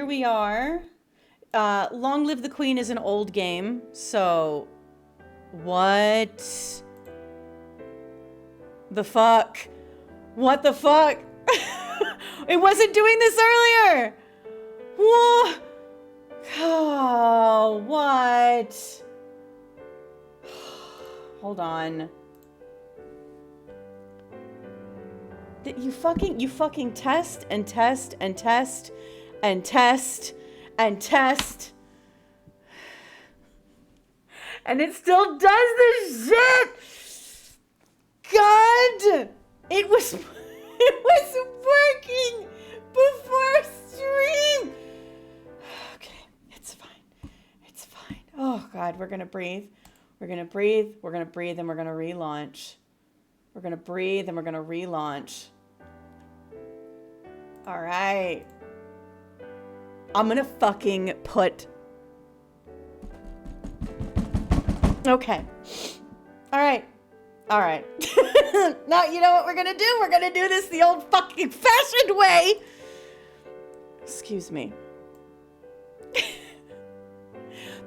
here we are. Long Live the Queen is an old game, so what the fuck? What the fuck? It wasn't doing this earlier. Whoa. Oh, what? Hold on. You fucking test and test and test and test and test. And it still does this shit. God! It was working before stream. Okay, it's fine. It's fine. Oh God, we're gonna breathe. We're gonna breathe. We're gonna breathe, and we're gonna relaunch. We're gonna breathe, and we're gonna relaunch. All right. I'm gonna fucking put. Okay. All right. All right. Now, you know what we're gonna do? We're gonna do this the old fucking fashioned way. Excuse me.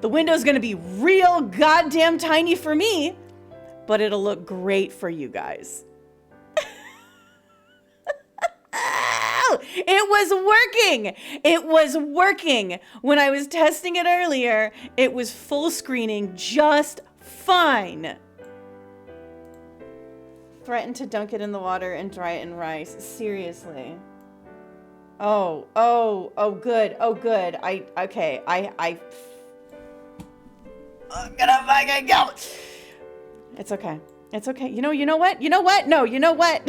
The window's gonna be real goddamn tiny for me, but it'll look great for you guys. It was working. It was working. When I was testing it earlier, it was full screening just fine. Threaten to dunk it in the water and dry it in rice. Seriously. Oh, good. Oh, good. I'm gonna fucking go. It's okay. It's okay. You know what? You know what? No, you know what?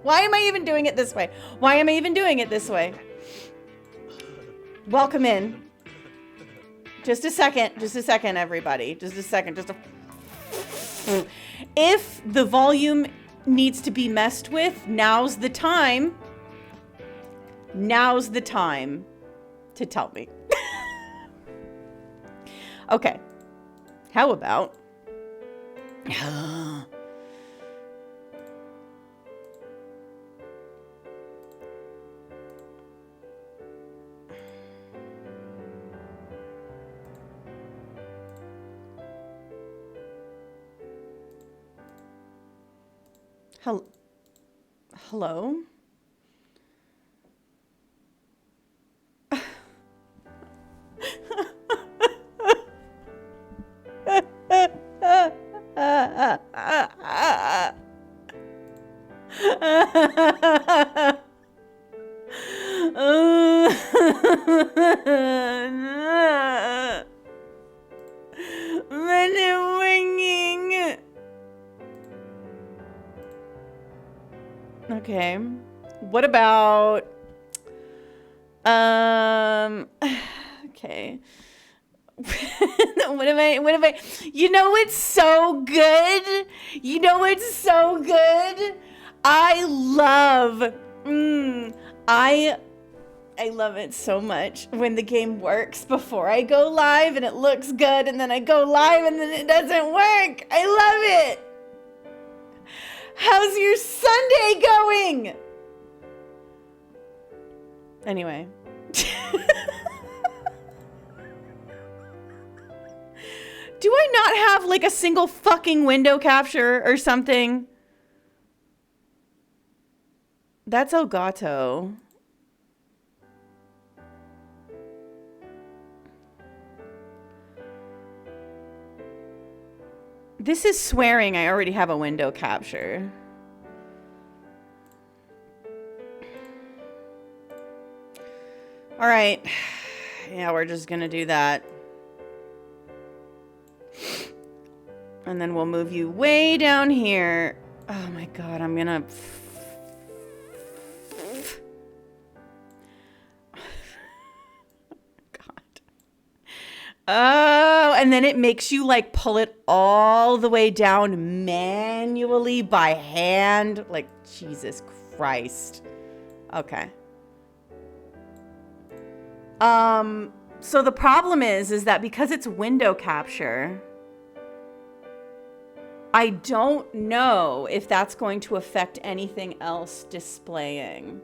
Why am I even doing it this way? Why am I even doing it this way? Welcome in. Just a second, everybody. Just a second. If the volume needs to be messed with, now's the time. Now's the time to tell me. Okay. How about... Hello? Okay. What about okay. What am I you know what's so good? You know what's so good? I love I love it so much when the game works before I go live and it looks good, and then I go live and then it doesn't work. I love it. How's your Sunday going? Anyway. Do I not have like a single fucking window capture or something? That's Elgato. This is swearing I already have a window capture. All right. Yeah, we're just gonna do that. And then we'll move you way down here. Oh my God, I'm gonna... Oh, and then it makes you like pull it all the way down manually by hand. Like, Jesus Christ. Okay. So the problem is that because it's window capture, I don't know if that's going to affect anything else displaying.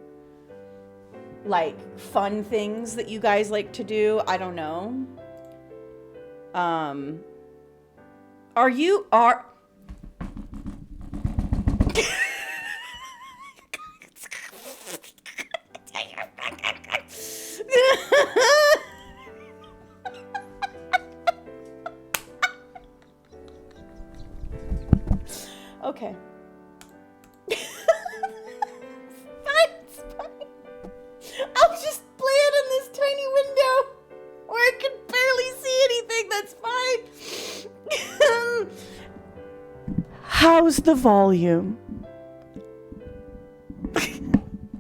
like fun things that you guys like to do. I don't know. Are okay. It's fine. I'll just play it in this tiny window where I can barely see anything. That's fine. How's the volume?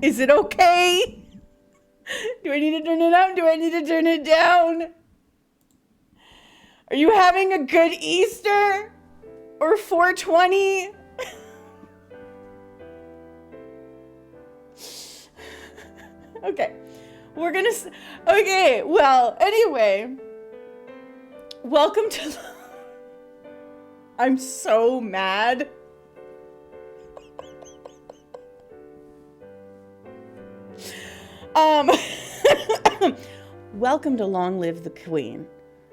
Is it okay? Do I need to turn it up? Do I need to turn it down? Are you having a good Easter? Or 420? Okay. We're gonna... Okay, well, anyway. Welcome to... I'm so mad. Welcome to Long Live the Queen.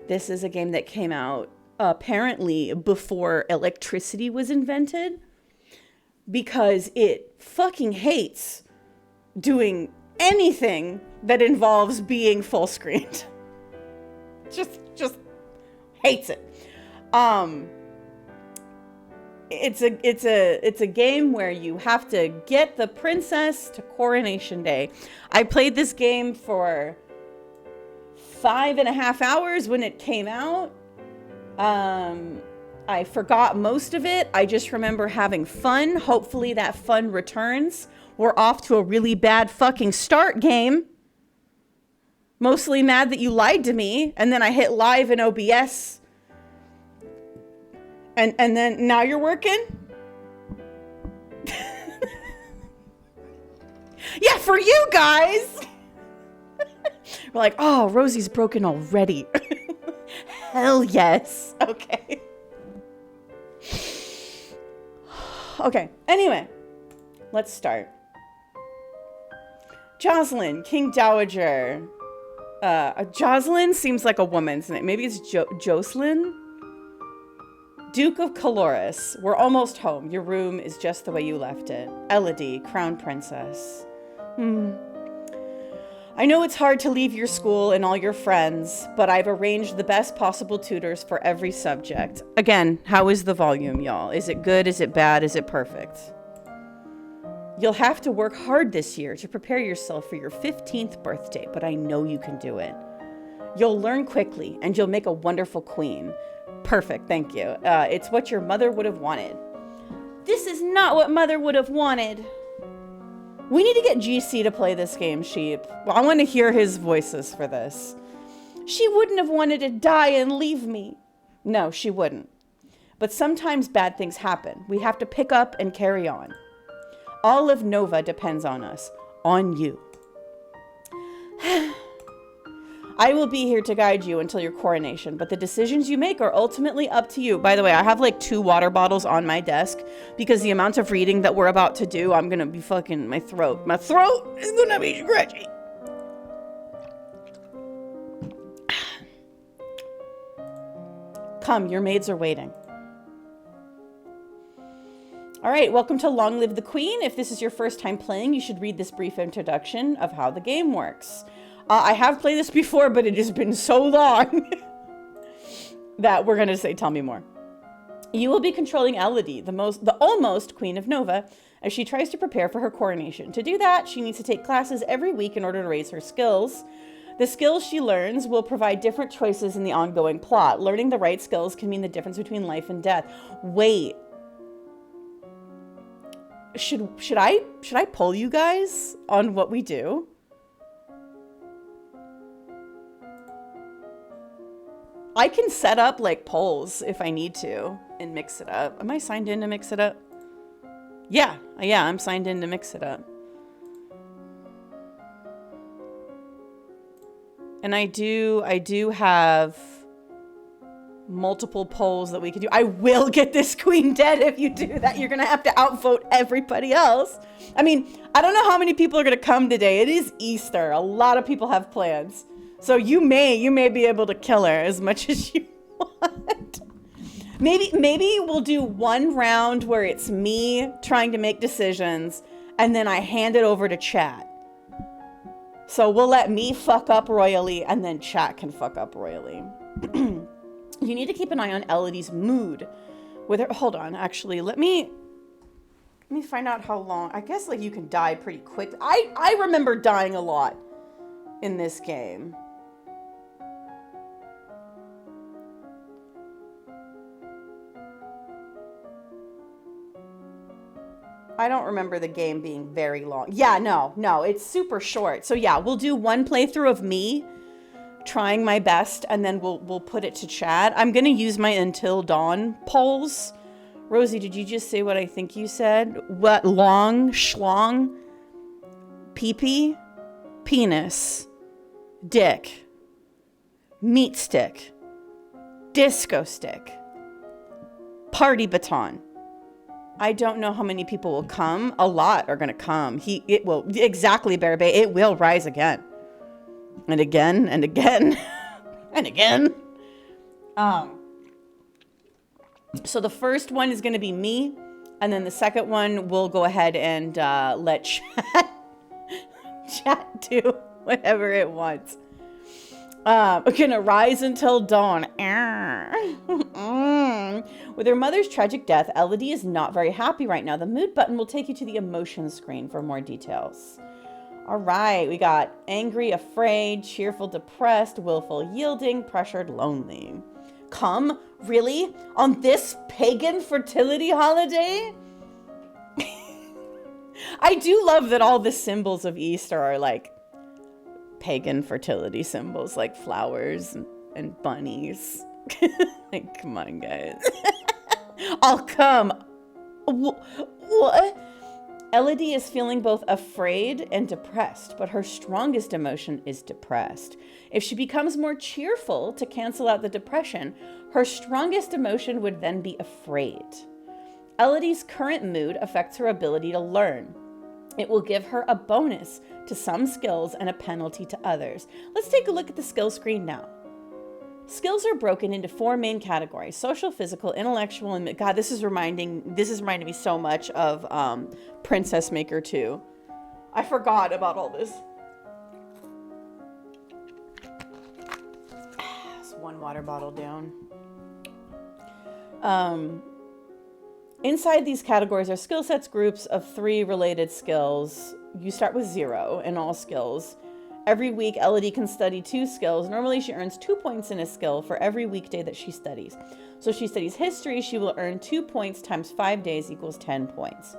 This is a game that came out apparently before electricity was invented, because it fucking hates doing anything that involves being full screened. Just hates it. It's a game where you have to get the princess to Coronation Day. I played this game for 5.5 hours when it came out. I forgot most of it. I just remember having fun. Hopefully that fun returns. We're off to a really bad fucking start, game. Mostly mad that you lied to me, and then I hit live in OBS. And then now you're working? Yeah, for you guys. We're like, oh, Rosie's broken already. Hell yes. Okay. Okay, anyway, let's start. Jocelyn, King Dowager. Jocelyn seems like a woman's name. Maybe it's Jocelyn? Duke of Caloris. We're almost home. Your room is just the way you left it. Elodie, Crown Princess. I know it's hard to leave your school and all your friends, but I've arranged the best possible tutors for every subject. Again, how is the volume, y'all? Is it good? Is it bad? Is it perfect? You'll have to work hard this year to prepare yourself for your 15th birthday, but I know you can do it. You'll learn quickly, and you'll make a wonderful queen. Perfect, thank you. It's what your mother would have wanted. This is not what mother would have wanted. We need to get GC to play this game, Sheep. Well, I want to hear his voices for this. She wouldn't have wanted to die and leave me. No, she wouldn't. But sometimes bad things happen. We have to pick up and carry on. All of Nova depends on us. On you. I will be here to guide you until your coronation, but the decisions you make are ultimately up to you. By the way, I have like 2 water bottles on my desk because the amount of reading that we're about to do, I'm gonna be fucking my throat is gonna be scratchy. Come, your maids are waiting. All right, welcome to Long Live the Queen. If this is your first time playing, you should read this brief introduction of how the game works. I have played this before, but it has been so long that we're going to say, tell me more. You will be controlling Elodie, the almost Queen of Nova, as she tries to prepare for her coronation. To do that, she needs to take classes every week in order to raise her skills. The skills she learns will provide different choices in the ongoing plot. Learning the right skills can mean the difference between life and death. Wait. Should I poll you guys on what we do? I can set up like polls if I need to and mix it up. Am I signed in to mix it up? Yeah, I'm signed in to mix it up. And I do have multiple polls that we could do. I will get this queen dead if you do that. You're going to have to outvote everybody else. I mean, I don't know how many people are going to come today. It is Easter. A lot of people have plans. So you may be able to kill her as much as you want. Maybe we'll do one round where it's me trying to make decisions and then I hand it over to chat. So we'll let me fuck up royally and then chat can fuck up royally. You need to keep an eye on Elodie's mood. With her, hold on, actually, let me find out how long. I guess like you can die pretty quick. I remember dying a lot in this game. I don't remember the game being very long. Yeah, no, it's super short. So yeah, we'll do one playthrough of me trying my best, and then we'll put it to chat. I'm gonna use my Until Dawn polls. Rosie, did you just say what I think you said? What? Long, schlong, pee-pee, penis, dick, meat stick, disco stick, party baton. I don't know how many people will come. A lot are gonna come. It will, exactly, Bear Bay. It will rise again. And again, and again, and again. So the first one is going to be me. And then the second one, we'll go ahead and let chat do whatever it wants. We're going to rise until dawn. With her mother's tragic death, Elodie is not very happy right now. The mood button will take you to the emotion screen for more details. All right, we got angry, afraid, cheerful, depressed, willful, yielding, pressured, lonely. Come? Really? On this pagan fertility holiday? I do love that all the symbols of Easter are like pagan fertility symbols, like flowers and bunnies. Like, come on, guys. I'll come. What? Elodie is feeling both afraid and depressed, but her strongest emotion is depressed. If she becomes more cheerful to cancel out the depression, her strongest emotion would then be afraid. Elodie's current mood affects her ability to learn. It will give her a bonus to some skills and a penalty to others. Let's take a look at the skill screen now. Skills are broken into 4 main categories: social, physical, intellectual, and God, this is reminding me so much of Princess Maker 2. I forgot about all this. It's one water bottle down. Inside these categories are skill sets, groups of 3 related skills. You start with 0 in all skills. Every week, Elodie can study 2 skills. Normally, she earns 2 points in a skill for every weekday that she studies. So if she studies history, she will earn 2 points times 5 days equals 10 points.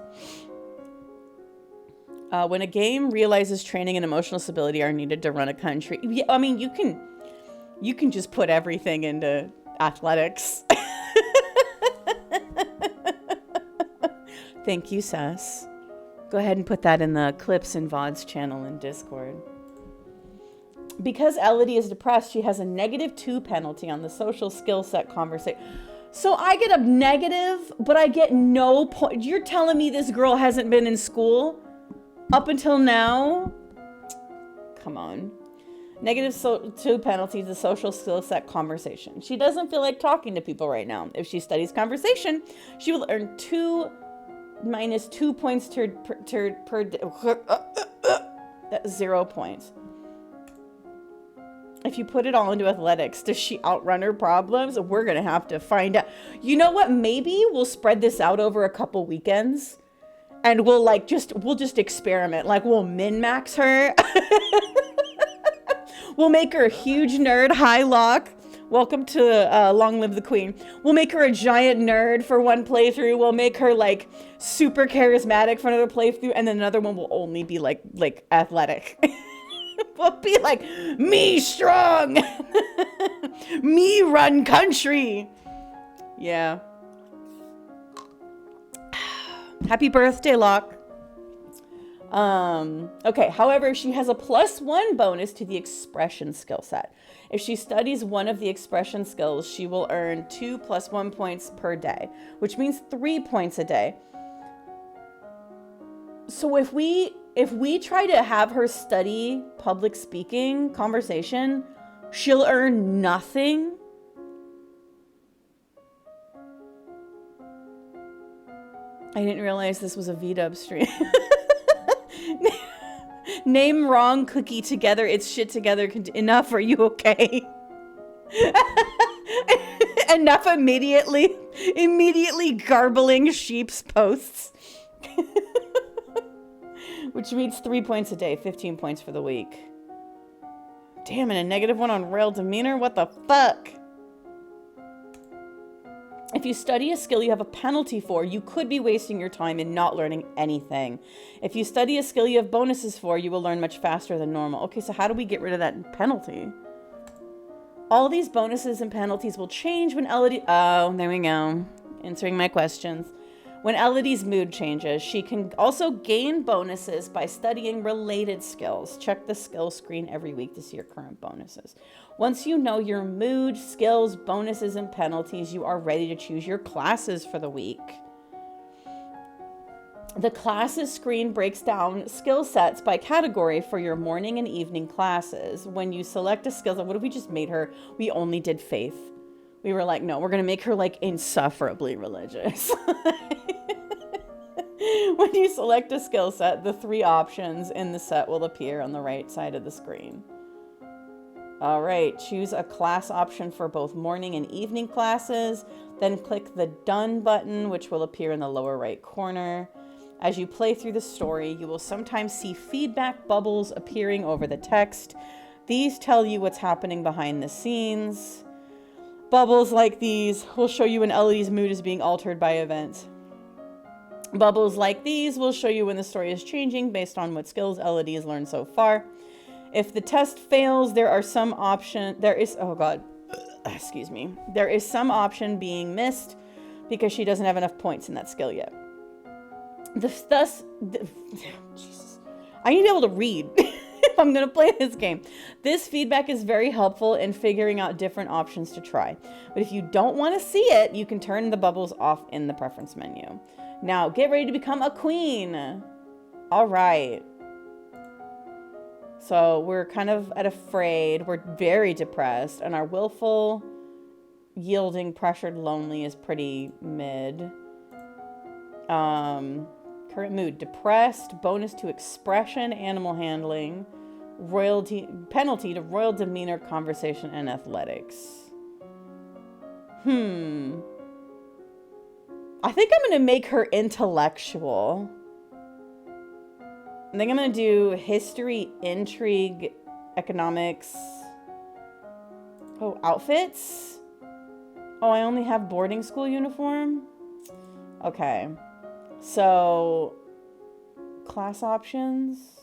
When a game realizes training and emotional stability are needed to run a country, I mean, you can just put everything into athletics. Thank you, Sass. Go ahead and put that in the Clips and VODs channel in Discord. Because Elodie is depressed, she has a -2 penalty on the social skill set conversation. So I get a negative, but I get no point. You're telling me this girl hasn't been in school up until now? Come on. -2 penalty, the social skill set conversation. She doesn't feel like talking to people right now. If she studies conversation, she will earn 2 minus 2 points per that's 0 points. If you put it all into athletics, does she outrun her problems? We're going to have to find out. You know what? Maybe we'll spread this out over a couple weekends and we'll just experiment. Like we'll min-max her. We'll make her a huge nerd. Hi, Locke. Welcome to Long Live the Queen. We'll make her a giant nerd for one playthrough. We'll make her like super charismatic for another playthrough. And then another one will only be like athletic. We'll be like, me strong, me run country. Yeah. Happy birthday, Locke. Okay, however, she has a +1 bonus to the expression skill set. If she studies one of the expression skills, she will earn 2 + 1 points per day, which means 3 points a day. So if we try to have her study public speaking conversation, she'll earn nothing. I didn't realize this was a VDub stream. Name wrong cookie together. It's shit together. Enough. Are you okay? Enough immediately garbling sheep's posts. Which means 3 points a day, 15 points for the week. Damn, and a -1 on royal demeanor? What the fuck? If you study a skill you have a penalty for, you could be wasting your time in not learning anything. If you study a skill you have bonuses for, you will learn much faster than normal. Okay, so how do we get rid of that penalty? All these bonuses and penalties will change when Elodie... Oh, there we go. Answering my questions. When Elodie's mood changes, she can also gain bonuses by studying related skills. Check the skill screen every week to see your current bonuses. Once you know your mood, skills, bonuses, and penalties, you are ready to choose your classes for the week. The classes screen breaks down skill sets by category for your morning and evening classes. When you select a skill, what if we just made her, we only did faith. We were like, no, we're going to make her like insufferably religious. When you select a skill set, the 3 options in the set will appear on the right side of the screen. All right, choose a class option for both morning and evening classes. Then click the Done button, which will appear in the lower right corner. As you play through the story, you will sometimes see feedback bubbles appearing over the text. These tell you what's happening behind the scenes. Bubbles like these will show you when Elodie's mood is being altered by events. Bubbles like these will show you when the story is changing based on what skills Elodie has learned so far. If the test fails, there is some option being missed because she doesn't have enough points in that skill yet. Jesus. I need to be able to read if I'm going to play this game. This feedback is very helpful in figuring out different options to try. But if you don't want to see it, you can turn the bubbles off in the preference menu. Now, get ready to become a queen. All right. So we're kind of afraid. We're very depressed. And our willful, yielding, pressured, lonely is pretty mid. Current mood, depressed, bonus to expression, animal handling, penalty to royal demeanor, conversation, and athletics. I think I'm going to make her intellectual. I think I'm going to do history, intrigue, economics. Oh, outfits? Oh, I only have boarding school uniform? Okay. So, class options?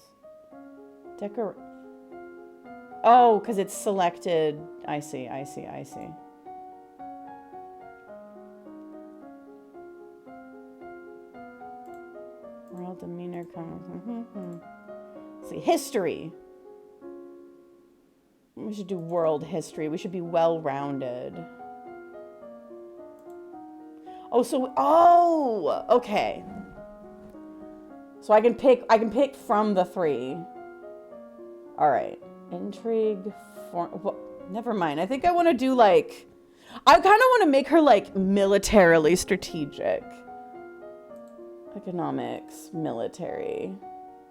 Oh, because it's selected. I see. World demeanor. See, history. We should do world history. We should be well-rounded. Okay. So I can pick from the 3. All right. Intrigue. Never mind. I think I want to do I kind of want to make her militarily strategic. Economics, military,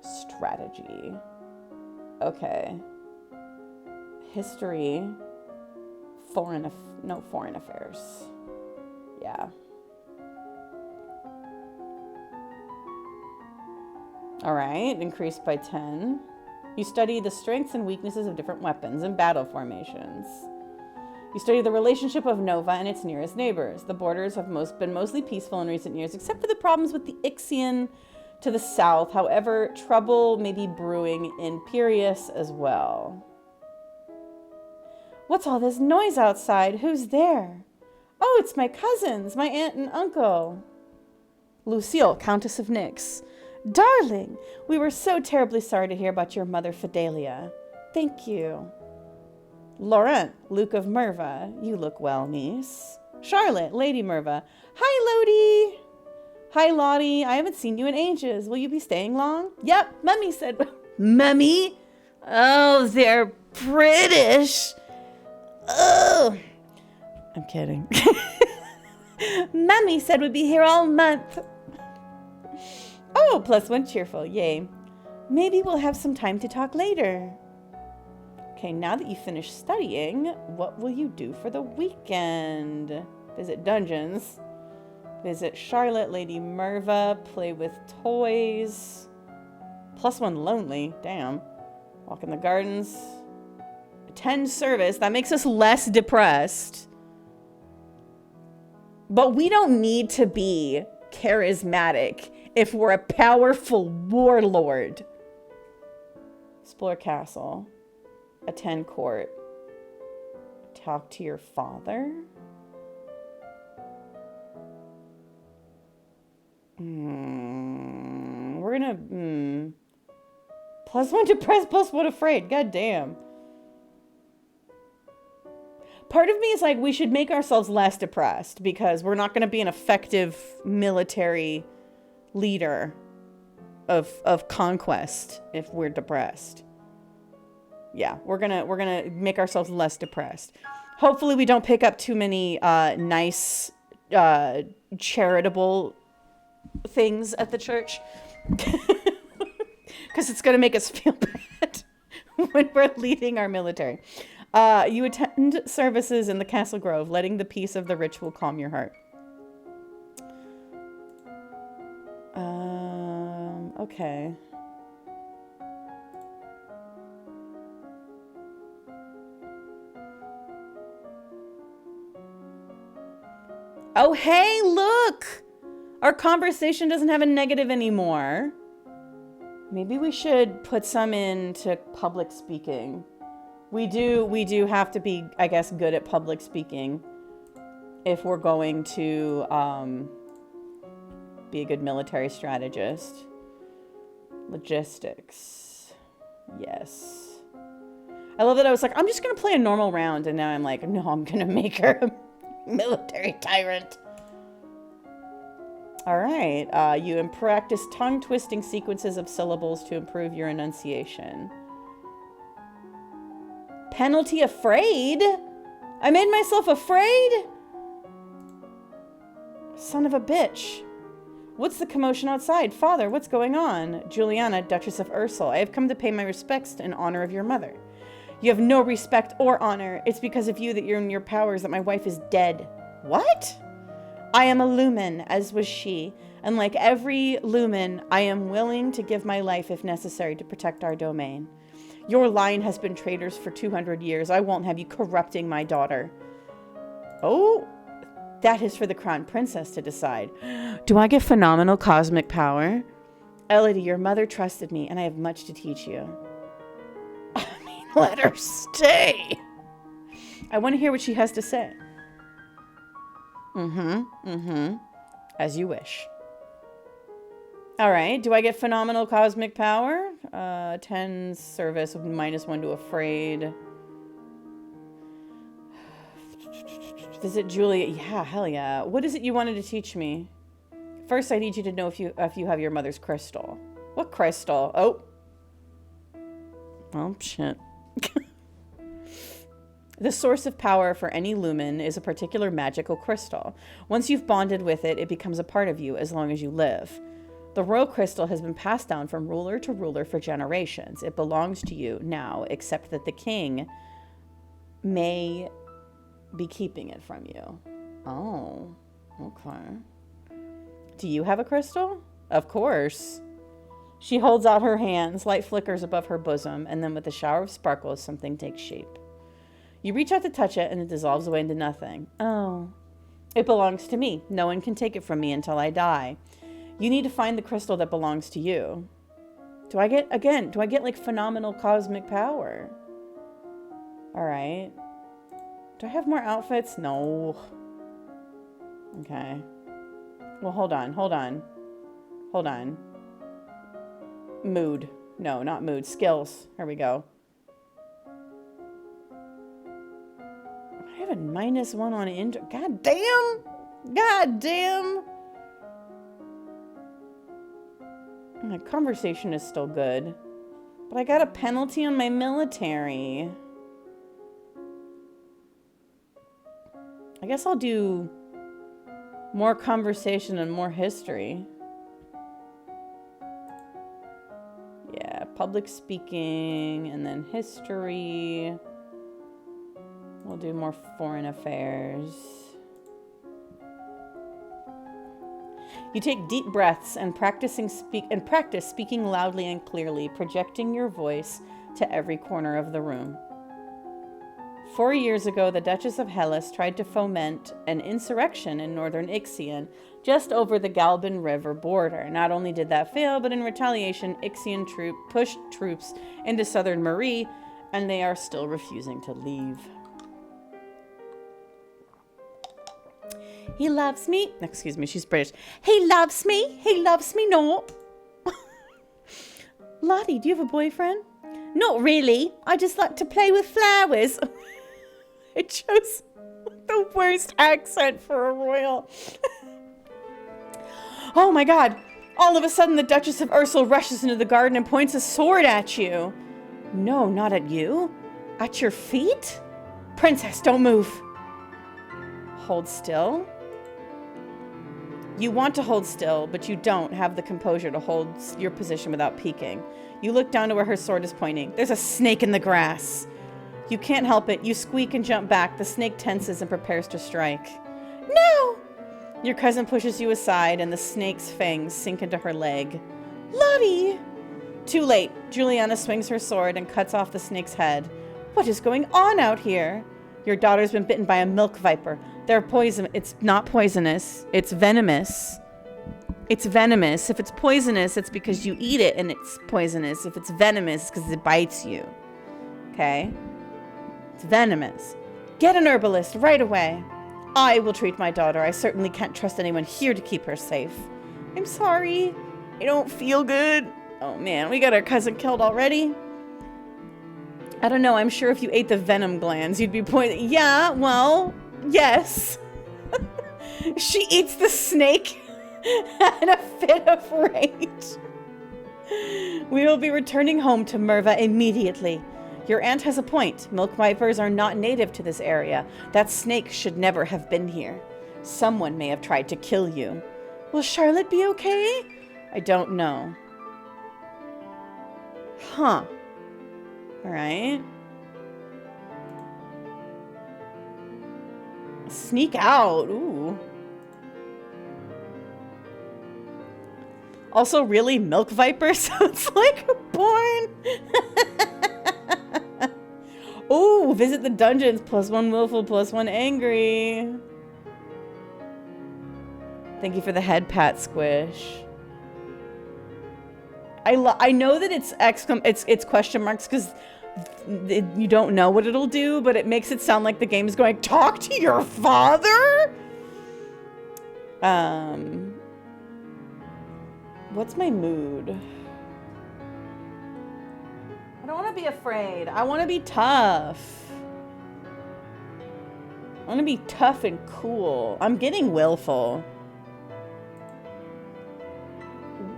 strategy. Okay. History, foreign affairs. Yeah. All right, increased by 10. You study the strengths and weaknesses of different weapons and battle formations. You study the relationship of Nova and its nearest neighbors. The borders have been mostly peaceful in recent years, except for the problems with the Ixian to the south. However, trouble may be brewing in Piraeus as well. What's all this noise outside? Who's there? Oh, it's my cousins, my aunt and uncle. Lucille, Countess of Nyx. Darling, we were so terribly sorry to hear about your mother, Fidelia. Thank you. Laurent, Luke of Merva. You look well, niece. Charlotte, Lady Merva. Hi, Lodi. Hi, Lottie. I haven't seen you in ages. Will you be staying long? Yep, Mummy said. Mummy? Oh, they're British. Oh. I'm kidding. Mummy said we'd be here all month. Oh, +1 cheerful. Yay. Maybe we'll have some time to talk later. Okay, now that you finished studying, what will you do for the weekend? Visit dungeons. Visit Charlotte, Lady Merva. Play with toys. +1 lonely. Damn. Walk in the gardens. Attend service. That makes us less depressed. But we don't need to be charismatic if we're a powerful warlord. Explore castle. Attend court. Talk to your father. We're gonna... +1 depressed, +1 afraid. God damn. Part of me is like, we should make ourselves less depressed because we're not going to be an effective military leader of conquest if we're depressed. Yeah, we're gonna make ourselves less depressed. Hopefully we don't pick up too many nice charitable things at the church. Because it's going to make us feel bad when we're leading our military. You attend services in the Castle Grove, letting the peace of the ritual calm your heart. Okay. Oh, hey, look! Our conversation doesn't have a negative anymore. Maybe we should put some into public speaking. We do have to be, I guess, good at public speaking if we're going to be a good military strategist. Logistics. Yes. I love that I was like, I'm just going to play a normal round, and now I'm like, no, I'm going to make her a military tyrant. All right. You practice tongue-twisting sequences of syllables to improve your enunciation. Penalty afraid? I made myself afraid? Son of a bitch. What's the commotion outside? Father, what's going on? Juliana, Duchess of Ursel. I have come to pay my respects in honor of your mother. You have no respect or honor. It's because of you that you're in your powers that my wife is dead. What? I am a lumen, as was she, and like every lumen, I am willing to give my life if necessary to protect our domain. Your line has been traitors for 200 years. I won't have you corrupting my daughter. Oh, that is for the crown princess to decide. Do I get phenomenal cosmic power? Elodie, your mother trusted me, and I have much to teach you. I mean, let her stay. I want to hear what she has to say. As you wish. All right. Do I get phenomenal cosmic power? 10 service, -1 to afraid. Visit Julia. Yeah, hell yeah. What is it you wanted to teach me? First, I need you to know if you have your mother's crystal. What crystal? Oh. Oh, shit. The source of power for any lumen is a particular magical crystal. Once you've bonded with it, it becomes a part of you as long as you live. The royal crystal has been passed down from ruler to ruler for generations. It belongs to you now, except that the king may be keeping it from you. Oh, okay. Do you have a crystal? Of course. She holds out her hands, light flickers above her bosom, and then with a shower of sparkles, something takes shape. You reach out to touch it, and it dissolves away into nothing. Oh. It belongs to me. No one can take it from me until I die. You need to find the crystal that belongs to you. Do I get like phenomenal cosmic power? All right. Do I have more outfits? No. Okay. Well, hold on. Mood. No, not mood. Skills. Here we go. I have a -1 on intro. God damn. God damn. My conversation is still good. But I got a penalty on my military. I guess I'll do more conversation and more history. Yeah, public speaking and then history. We'll do more foreign affairs. You take deep breaths and practice speaking loudly and clearly, projecting your voice to every corner of the room. 4 years ago, the Duchess of Hellas tried to foment an insurrection in northern Ixion, just over the Galban River border. Not only did that fail, but in retaliation, Ixion pushed troops into southern Marie, and they are still refusing to leave. He loves me. Excuse me, she's British. He loves me. He loves me not. Lottie, do you have a boyfriend? Not really. I just like to play with flowers. I chose the worst accent for a royal. Oh my god. All of a sudden, the Duchess of Ursel rushes into the garden and points a sword at you. No, not at you. At your feet? Princess, don't move. Hold still. You want to hold still, but you don't have the composure to hold your position without peeking. You look down to where her sword is pointing. There's a snake in the grass. You can't help it. You squeak and jump back. The snake tenses and prepares to strike. No! Your cousin pushes you aside, and the snake's fangs sink into her leg. Lottie! Too late. Juliana swings her sword and cuts off the snake's head. What is going on out here? Your daughter's been bitten by a milk viper. They're poison. It's not poisonous. It's venomous. It's venomous. If it's poisonous, it's because you eat it and it's poisonous. If it's venomous, it's because it bites you. Okay? It's venomous. Get an herbalist right away. I will treat my daughter. I certainly can't trust anyone here to keep her safe. I'm sorry. I don't feel good. Oh man, we got our cousin killed already. I don't know. I'm sure if you ate the venom glands, you'd be poisoned. Yeah, well, yes. She eats the snake in a fit of rage. We will be returning home to Merva immediately. Your aunt has a point. Milk vipers are not native to this area. That snake should never have been here. Someone may have tried to kill you. Will Charlotte be okay? I don't know. Huh. Alright. Sneak out. Ooh. Also, really? Milk viper sounds like a porn. Ooh, visit the dungeons. +1 willful, +1 angry. Thank you for the head pat, Squish. I know that it's question marks because you don't know what it'll do, but it makes it sound like the game is going, talk to your father? What's my mood? I don't want to be afraid. I want to be tough. I want to be tough and cool. I'm getting willful.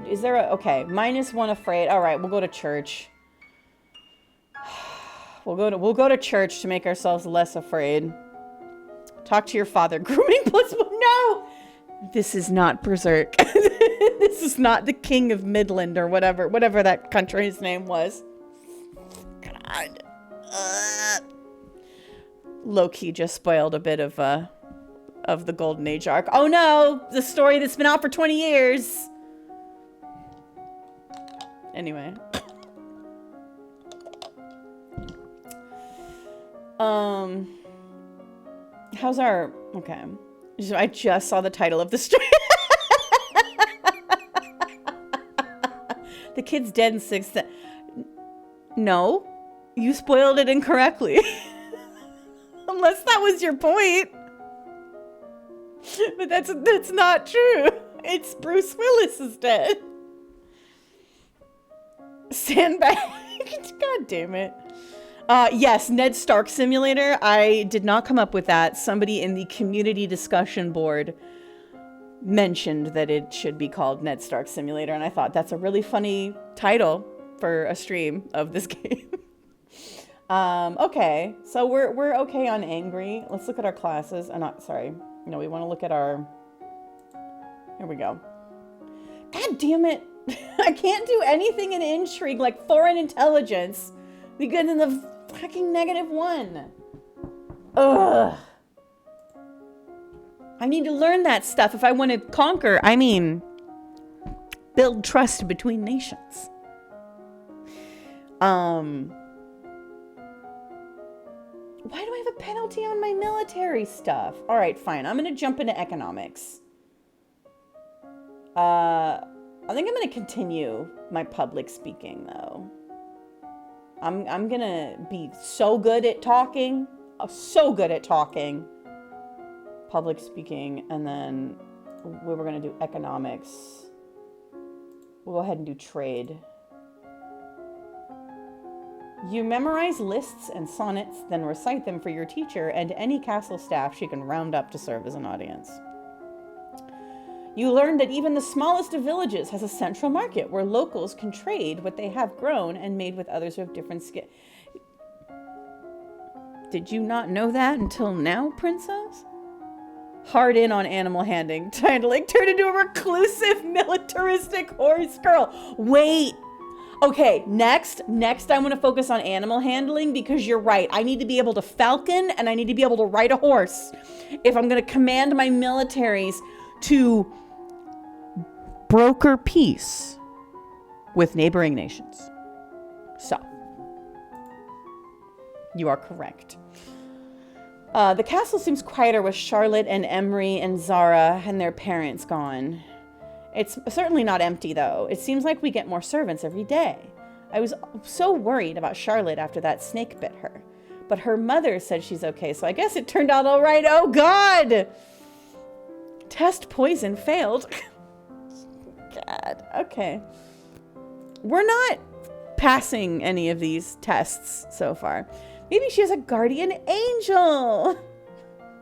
Is there a... Okay, -1 afraid. All right, we'll go to church. We'll go to church to make ourselves less afraid. Talk to your father. Grooming +1. No! This is not Berserk. This is not the King of Midland or whatever that country's name was. God. Low-key just spoiled a bit of the Golden Age arc. Oh no! The story that's been out for 20 years! Anyway. How's our... Okay. I just saw the title of the story. The kid's dead in 6th... No. You spoiled it incorrectly. Unless that was your point. But that's not true. It's Bruce Willis is dead. Sandbag. God damn it. Yes, Ned Stark Simulator. I did not come up with that. Somebody in the community discussion board mentioned that it should be called Ned Stark Simulator, and I thought that's a really funny title for a stream of this game. Okay, so we're okay on angry. Let's look at our classes. Sorry. No, we want to look at our... Here we go. God damn it. I can't do anything in intrigue like foreign intelligence because in the fucking -1. Ugh. I need to learn that stuff if I want to conquer. I mean, build trust between nations. Why do I have a penalty on my military stuff? All right, fine. I'm going to jump into economics. I think I'm going to continue my public speaking, though. I'm going to be so good at talking. Public speaking, and then we were going to do economics. We'll go ahead and do trade. You memorize lists and sonnets, then recite them for your teacher and any castle staff she can round up to serve as an audience. You learn that even the smallest of villages has a central market where locals can trade what they have grown and made with others who have different skills. Did you not know that until now, princess? Hard in on animal handling, trying to like turn into a reclusive militaristic horse girl. Wait. Okay, next I want to focus on animal handling because you're right. I need to be able to falcon and I need to be able to ride a horse if I'm going to command my militaries to broker peace with neighboring nations. So, you are correct. The castle seems quieter with Charlotte and Emery and Zara and their parents gone. It's certainly not empty, though. It seems like we get more servants every day. I was so worried about Charlotte after that snake bit her. But her mother said she's okay, so I guess it turned out all right. Oh, God! Test poison failed. God, okay. We're not passing any of these tests so far. Maybe she has a guardian angel.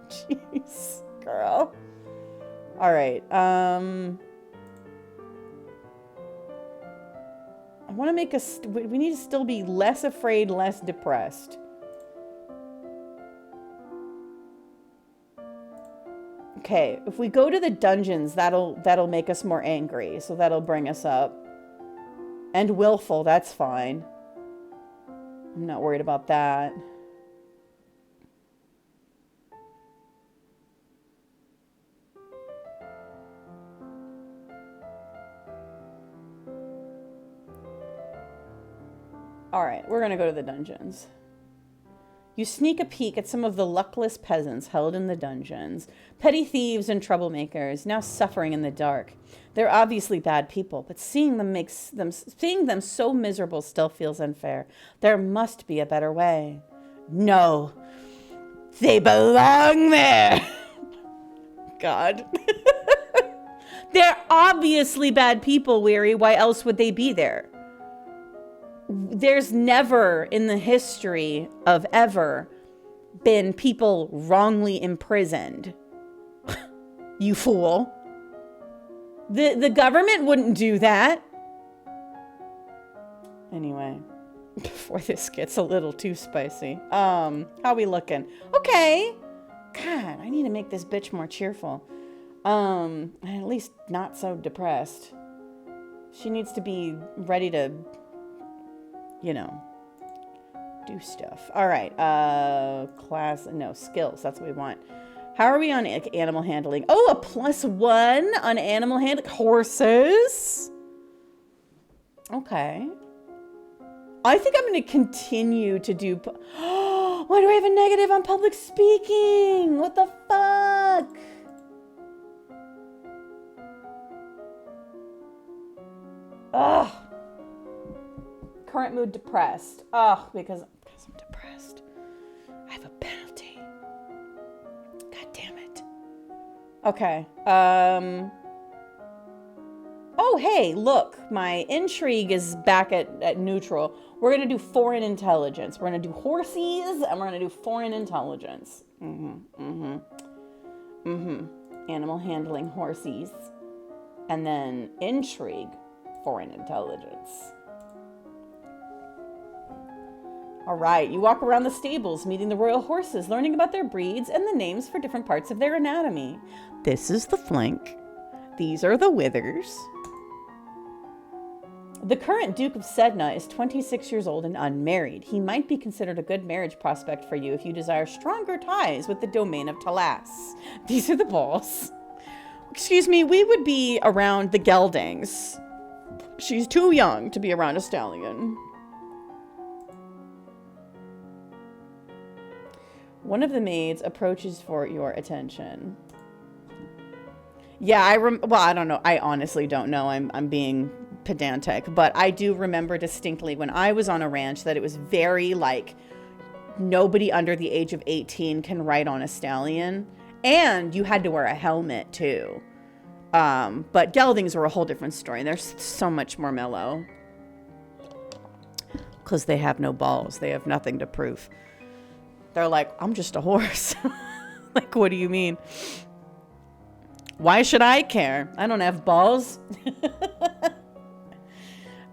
Jeez, girl. All right. I want to make us... We need to still be less afraid, less depressed. Okay, if we go to the dungeons, that'll make us more angry. So that'll bring us up. And willful, that's fine. I'm not worried about that. All right, we're gonna go to the dungeons. You sneak a peek at some of the luckless peasants held in the dungeons, petty thieves and troublemakers, now suffering in the dark. They're obviously bad people, but seeing them so miserable still feels unfair. There must be a better way. No, they belong there. God. They're obviously bad people, Weary. Why else would they be there? There's never in the history of ever been people wrongly imprisoned. You fool. The government wouldn't do that. Anyway, before this gets a little too spicy. How we looking? Okay. God, I need to make this bitch more cheerful. And at least not so depressed. She needs to be ready to, you know, do stuff. All right. Skills. That's what we want. How are we on animal handling? Oh, a +1 on animal handling. Horses. Okay. I think I'm going to continue to do... Why do I have a negative on public speaking? What the fuck? Ugh. Current mood depressed. Ugh, because I'm depressed. I have a penalty. God damn it. Okay. Oh, oh, hey, look, my intrigue is back at neutral. We're going to do foreign intelligence. We're going to do horsies, and we're going to do foreign intelligence. Animal handling, horsies. And then intrigue, foreign intelligence. All right, you walk around the stables, meeting the royal horses, learning about their breeds and the names for different parts of their anatomy. This is the flank. These are the withers. The current Duke of Sedna is 26 years old and unmarried. He might be considered a good marriage prospect for you if you desire stronger ties with the domain of Talas. These are the balls. Excuse me, we would be around the geldings. She's too young to be around a stallion. One of the maids approaches for your attention. Yeah, well, I don't know. I honestly don't know. I'm being pedantic, but I do remember distinctly when I was on a ranch that it was very like nobody under the age of 18 can ride on a stallion, and you had to wear a helmet too. But geldings were a whole different story. They're so much more mellow because they have no balls. They have nothing to prove. They're like, I'm just a horse. Like, what do you mean? Why should I care? I don't have balls.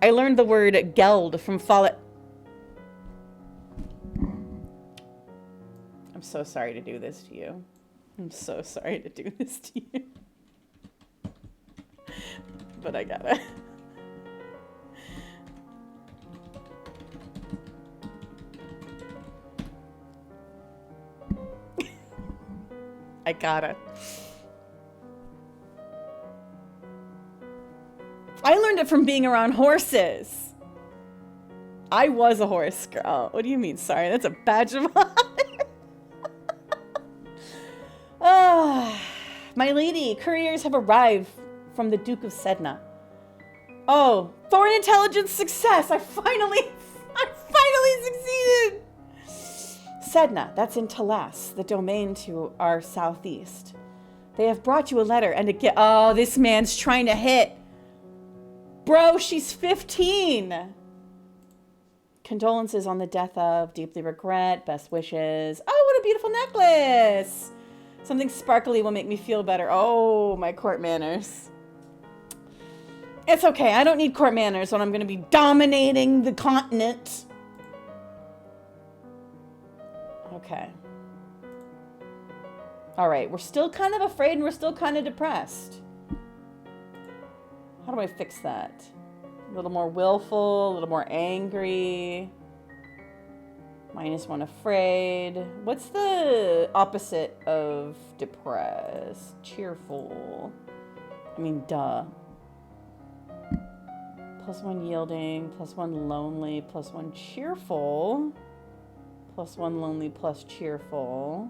I learned the word geld from Follett. I'm so sorry to do this to you. I'm so sorry to do this to you. But I gotta. I gotta. I learned it from being around horses. I was a horse girl. What do you mean? Sorry, that's a badge of honor. My lady, couriers have arrived from the Duke of Sedna. Oh, foreign intelligence success! I finally succeeded! Sedna, that's in Talas, the domain to our southeast. They have brought you a letter and a gift. Oh, this man's trying to hit. Bro, she's 15. Condolences on the death of, deeply regret, best wishes. Oh, what a beautiful necklace. Something sparkly will make me feel better. Oh, my court manners. It's okay. I don't need court manners when I'm going to be dominating the continent. Okay. All right. We're still kind of afraid and we're still kind of depressed. How do I fix that? A little more willful, a little more angry. -1 afraid. What's the opposite of depressed? Cheerful. I mean, duh. +1 yielding, +1 lonely, +1 cheerful. +1 lonely plus cheerful.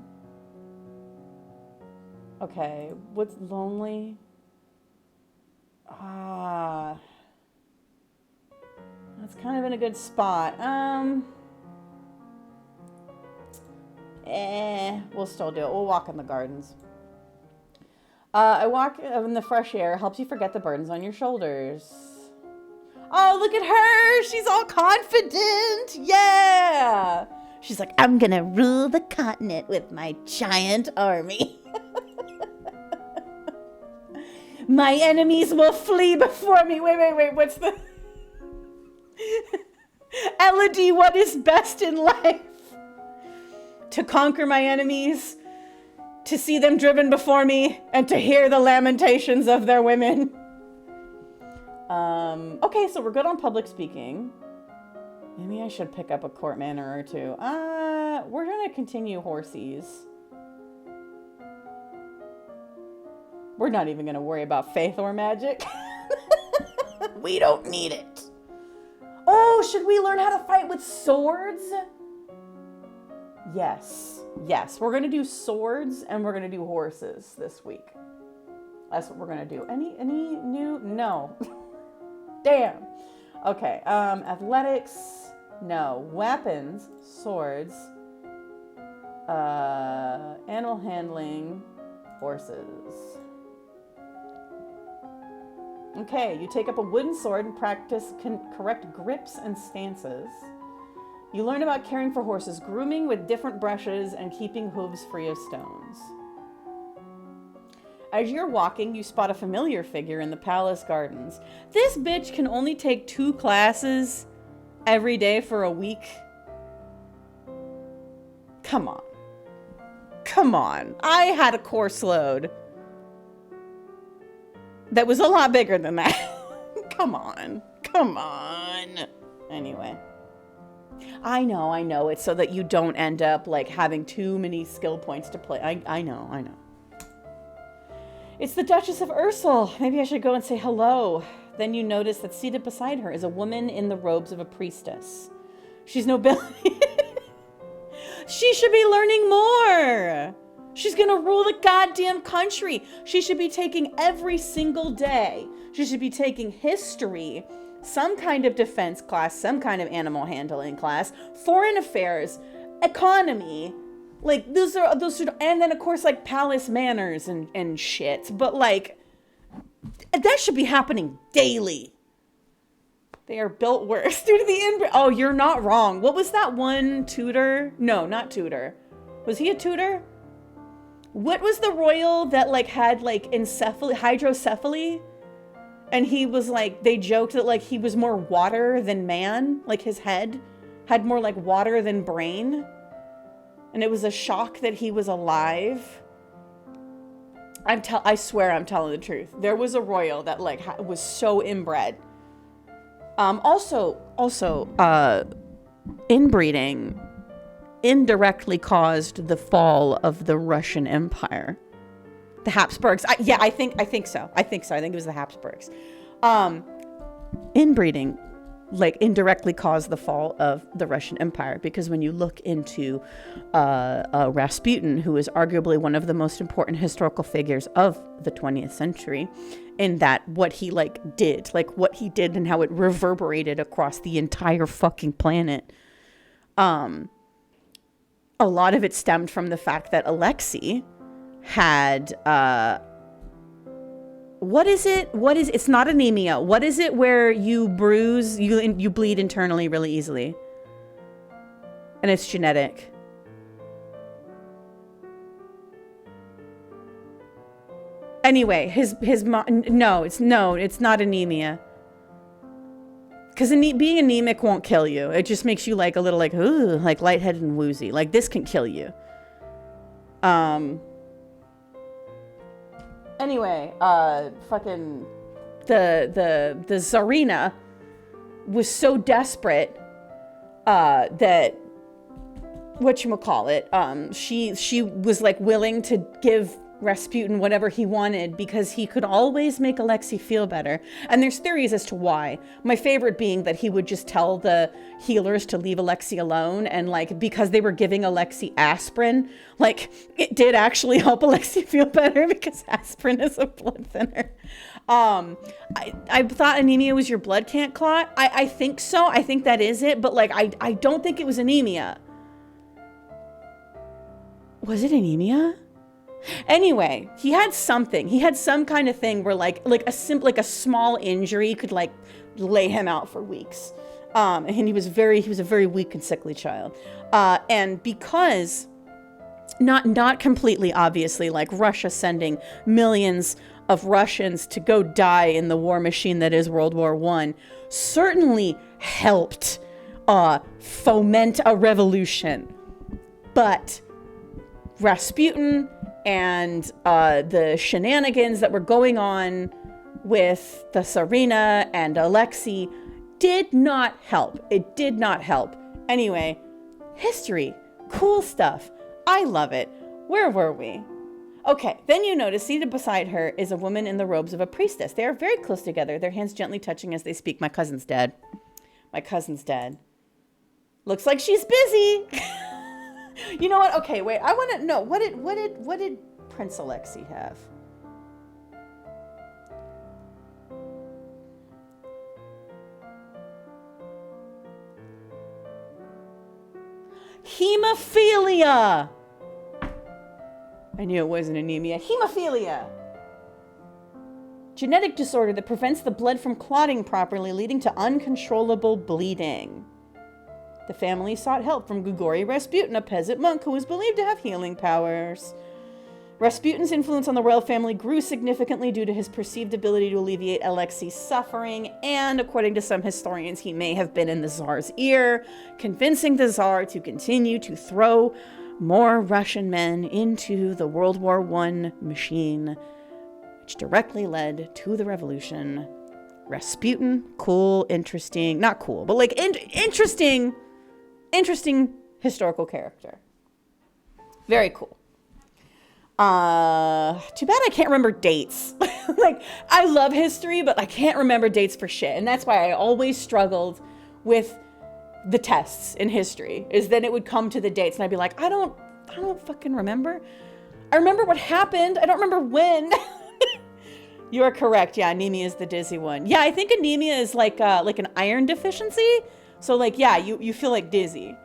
Okay, what's lonely? That's kind of in a good spot. We'll still do it. We'll walk in the gardens. I walk in the fresh air. Helps you forget the burdens on your shoulders. Oh, look at her. She's all confident. Yeah. She's like, I'm going to rule the continent with my giant army. My enemies will flee before me. Wait. What's the... Elodie, what is best in life? To conquer my enemies, to see them driven before me, and to hear the lamentations of their women. Okay, so we're good on public speaking. Maybe I should pick up a court manor or two. We're gonna continue horsies. We're not even gonna worry about faith or magic. We don't need it. Oh, should we learn how to fight with swords? Yes. We're gonna do swords and we're gonna do horses this week. That's what we're gonna do. Any new? No. Damn. Okay. Athletics. No. Weapons. Swords. Animal handling. Horses. Okay, you take up a wooden sword and practice correct grips and stances. You learn about caring for horses, grooming with different brushes, and keeping hooves free of stones. As you're walking, you spot a familiar figure in the palace gardens. This bitch can only take 2 classes every day for a week. Come on. Come on. I had a course load that was a lot bigger than that. Come on. Come on. Anyway. I know. It's so that you don't end up like having too many skill points to play. I know. It's the Duchess of Ursel. Maybe I should go and say hello. Then you notice that seated beside her is a woman in the robes of a priestess. She's nobility. She should be learning more. She's gonna rule the goddamn country. She should be taking every single day. She should be taking history, some kind of defense class, some kind of animal handling class, foreign affairs, economy. Like those are, and then of course like palace manners and shit. But like, that should be happening daily. They are built worse due to the inbreed. Oh, you're not wrong. What was that one tutor? No, not tutor. Was he a tutor? What was the royal that like had like hydrocephaly? And he was like, they joked that like he was more water than man. Like his head had more like water than brain. And it was a shock that he was alive. I swear I'm telling the truth. There was a royal that like was so inbred. Also, inbreeding indirectly caused the fall of the Russian Empire. The Habsburgs. I think so. I think it was the Habsburgs. Inbreeding like indirectly caused the fall of the Russian Empire, because when you look into Rasputin, who is arguably one of the most important historical figures of the 20th century, in that what he did and how it reverberated across the entire fucking planet, a lot of it stemmed from the fact that Alexei had it's not anemia. What is it where you bruise, you bleed internally really easily? And it's genetic. Anyway, his mom, it's not anemia. Because being anemic won't kill you. It just makes you like a little like, ooh, like lightheaded and woozy. Like this can kill you. Anyway, fucking the Tsarina was so desperate that she was like willing to give Rasputin whatever he wanted because he could always make Alexei feel better. And there's theories as to why. My favorite being that he would just tell the healers to leave Alexei alone, and like because they were giving Alexei aspirin, like it did actually help Alexei feel better because aspirin is a blood thinner. I thought anemia was your blood can't clot. I think so. I think that is it, but like I don't think it was anemia. Was it anemia? Anyway, he had something. He had some kind of thing where like a small injury could like lay him out for weeks. And he was a very weak and sickly child. And because not completely obviously, like Russia sending millions of Russians to go die in the war machine that is World War I certainly helped foment a revolution. But Rasputin and the shenanigans that were going on with the Tsarina and Alexei did not help. It did not help. Anyway, history, cool stuff. I love it. Where were we? Okay, then you notice seated beside her is a woman in the robes of a priestess. They are very close together, their hands gently touching as they speak. My cousin's dead. My cousin's dead. Looks like she's busy. You know what? Okay, wait. I want to know what did Prince Alexei have? Hemophilia. I knew it wasn't anemia. Hemophilia. genetic disorder that prevents the blood from clotting properly, leading to uncontrollable bleeding. The family sought help from Grigori Rasputin, a peasant monk who was believed to have healing powers. Rasputin's influence on the royal family grew significantly due to his perceived ability to alleviate Alexei's suffering, and according to some historians, he may have been in the Tsar's ear, convincing the Tsar to continue to throw more Russian men into the World War I machine, which directly led to the revolution. Rasputin, cool, interesting, not cool, but like interesting historical character. Very cool. Too bad I can't remember dates. Like, I love history, but I can't remember dates for shit. And that's why I always struggled with the tests in history, is then it would come to the dates and I'd be like, I don't fucking remember. I remember what happened. I don't remember when. You are correct. Yeah, anemia is the dizzy one. Yeah, I think anemia is like an iron deficiency. So like, yeah, you feel like dizzy.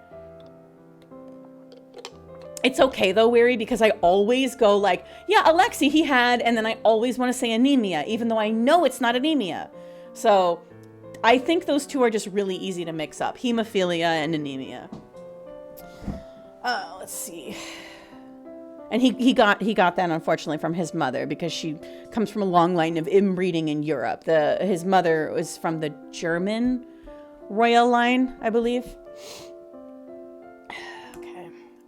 It's okay though, Weary, because I always go like, yeah, Alexei, he had, and then I always want to say anemia, even though I know it's not anemia. So I think those two are just really easy to mix up, hemophilia and anemia. Let's see. And he got that, unfortunately, from his mother, because she comes from a long line of inbreeding in Europe. His mother was from the German royal line, I believe.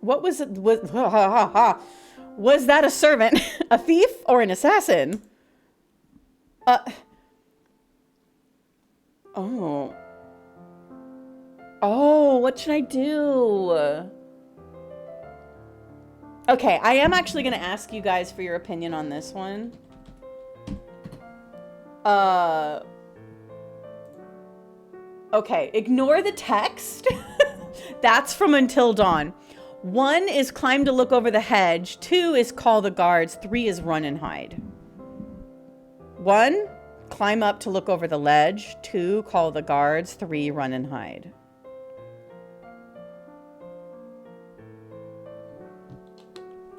What was it? Was that a servant, a thief, or an assassin? Oh, what should I do? Okay, I am actually going to ask you guys for your opinion on this one. Okay, ignore the text. That's from Until Dawn. 1 is climb to look over the hedge. 2 is call the guards. 3 is run and hide. 1, climb up to look over the ledge. 2, call the guards. 3, run and hide.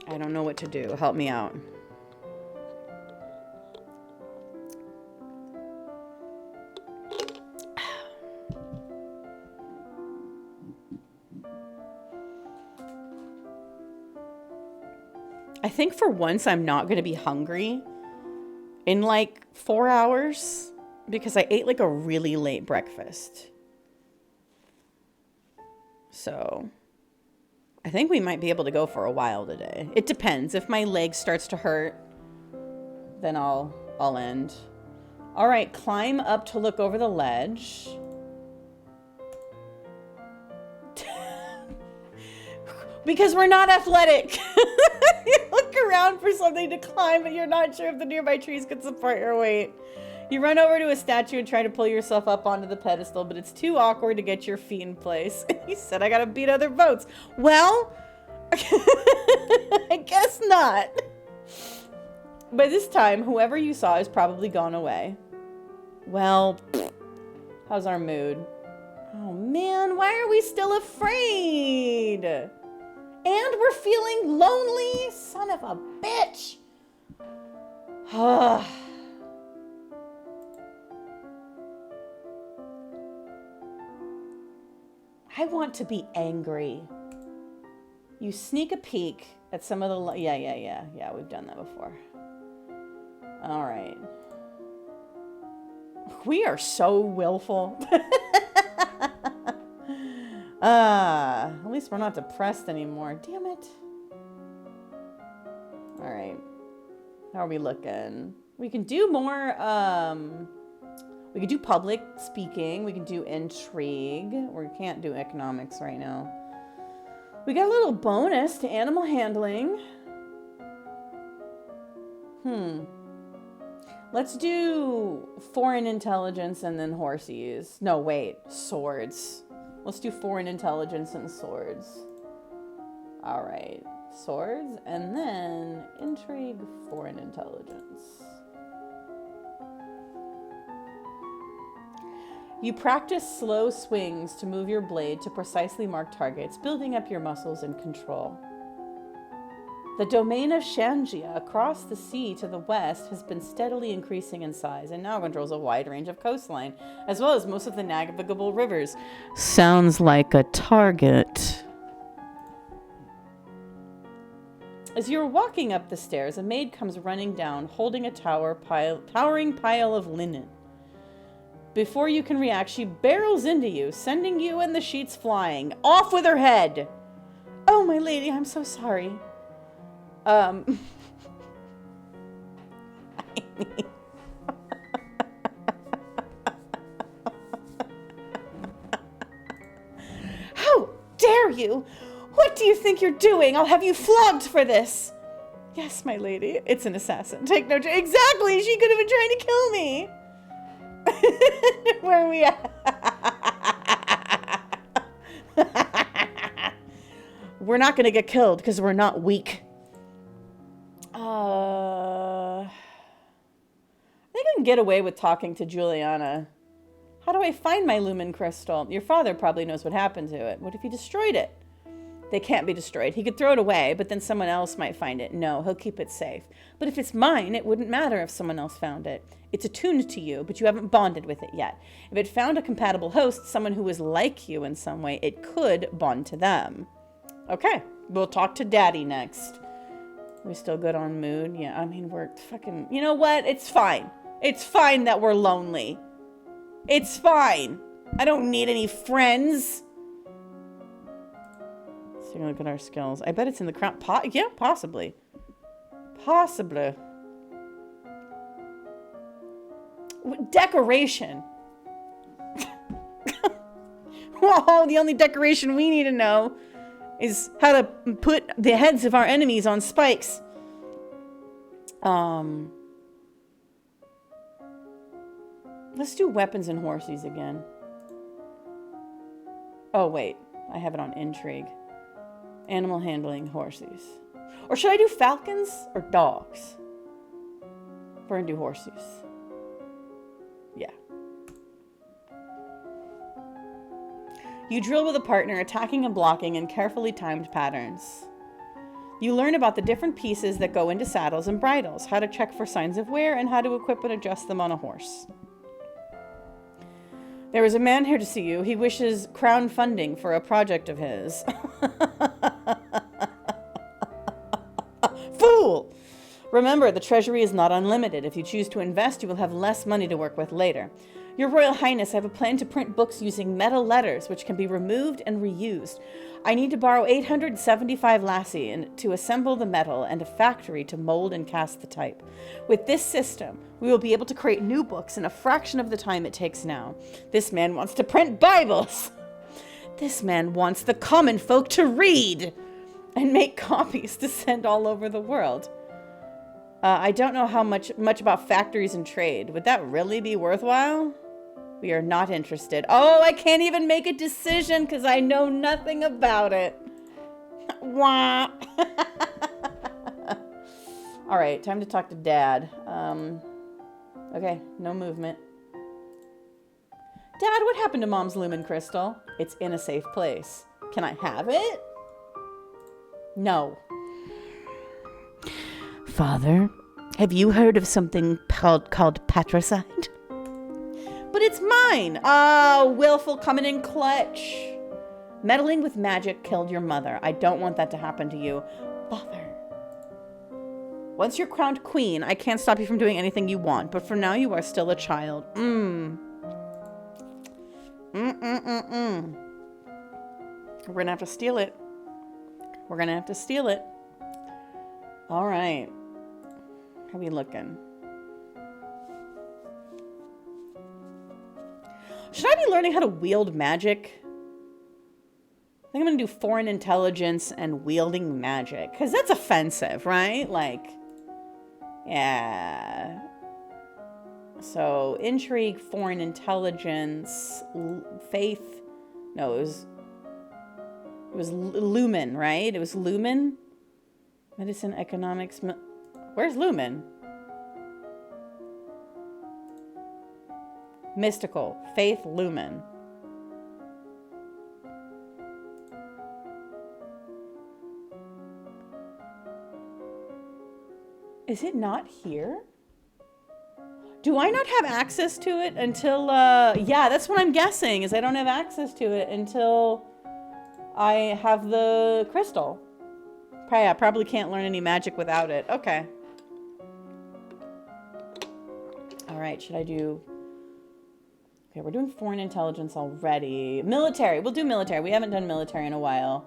I don't know what to do. Help me out. I think for once I'm not going to be hungry in like 4 hours because I ate like a really late breakfast. So I think we might be able to go for a while today. It depends. If my leg starts to hurt, then I'll end. All right, climb up to look over the ledge. Because we're not athletic. You look around for something to climb, but you're not sure if the nearby trees could support your weight. You run over to a statue and try to pull yourself up onto the pedestal, but it's too awkward to get your feet in place. He said, I gotta beat other boats. Well, I guess not. By this time, whoever you saw has probably gone away. Well, how's our mood? Oh man, why are we still afraid? And we're feeling lonely? Son of a bitch. I want to be angry. You sneak a peek at some of the... Yeah, we've done that before. All right. We are so willful. At least we're not depressed anymore. Damn it. All right. How are we looking? We can do more, we can do public speaking. We can do intrigue. We can't do economics right now. We got a little bonus to animal handling. Let's do foreign intelligence and then horsies. No, wait. Swords. Let's do foreign intelligence and swords. All right. Swords and then intrigue, foreign intelligence. You practice slow swings to move your blade to precisely mark targets, building up your muscles and control. The domain of Shangia across the sea to the west has been steadily increasing in size and now controls a wide range of coastline, as well as most of the navigable rivers. Sounds like a target. As you're walking up the stairs, a maid comes running down, holding a towering pile of linen. Before you can react, she barrels into you, sending you and the sheets flying. Off with her head! Oh, my lady, I'm so sorry. I mean... How dare you? What do you think you're doing? I'll have you flogged for this. Yes, my lady. It's an assassin. Take no... Exactly! She could have been trying to kill me. Where are we at? We're not going to get killed because we're not weak. I think I can get away with talking to Juliana. How do I find my lumen crystal? Your father probably knows what happened to it. What if he destroyed it? They can't be destroyed. He could throw it away, but then someone else might find it. No, he'll keep it safe. But if it's mine, it wouldn't matter if someone else found it. It's attuned to you, but you haven't bonded with it yet. If it found a compatible host, someone who was like you in some way, it could bond to them. Okay, we'll talk to Daddy next. We still good on mood? Yeah, I mean, we're fucking... You know what? It's fine. It's fine that we're lonely. It's fine. I don't need any friends. Let's take a look at our skills. I bet it's in the crown. Yeah, possibly. Possibly. Decoration. Well, the only decoration we need to know is how to put the heads of our enemies on spikes. Let's do weapons and horses again. Oh, wait. I have it on intrigue. Animal handling, horses. Or should I do falcons or dogs? We're gonna do horses. Yeah. You drill with a partner, attacking and blocking in carefully timed patterns. You learn about the different pieces that go into saddles and bridles, how to check for signs of wear, and how to equip and adjust them on a horse. There is a man here to see you. He wishes crown funding for a project of his. Fool! Remember, the treasury is not unlimited. If you choose to invest, you will have less money to work with later. Your Royal Highness, I have a plan to print books using metal letters, which can be removed and reused. I need to borrow 875 lassie to assemble the metal and a factory to mold and cast the type. With this system, we will be able to create new books in a fraction of the time it takes now. This man wants to print Bibles. This man wants the common folk to read and make copies to send all over the world. I don't know how much about factories and trade. Would that really be worthwhile? We are not interested. Oh, I can't even make a decision because I know nothing about it. Wah. All right, time to talk to Dad. Okay, no movement. Dad, what happened to Mom's lumen crystal? It's in a safe place. Can I have it? No. Father, have you heard of something called patricide? But it's mine. Willful coming in clutch. Meddling with magic killed your mother. I don't want that to happen to you. Father. Once you're crowned queen, I can't stop you from doing anything you want, but for now you are still a child. We're gonna have to steal it. We're gonna have to steal it. All right. How are we looking? Should I be learning how to wield magic? I think I'm gonna do foreign intelligence and wielding magic, because that's offensive, right? Like, yeah. So, intrigue, foreign intelligence, faith. No, it was lumen, right? It was lumen. Medicine, economics. Where's lumen? Mystical, faith, lumen. Is it not here? Do I not have access to it until, yeah, that's what I'm guessing, is I don't have access to it until I have the crystal. I probably can't learn any magic without it. Okay. All right, should I do... Okay, we're doing foreign intelligence already. Military, we'll do military. We haven't done military in a while.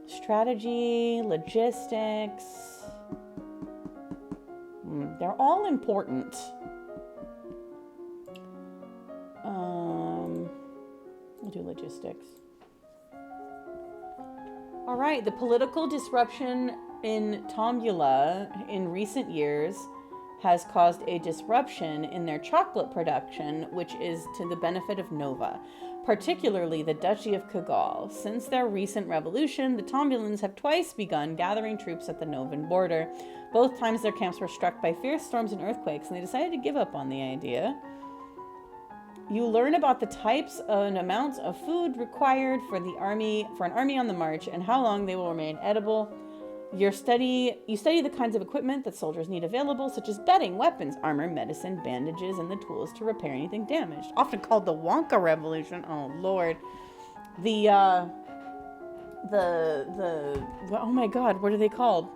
Strategy, logistics. They're all important. We'll do logistics. All right, the political disruption in Tombula in recent years has caused a disruption in their chocolate production, which is to the benefit of Nova, particularly the Duchy of Kagol. Since their recent revolution, the Tombulans have twice begun gathering troops at the Novan border. Both times their camps were struck by fierce storms and earthquakes, and they decided to give up on the idea. You learn about the types and amounts of food required for an army on the march and how long they will remain edible. You study the kinds of equipment that soldiers need available, such as bedding, weapons, armor, medicine, bandages, and the tools to repair anything damaged. Often called the Wonka Revolution. Oh Lord. Oh my God, what are they called?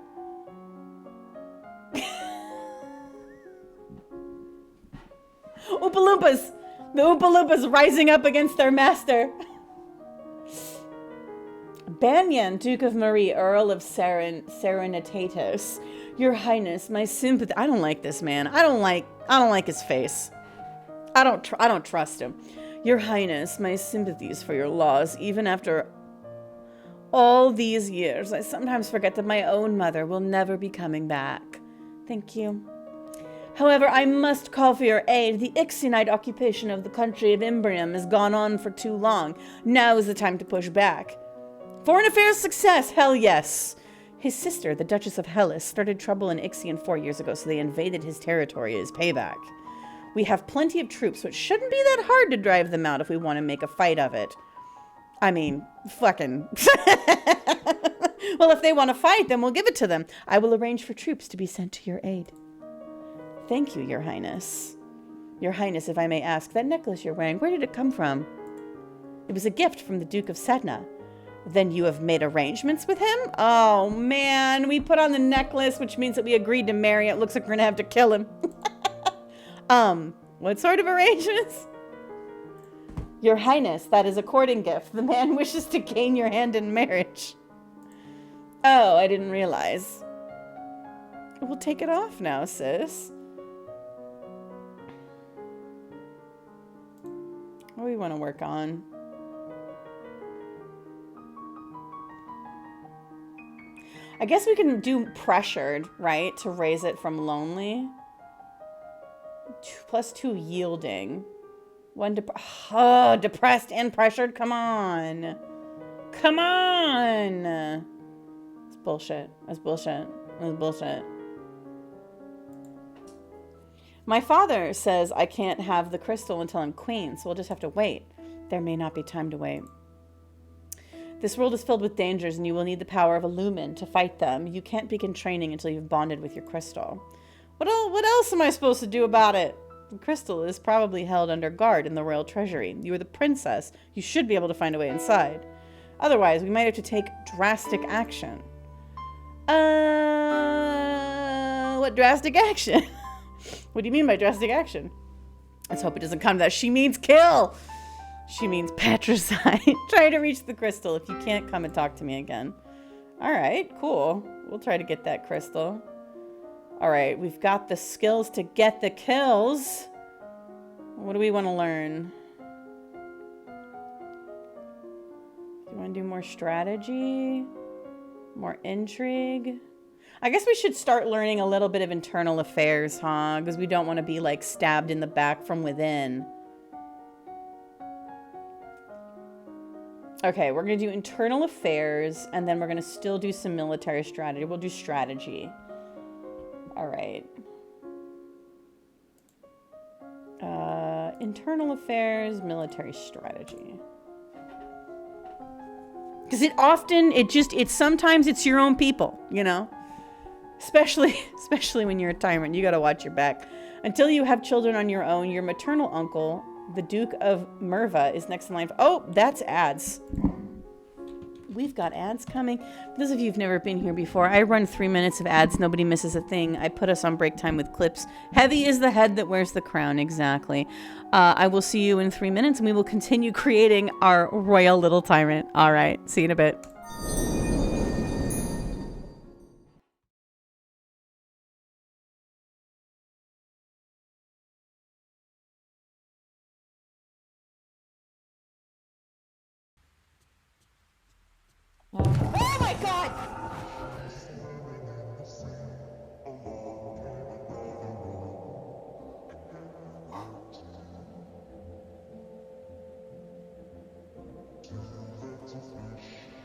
Oompa Loompas! The Oompa Loompas rising up against their master. Banyan, Duke of Marie, Earl of Serenitatis. Your Highness, my sympathy. I don't like this man. I don't like his face. I don't trust him. Your Highness, my sympathies for your loss. Even after all these years, I sometimes forget that my own mother will never be coming back. Thank you. However, I must call for your aid. The Ixionite occupation of the country of Imbrium has gone on for too long. Now is the time to push back. Foreign affairs success, hell yes. His sister, the Duchess of Hellas, started trouble in Ixion 4 years ago, so they invaded his territory as payback. We have plenty of troops, which shouldn't be that hard to drive them out if we want to make a fight of it. I mean, fucking... Well, if they want to fight, then we'll give it to them. I will arrange for troops to be sent to your aid. Thank you, Your Highness. Your Highness, if I may ask, that necklace you're wearing, where did it come from? It was a gift from the Duke of Sedna. Then you have made arrangements with him? Oh, man. We put on the necklace, which means that we agreed to marry. It looks like we're going to have to kill him. What sort of arrangements? Your Highness, that is a courting gift. The man wishes to gain your hand in marriage. Oh, I didn't realize. We'll take it off now, sis. What do we want to work on? I guess we can do pressured, right? To raise it from lonely. +2 yielding. 1 depressed and pressured. Come on. Come on. It's bullshit. That's bullshit. That's bullshit. My father says I can't have the crystal until I'm queen, so we'll just have to wait. There may not be time to wait. This world is filled with dangers, and you will need the power of a lumen to fight them. You can't begin training until you've bonded with your crystal. What else am I supposed to do about it? The crystal is probably held under guard in the royal treasury. You are the princess. You should be able to find a way inside. Otherwise, we might have to take drastic action. What drastic action? What do you mean by drastic action? Let's hope it doesn't come to that. She means kill. She means patricide. Try to reach the crystal. If you can't, come and talk to me again. All right, cool. We'll try to get that crystal. All right, we've got the skills to get the kills. What do we want to learn? Do you want to do more strategy? More intrigue? I guess we should start learning a little bit of internal affairs, huh? Because we don't want to be, like, stabbed in the back from within. Okay, we're going to do internal affairs, and then we're going to still do some military strategy. We'll do strategy. All right. Internal affairs, military strategy. Because sometimes it's your own people, you know? Especially when you're a tyrant. You gotta watch your back. Until you have children on your own, your maternal uncle, the Duke of Merva, is next in line. Oh, that's ads. We've got ads coming. For those of you who've never been here before, I run 3 minutes of ads. Nobody misses a thing. I put us on break time with clips. Heavy is the head that wears the crown. Exactly. I will see you in 3 minutes, and we will continue creating our royal little tyrant. All right. See you in a bit. Oh my god!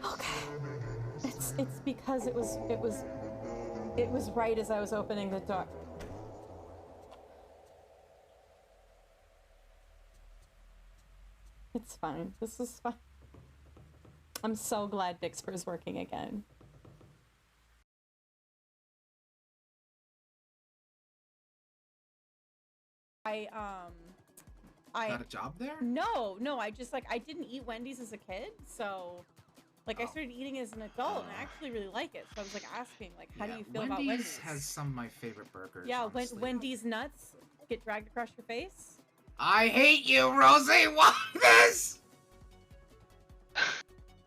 Okay. It's because it was right as I was opening the door. It's fine. This is fine. I'm so glad Bixper is working again. I got a job there? No, I just I didn't eat Wendy's as a kid, so I started eating as an adult, and I actually really like it. So I was asking, how do you feel about Wendy's? Wendy's has some of my favorite burgers. Yeah, Wendy's nuts get dragged across your face. I hate you, Rosie. Why this?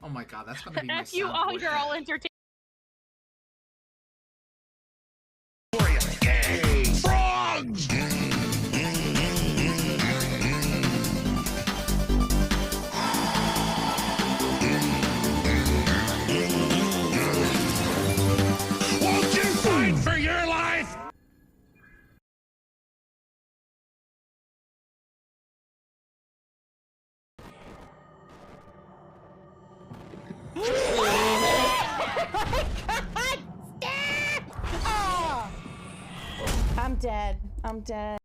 Oh my god, that's gonna be my you all, you're all entertained. Frogs! Won't you fight for your life? I'm dead. I'm dead.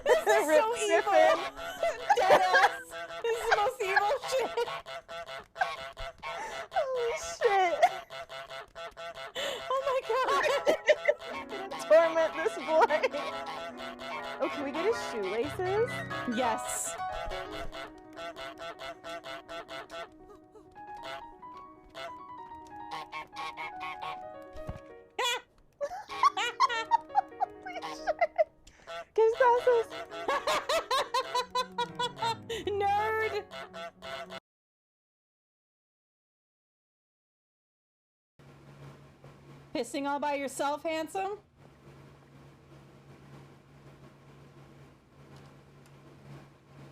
This is so evil. Deadass. This is the most evil shit. Holy shit. Oh my god. I'm gonna torment this boy. Oh, can we get his shoelaces? Yes. Get his glasses. Nerd. Pissing all by yourself, handsome?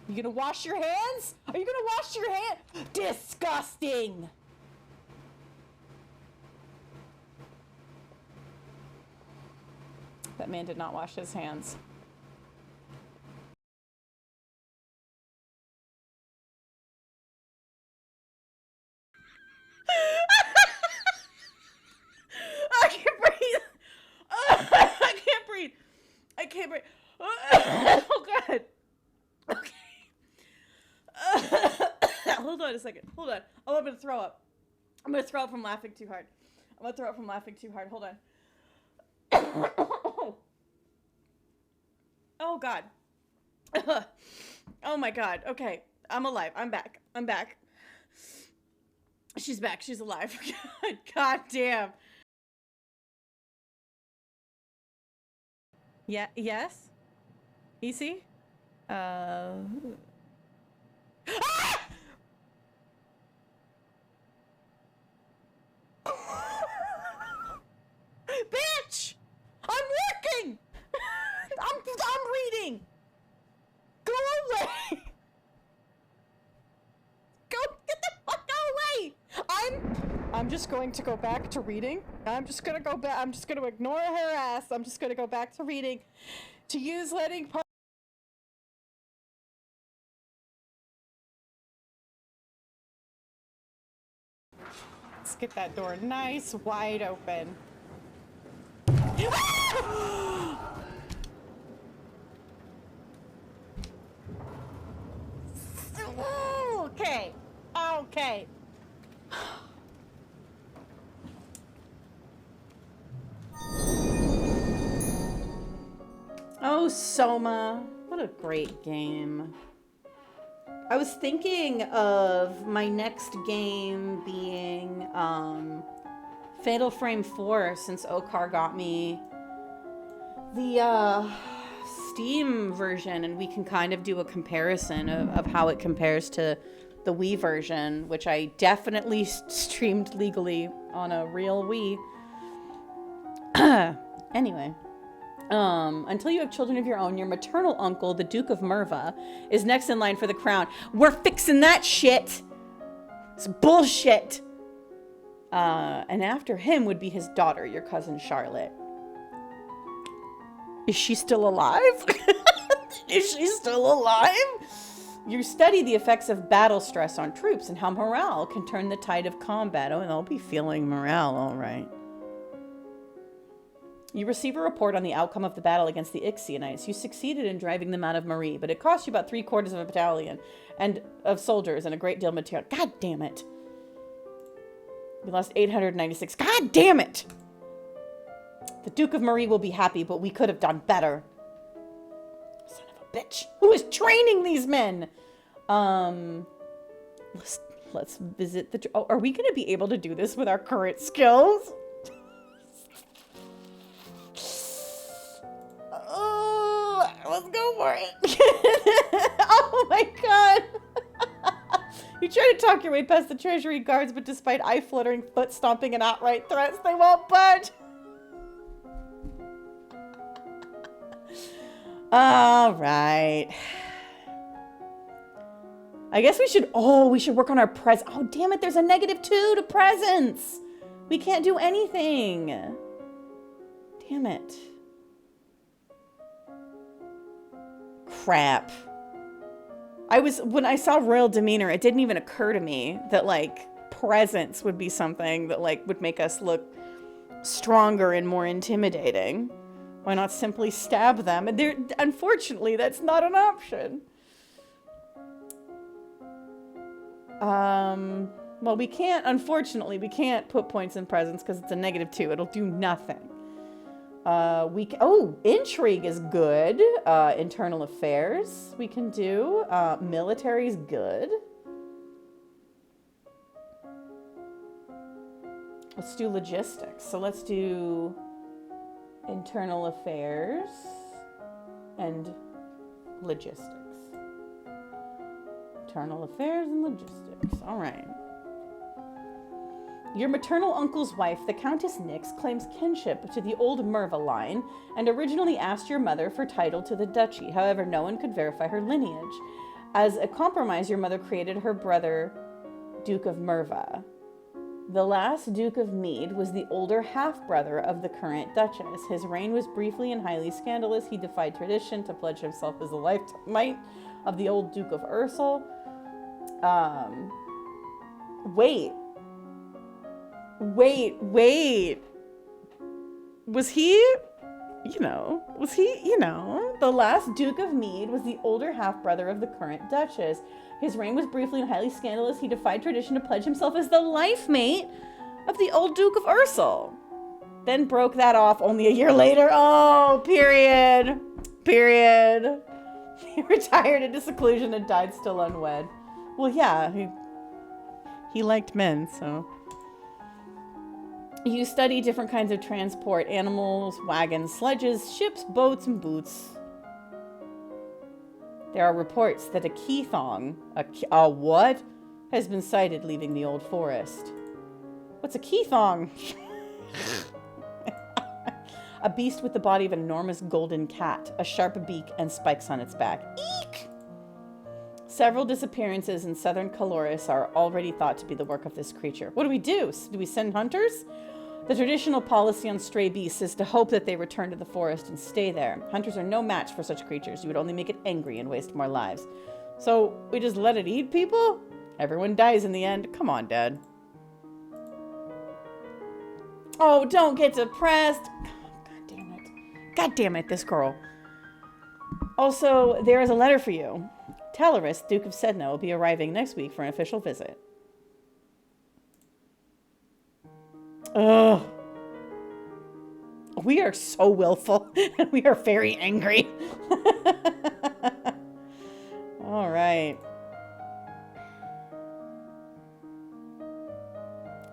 You gonna wash your hands? Are you gonna wash your hands? Disgusting! That man did not wash his hands. I can't breathe! I can't breathe! I can't breathe! Oh god! Okay. Hold on a second. Hold on. Oh, I'm gonna throw up. I'm gonna throw up from laughing too hard. Hold on. Oh god. Oh my god. Okay. I'm alive. I'm back. She's back. She's alive. God damn. Yeah. Yes. Easy. Ah! Bitch! I'm working! I'm reading! Go away! Go get the fuck away! I'm just going to go back to reading. I'm just gonna go back. I'm just gonna ignore her ass. I'm just gonna go back to reading. To use letting part. Let's get that door nice wide open. Okay. Okay. Oh, Soma. What a great game. I was thinking of my next game being Fatal Frame 4 since Okar got me the Steam version, and we can kind of do a comparison of how it compares to the Wii version, which I definitely streamed legally on a real Wii. Anyway. Until you have children of your own, your maternal uncle, the Duke of Merva, is next in line for the crown. We're fixing that shit! It's bullshit! And after him would be his daughter, your cousin Charlotte. Is she still alive? Is she still alive? You study the effects of battle stress on troops and how morale can turn the tide of combat. Oh, and they'll be feeling morale, all right. You receive a report on the outcome of the battle against the Ixionites. You succeeded in driving them out of Marie, but it cost you about 3/4 of a battalion and of soldiers and a great deal of material. God damn it. We lost 896. God damn it! The Duke of Marie will be happy, but we could have done better. Son of a bitch. Who is training these men? Let's visit the... Oh, are we going to be able to do this with our current skills? Let's go for it. Oh my god. You try to talk your way past the treasury guards, but despite eye-fluttering, foot-stomping, and outright threats, they won't budge. All right. I guess we should work on our presence. Oh, damn it. There's a -2 to presence. We can't do anything. Damn it. Crap. When I saw royal demeanor, it didn't even occur to me that, like, presence would be something that, like, would make us look stronger and more intimidating. Why not simply stab them? And unfortunately, that's not an option. Well, unfortunately, we can't put points in presence because it's a -2. It'll do nothing. Intrigue is good. Internal affairs we can do. Military is good. Let's do logistics. So let's do internal affairs and logistics. Internal affairs and logistics. All right. Your maternal uncle's wife, the Countess Nyx, claims kinship to the old Merva line and originally asked your mother for title to the duchy. However, no one could verify her lineage. As a compromise, your mother created her brother, Duke of Merva. The last Duke of Mead was the older half-brother of the current Duchess. His reign was briefly and highly scandalous. He defied tradition to pledge himself as the lifetime of the old Duke of Ursel. Wait. Was he, the last Duke of Mead was the older half-brother of the current Duchess. His reign was briefly and highly scandalous. He defied tradition to pledge himself as the life mate of the old Duke of Ursel. Then broke that off only a year later. Oh, period. He retired into seclusion and died still unwed. Well, yeah, he liked men, so... You study different kinds of transport, animals, wagons, sledges, ships, boats, and boots. There are reports that a Keithong, a what, has been sighted leaving the old forest. What's a Keithong? A beast with the body of an enormous golden cat, a sharp beak, and spikes on its back. Eek! Several disappearances in southern Caloris are already thought to be the work of this creature. What do we do? Do we send hunters? The traditional policy on stray beasts is to hope that they return to the forest and stay there. Hunters are no match for such creatures. You would only make it angry and waste more lives. So, we just let it eat people? Everyone dies in the end. Come on, Dad. Oh, don't get depressed. God God damn it, this girl. Also, there is a letter for you. Talaris, Duke of Sedna, will be arriving next week for an official visit. Ugh. We are so willful, and we are very angry. All right.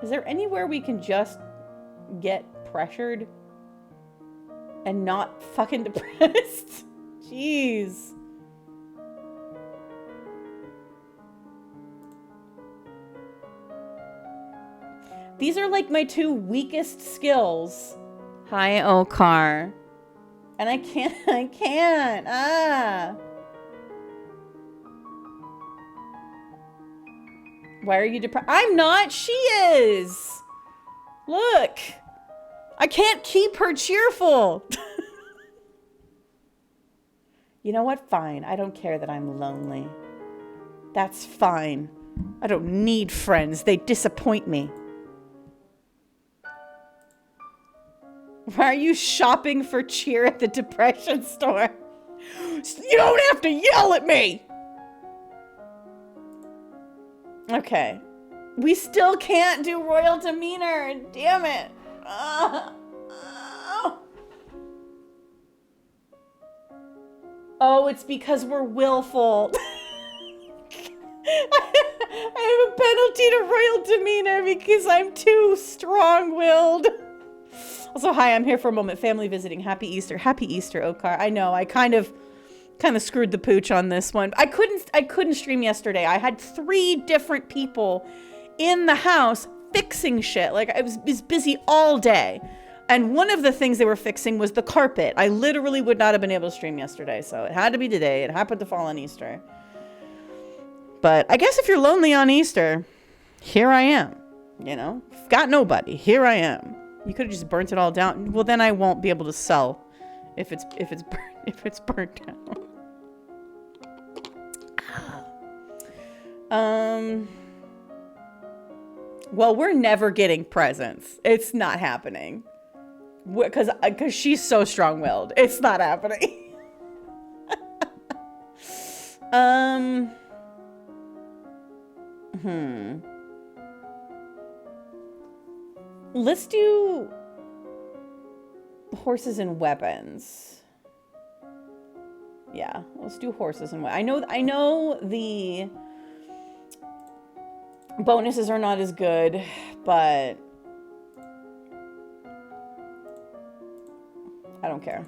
Is there anywhere we can just get pressured and not fucking depressed? Jeez. These are like my two weakest skills. Hi, Okar. And I can't. Ah. Why are you depressed? I'm not. She is. Look. I can't keep her cheerful. You know what? Fine. I don't care that I'm lonely. That's fine. I don't need friends. They disappoint me. Why are you shopping for cheer at the depression store? You don't have to yell at me! Okay. We still can't do royal demeanor. Damn it. Oh, it's because we're willful. I have a penalty to royal demeanor because I'm too strong-willed. Also, hi, I'm here for a moment. Family visiting. Happy Easter. Happy Easter, Okar. I know, I kind of screwed the pooch on this one. I couldn't stream yesterday. I had 3 different people in the house fixing shit. Like, I was busy all day. And one of the things they were fixing was the carpet. I literally would not have been able to stream yesterday, so it had to be today. It happened to fall on Easter. But I guess if you're lonely on Easter, here I am. You know? Got nobody. Here I am. You could have just burnt it all down. Well, then I won't be able to sell if it's burnt down. Well, we're never getting presents. It's not happening. Because she's so strong-willed. It's not happening. Let's do horses and weapons. Yeah, let's do horses and weapons. I know the bonuses are not as good, but I don't care.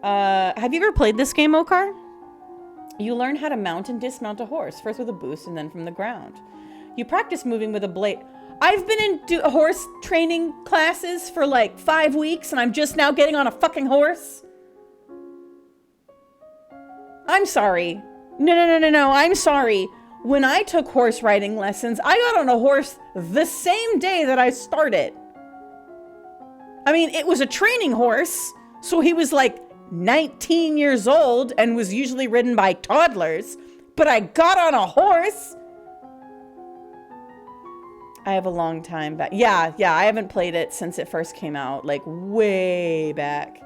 Have you ever played this game, Okar? You learn how to mount and dismount a horse, first with a boost and then from the ground. You practice moving with a blade. I've been in horse training classes for like 5 weeks and I'm just now getting on a fucking horse. I'm sorry. No. I'm sorry. When I took horse riding lessons, I got on a horse the same day that I started. I mean, it was a training horse, so he was like 19 years old and was usually ridden by toddlers, but I got on a horse. I have a long time back. Yeah, I haven't played it since it first came out, like way back.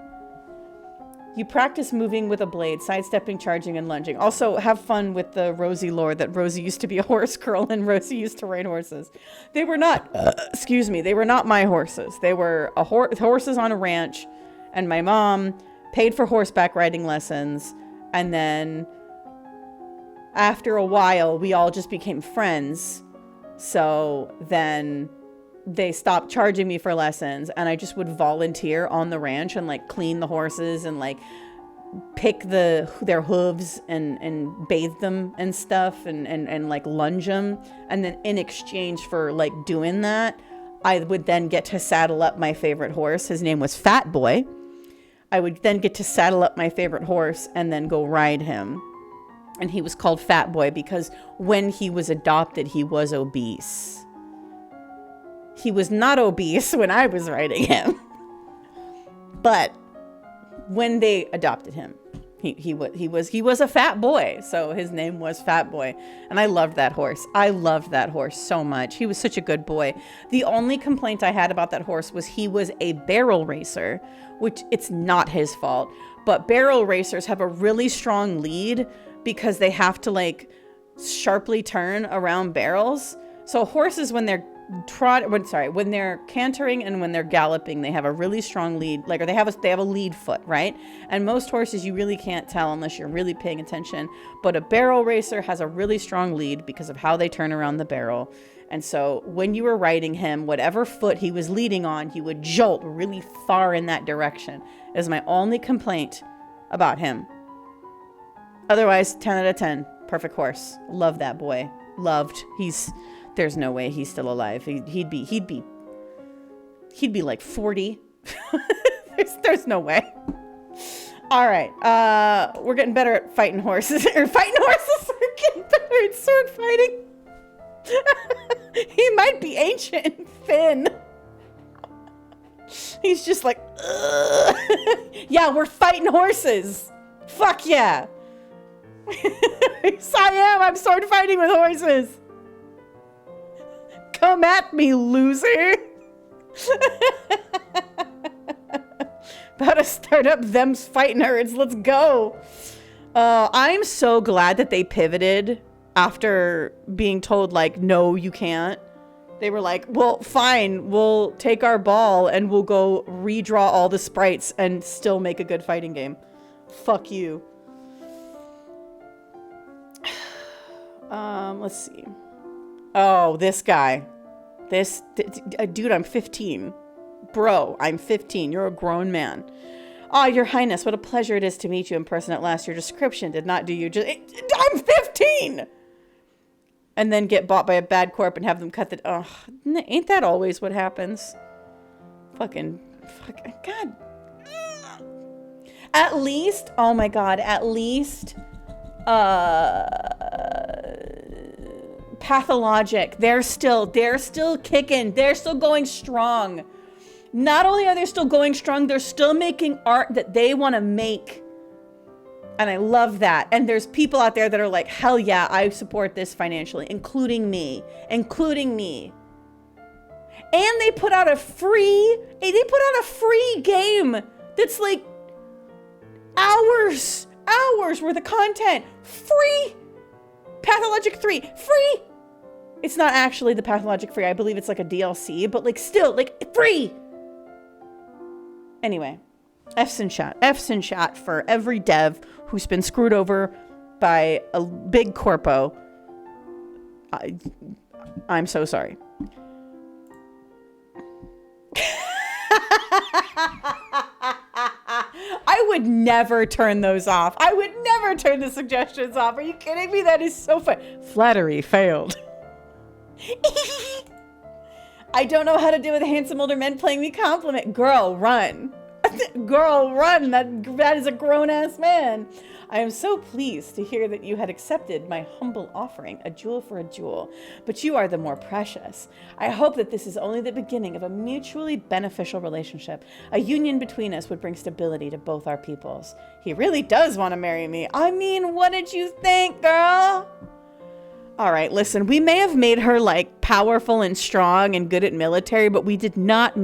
You practice moving with a blade, sidestepping, charging, and lunging. Also, have fun with the Rosie lore that Rosie used to be a horse girl and Rosie used to ride horses. They were not, they were not my horses. They were horses on a ranch, and my mom paid for horseback riding lessons, and then after a while, we all just became friends. So then they stopped charging me for lessons and I just would volunteer on the ranch and like clean the horses and like pick their hooves and bathe them and stuff and like lunge them. And then in exchange for like doing that, I would then get to saddle up my favorite horse. His name was Fat Boy. I would then get to saddle up my favorite horse and then go ride him. And he was called Fat Boy because when he was adopted, he was obese. He was not obese when I was riding him. But when they adopted him, He was a fat boy, so his name was Fat Boy. And I loved that horse. I loved that horse so much. He was such a good boy. The only complaint I had about that horse was he was a barrel racer, which it's not his fault. But barrel racers have a really strong lead because they have to like sharply turn around barrels. So horses, when they're when they're cantering and when they're galloping, they have a really strong lead, like, or they have a lead foot, right? And most horses you really can't tell unless you're really paying attention. But a barrel racer has a really strong lead because of how they turn around the barrel. And so when you were riding him, whatever foot he was leading on, he would jolt really far in that direction. Is my only complaint about him. Otherwise, 10 out of 10. Perfect horse. Love that boy. Loved. There's no way he's still alive. He'd be like 40. there's no way. All right. We're getting better at fighting horses. We're getting better at sword fighting. He might be ancient Finn. He's just like, ugh. Yeah, we're fighting horses. Fuck yeah. Yes, I am. I'm sword fighting with horses. Come at me, loser. About to start up them's fighting herds. Let's go. I'm so glad that they pivoted after being told, like, no, you can't. They were like, well, fine. We'll take our ball and we'll go redraw all the sprites and still make a good fighting game. Fuck you. Let's see. Oh, this guy. Dude, I'm 15. Bro, I'm 15. You're a grown man. Oh, Your Highness, what a pleasure it is to meet you in person at last. Your description did not do you I'm 15! And then get bought by a bad corp and have them cut the... Oh, ain't that always what happens? Fucking... God. At least... Oh my God. At least... Pathologic. They're still kicking. They're still going strong. Not only are they still going strong, they're still making art that they want to make. And I love that. And there's people out there that are like, hell yeah, I support this financially, including me. And they put out a free game that's like hours worth of content. Free. Pathologic 3. Free. It's not actually the Pathologic 3. I believe it's like a DLC, but like still, like free. Anyway, F's in chat. F's in chat for every dev who's been screwed over by a big corpo. I'm so sorry. I would never turn those off. I would never turn the suggestions off. Are you kidding me? That is so fun. Flattery failed. I don't know how to deal with handsome older men playing me compliment. Girl, run. Girl, run. That is a grown-ass man. I am so pleased to hear that you had accepted my humble offering, a jewel for a jewel, but you are the more precious. I hope that this is only the beginning of a mutually beneficial relationship. A union between us would bring stability to both our peoples. He really does want to marry me. I mean, what did you think, girl? All right, listen, we may have made her like powerful and strong and good at military, but we did not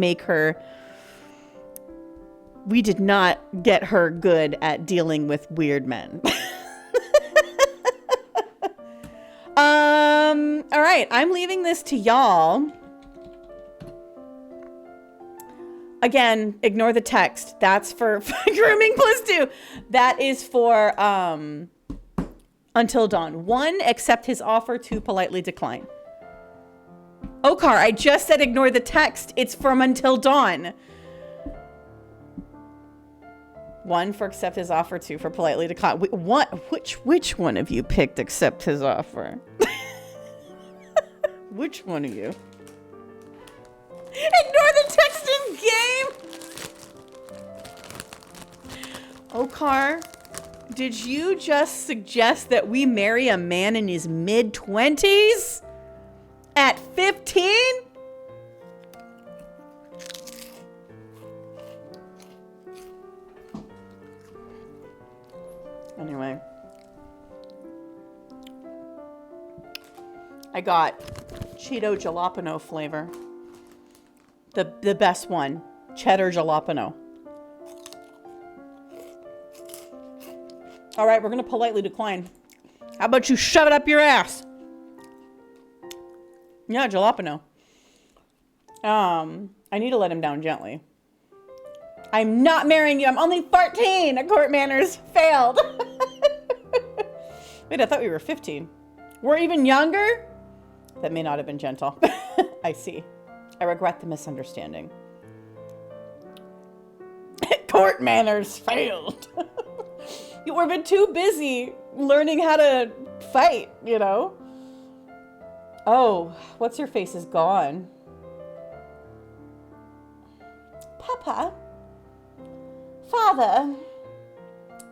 get her good at dealing with weird men. All right, I'm leaving this to y'all. Again, ignore the text. That's for grooming +2. That is for Until Dawn. 1, accept his offer. 2, politely decline. Okar, I just said ignore the text. It's from Until Dawn. 1 for accept his offer, 2 for politely decline. Which one of you picked accept his offer? Which one of you? Ignore the text in game! Okar, did you just suggest that we marry a man in his mid-20s? At 15? Anyway. I got Cheeto jalapeno flavor. The best one. Cheddar jalapeno. All right, we're going to politely decline. How about you shove it up your ass? Yeah, jalapeno. I need to let him down gently. I'm not marrying you. I'm only 14. Court manners failed. Wait, I thought we were 15. We're even younger? That may not have been gentle. I see. I regret the misunderstanding. Court manners failed. We've been too busy learning how to fight, you know? Oh, what's your face is gone. Papa. Father.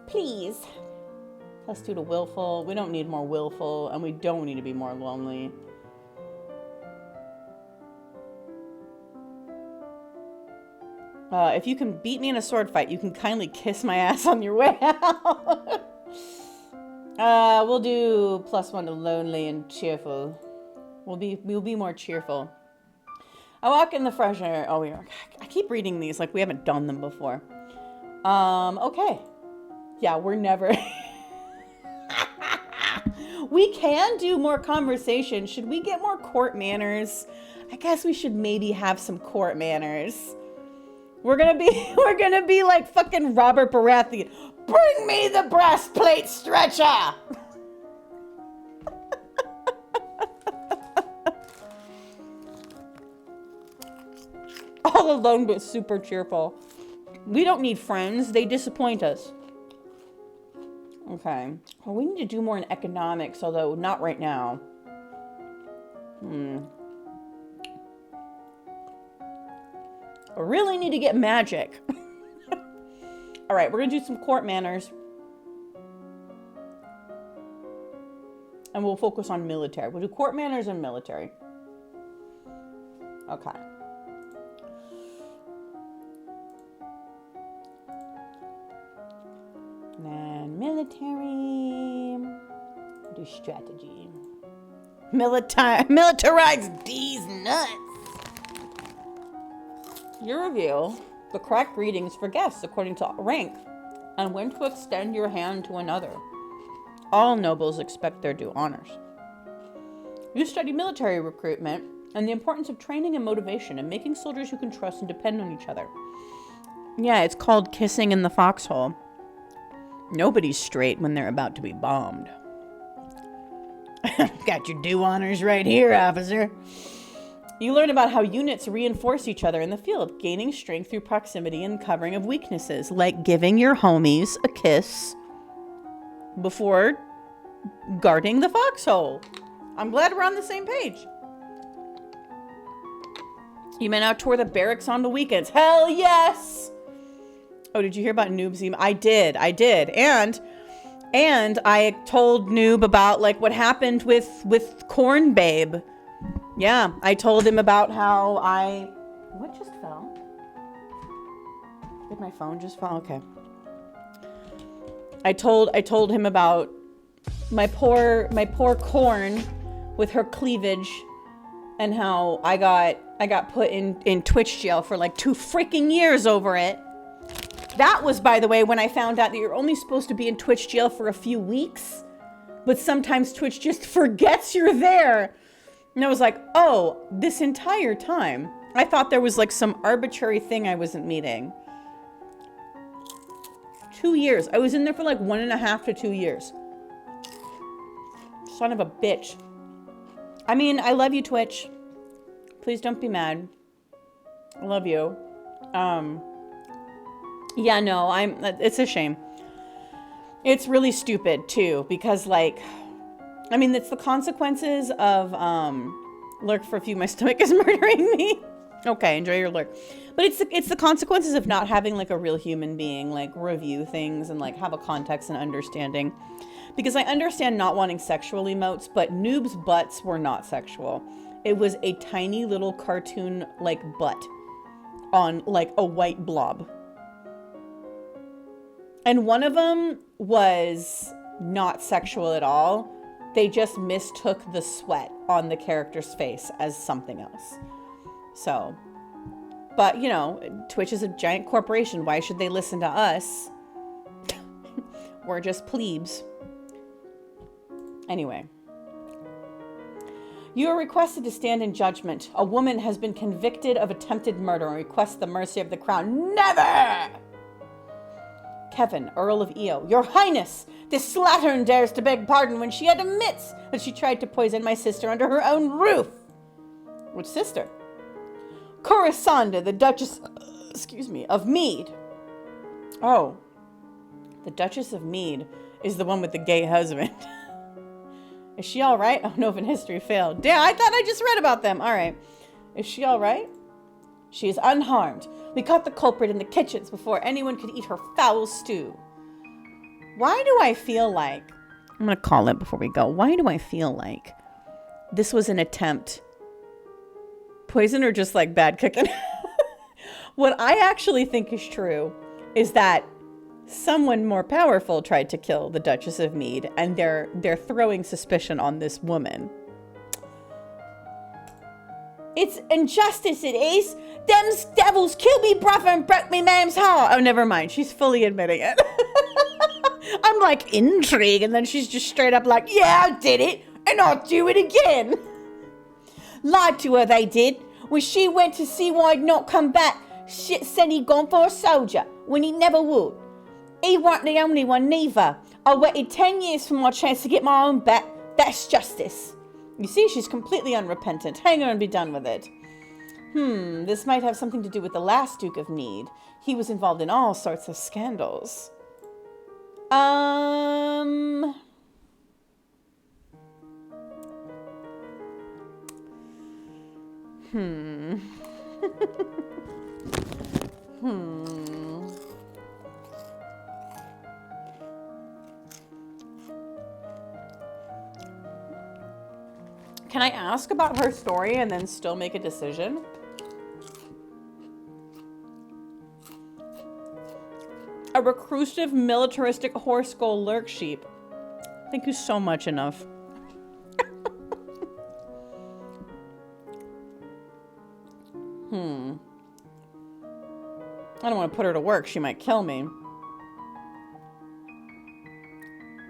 Please. +2 to willful. We don't need more willful, and we don't need to be more lonely. If you can beat me in a sword fight, you can kindly kiss my ass on your way out. We'll do +1 to lonely and cheerful. We'll be more cheerful. I walk in the fresh air. Oh, I keep reading these like we haven't done them before. Okay. Yeah, we're never. We can do more conversation. Should we get more court manners? I guess we should maybe have some court manners. We're gonna be like fucking Robert Baratheon. Bring me the breastplate stretcher. All alone but super cheerful. We don't need friends. They disappoint us. Okay. Well, we need to do more in economics, although not right now. I really need to get magic. All right, we're going to do some court manners. And we'll focus on military. We'll do court manners and military. Okay. And then military. Do strategy. Militarize these nuts. You reveal the correct greetings for guests according to rank and when to extend your hand to another. All nobles expect their due honors. You study military recruitment and the importance of training and motivation and making soldiers who can trust and depend on each other. Yeah, it's called kissing in the foxhole. Nobody's straight when they're about to be bombed. Got your due honors right here, officer. You learn about how units reinforce each other in the field, gaining strength through proximity and covering of weaknesses, like giving your homies a kiss before guarding the foxhole. I'm glad we're on the same page. You may now tour the barracks on the weekends. Hell yes! Oh, did you hear about Noob's email? I did. And I told Noob about like what happened with Corn Babe. Yeah, I told him about how what just fell? Did my phone just fall? Okay. I told him about my poor Corn with her cleavage and how I got put in Twitch jail for like 2 freaking years over it. That was, by the way, when I found out that you're only supposed to be in Twitch jail for a few weeks, but sometimes Twitch just forgets you're there. And I was like, oh, this entire time, I thought there was like some arbitrary thing I wasn't meeting. 2 years. I was in there for like 1.5 to 2 years. Son of a bitch. I mean, I love you, Twitch. Please don't be mad. I love you. Yeah, no, it's a shame. It's really stupid too, because like, I mean, it's the consequences of, lurk for a few, my stomach is murdering me. Okay, enjoy your lurk. But it's the consequences of not having like a real human being, like review things and like have a context and understanding. Because I understand not wanting sexual emotes, but Noob's butts were not sexual. It was a tiny little cartoon like butt on like a white blob. And one of them was not sexual at all. They just mistook the sweat on the character's face as something else. So, but you know, Twitch is a giant corporation. Why should they listen to us? We're just plebes. Anyway. You are requested to stand in judgment. A woman has been convicted of attempted murder and requests the mercy of the crown. Never! Kevin, Earl of Eo. Your Highness, this slattern dares to beg pardon when she admits that she tried to poison my sister under her own roof. Which sister? Corisanda, the Duchess, of Mead. Oh, the Duchess of Mead is the one with the gay husband. Is she all right? Oh, Novan history failed. Damn, I thought I just read about them. All right. Is she all right? She is unharmed. We caught the culprit in the kitchens before anyone could eat her foul stew. Why do I feel like... I'm going to call it before we go. Why do I feel like this was an attempt? Poison or just like bad cooking? What I actually think is true is that someone more powerful tried to kill the Duchess of Mead, and they're throwing suspicion on this woman. It's injustice, it is. Them devils killed me brother and broke me mam's heart. Oh, never mind. She's fully admitting it. I'm like, intrigue, and then she's just straight up like, yeah, I did it, and I'll do it again. Lied to her, they did. When she went to see why I'd not come back, shit said he'd gone for a soldier, when he never would. He weren't the only one, neither. I waited 10 years for my chance to get my own back. That's justice. You see, she's completely unrepentant. Hang on and be done with it. This might have something to do with the last Duke of Mead. He was involved in all sorts of scandals. Can I ask about her story and then still make a decision? A reclusive, militaristic horse skull lurk sheep. Thank you so much, enough. I don't want to put her to work. She might kill me.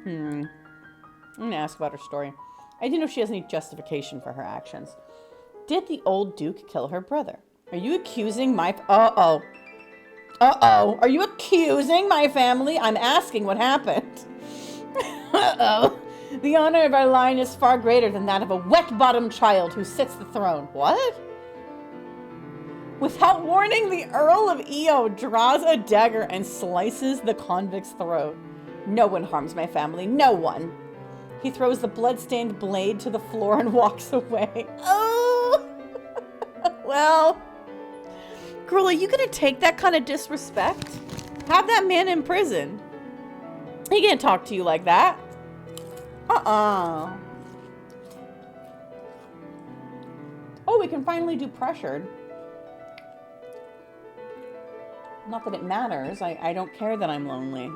I'm gonna ask about her story. I don't know if she has any justification for her actions. Did the old Duke kill her brother? Are you accusing my... Uh-oh. Are you accusing my family? I'm asking what happened. Uh-oh. The honor of our line is far greater than that of a wet-bottomed child who sits the throne. What? Without warning, the Earl of Eo draws a dagger and slices the convict's throat. No one harms my family. No one. He throws the blood-stained blade to the floor and walks away. Oh! Well, girl, are you gonna take that kind of disrespect? Have that man in prison. He can't talk to you like that. Oh, we can finally do pressured. Not that it matters. I don't care that I'm lonely.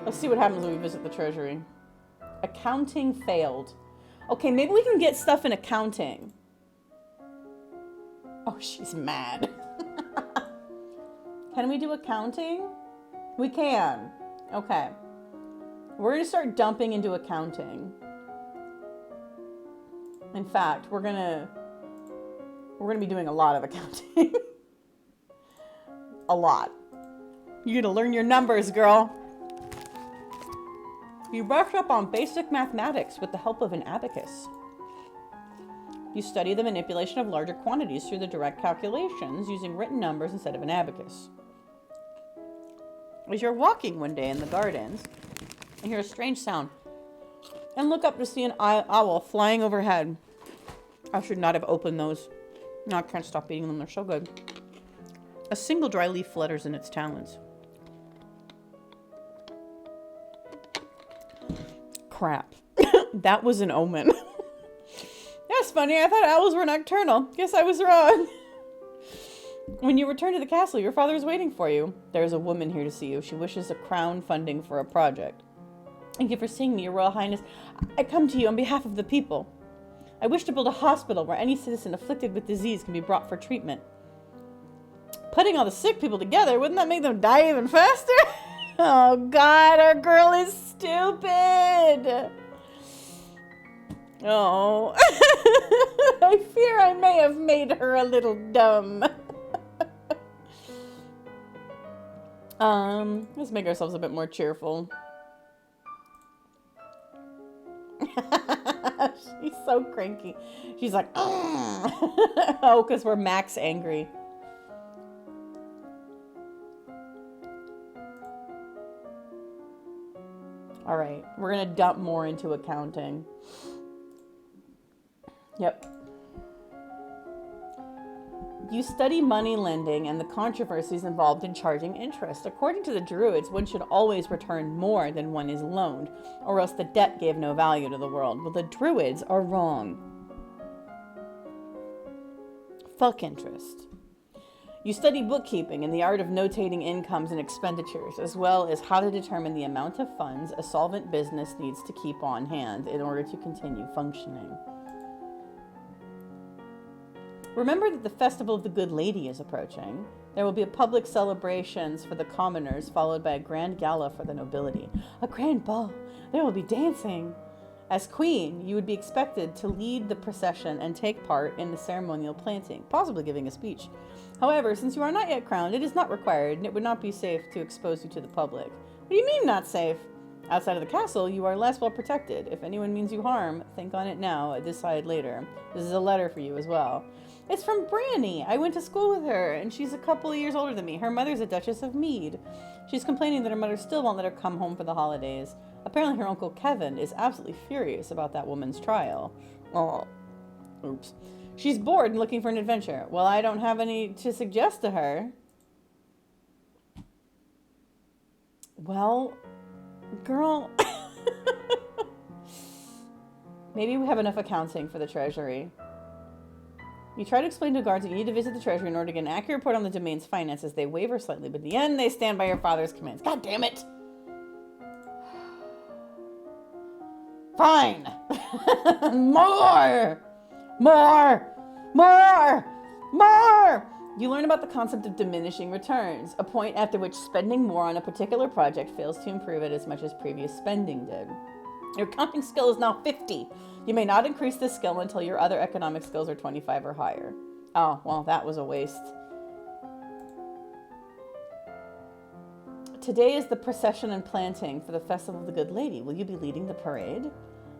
Let's see what happens when we visit the treasury. Accounting failed. Okay, maybe we can get stuff in accounting. Oh, she's mad. Can we do accounting? We can. Okay. We're going to start dumping into accounting. In fact, we're going to be doing a lot of accounting. A lot. You're going to learn your numbers, girl. You brush up on basic mathematics with the help of an abacus. You study the manipulation of larger quantities through the direct calculations using written numbers instead of an abacus. As you're walking one day in the gardens and hear a strange sound and look up to see an owl flying overhead. I should not have opened those. No, I can't stop eating them. They're so good. A single dry leaf flutters in its talons. crap. That was an omen. That's funny. I thought owls were nocturnal. Guess I was wrong. When you return to the castle, your father is waiting for you. There is a woman here to see you. She wishes a crown funding for a project. Thank you for seeing me, Your Royal Highness. I come to you on behalf of the people. I wish to build a hospital where any citizen afflicted with disease can be brought for treatment. Putting all the sick people together, wouldn't that make them die even faster? Oh God, our girl is stupid. Oh. I fear I may have made her a little dumb. Let's make ourselves a bit more cheerful. She's so cranky. She's like, oh, because we're max angry. All right, we're going to dump more into accounting. Yep. You study money lending and the controversies involved in charging interest. According to the Druids, one should always return more than one is loaned, or else the debt gave no value to the world. Well, the Druids are wrong. Fuck interest. You study bookkeeping and the art of notating incomes and expenditures, as well as how to determine the amount of funds a solvent business needs to keep on hand in order to continue functioning. Remember that the Festival of the Good Lady is approaching. There will be a public celebrations for the commoners, followed by a grand gala for the nobility. A grand ball. There will be dancing. As queen, you would be expected to lead the procession and take part in the ceremonial planting, possibly giving a speech. However, since you are not yet crowned, it is not required, and it would not be safe to expose you to the public. What do you mean not safe? Outside of the castle, you are less well protected. If anyone means you harm, think on it now, decide later. This is a letter for you as well. It's from Branny. I went to school with her, and she's a couple of years older than me. Her mother's a Duchess of Mead. She's complaining that her mother still won't let her come home for the holidays. Apparently her uncle Kevin is absolutely furious about that woman's trial. Oh, oops. She's bored and looking for an adventure. Well, I don't have any to suggest to her. Well, girl. Maybe we have enough accounting for the treasury. You try to explain to guards that you need to visit the treasury in order to get an accurate report on the domain's finances. They waver slightly, but in the end, they stand by your father's commands. God damn it! Fine! More! More! More! More! You learn about the concept of diminishing returns, a point after which spending more on a particular project fails to improve it as much as previous spending did. Your counting skill is now 50. You may not increase this skill until your other economic skills are 25 or higher. Oh, well, that was a waste. Today is the procession and planting for the Festival of the Good Lady. Will you be leading the parade?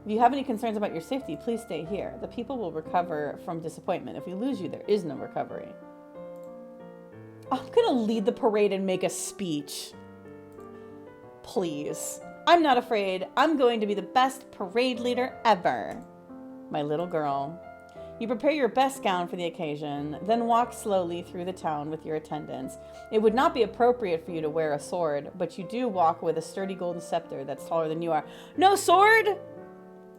If you have any concerns about your safety, please stay here. The people will recover from disappointment. If we lose you, there is no recovery. I'm gonna lead the parade and make a speech. Please. I'm not afraid. I'm going to be the best parade leader ever. My little girl. You prepare your best gown for the occasion, then walk slowly through the town with your attendants. It would not be appropriate for you to wear a sword, but you do walk with a sturdy golden scepter that's taller than you are. No sword?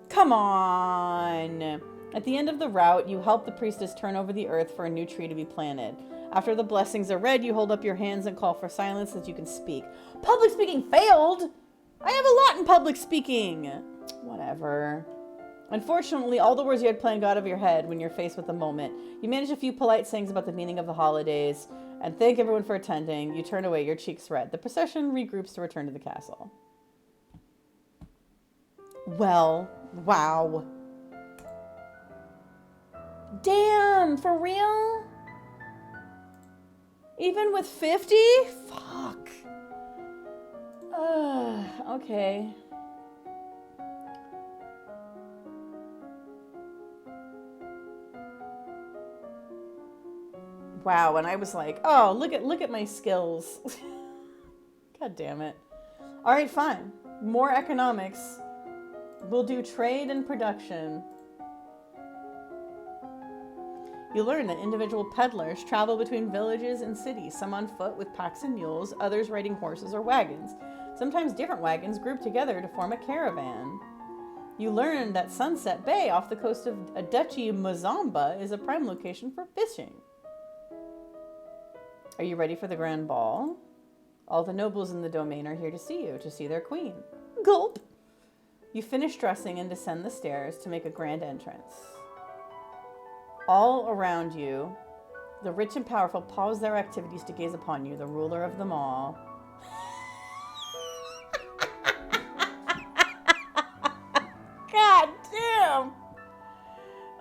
Come on. At the end of the route, you help the priestess turn over the earth for a new tree to be planted. After the blessings are read, you hold up your hands and call for silence so that you can speak. Public speaking failed? I have a lot in public speaking. Whatever. Unfortunately, all the words you had planned got out of your head when you're faced with the moment. You manage a few polite sayings about the meaning of the holidays and thank everyone for attending. You turn away, your cheeks red. The procession regroups to return to the castle. Well, wow. Damn, for real? Even with 50? Fuck. Okay. Wow, and I was like, oh, look at my skills. God damn it. All right, fine. More economics. We'll do trade and production. You learn that individual peddlers travel between villages and cities, some on foot with packs and mules, others riding horses or wagons. Sometimes different wagons group together to form a caravan. You learn that Sunset Bay off the coast of Adechi Mazamba is a prime location for fishing. Are you ready for the grand ball? All the nobles in the domain are here to see you, to see their queen. Gulp! You finish dressing and descend the stairs to make a grand entrance. All around you, the rich and powerful pause their activities to gaze upon you, the ruler of them all. God damn!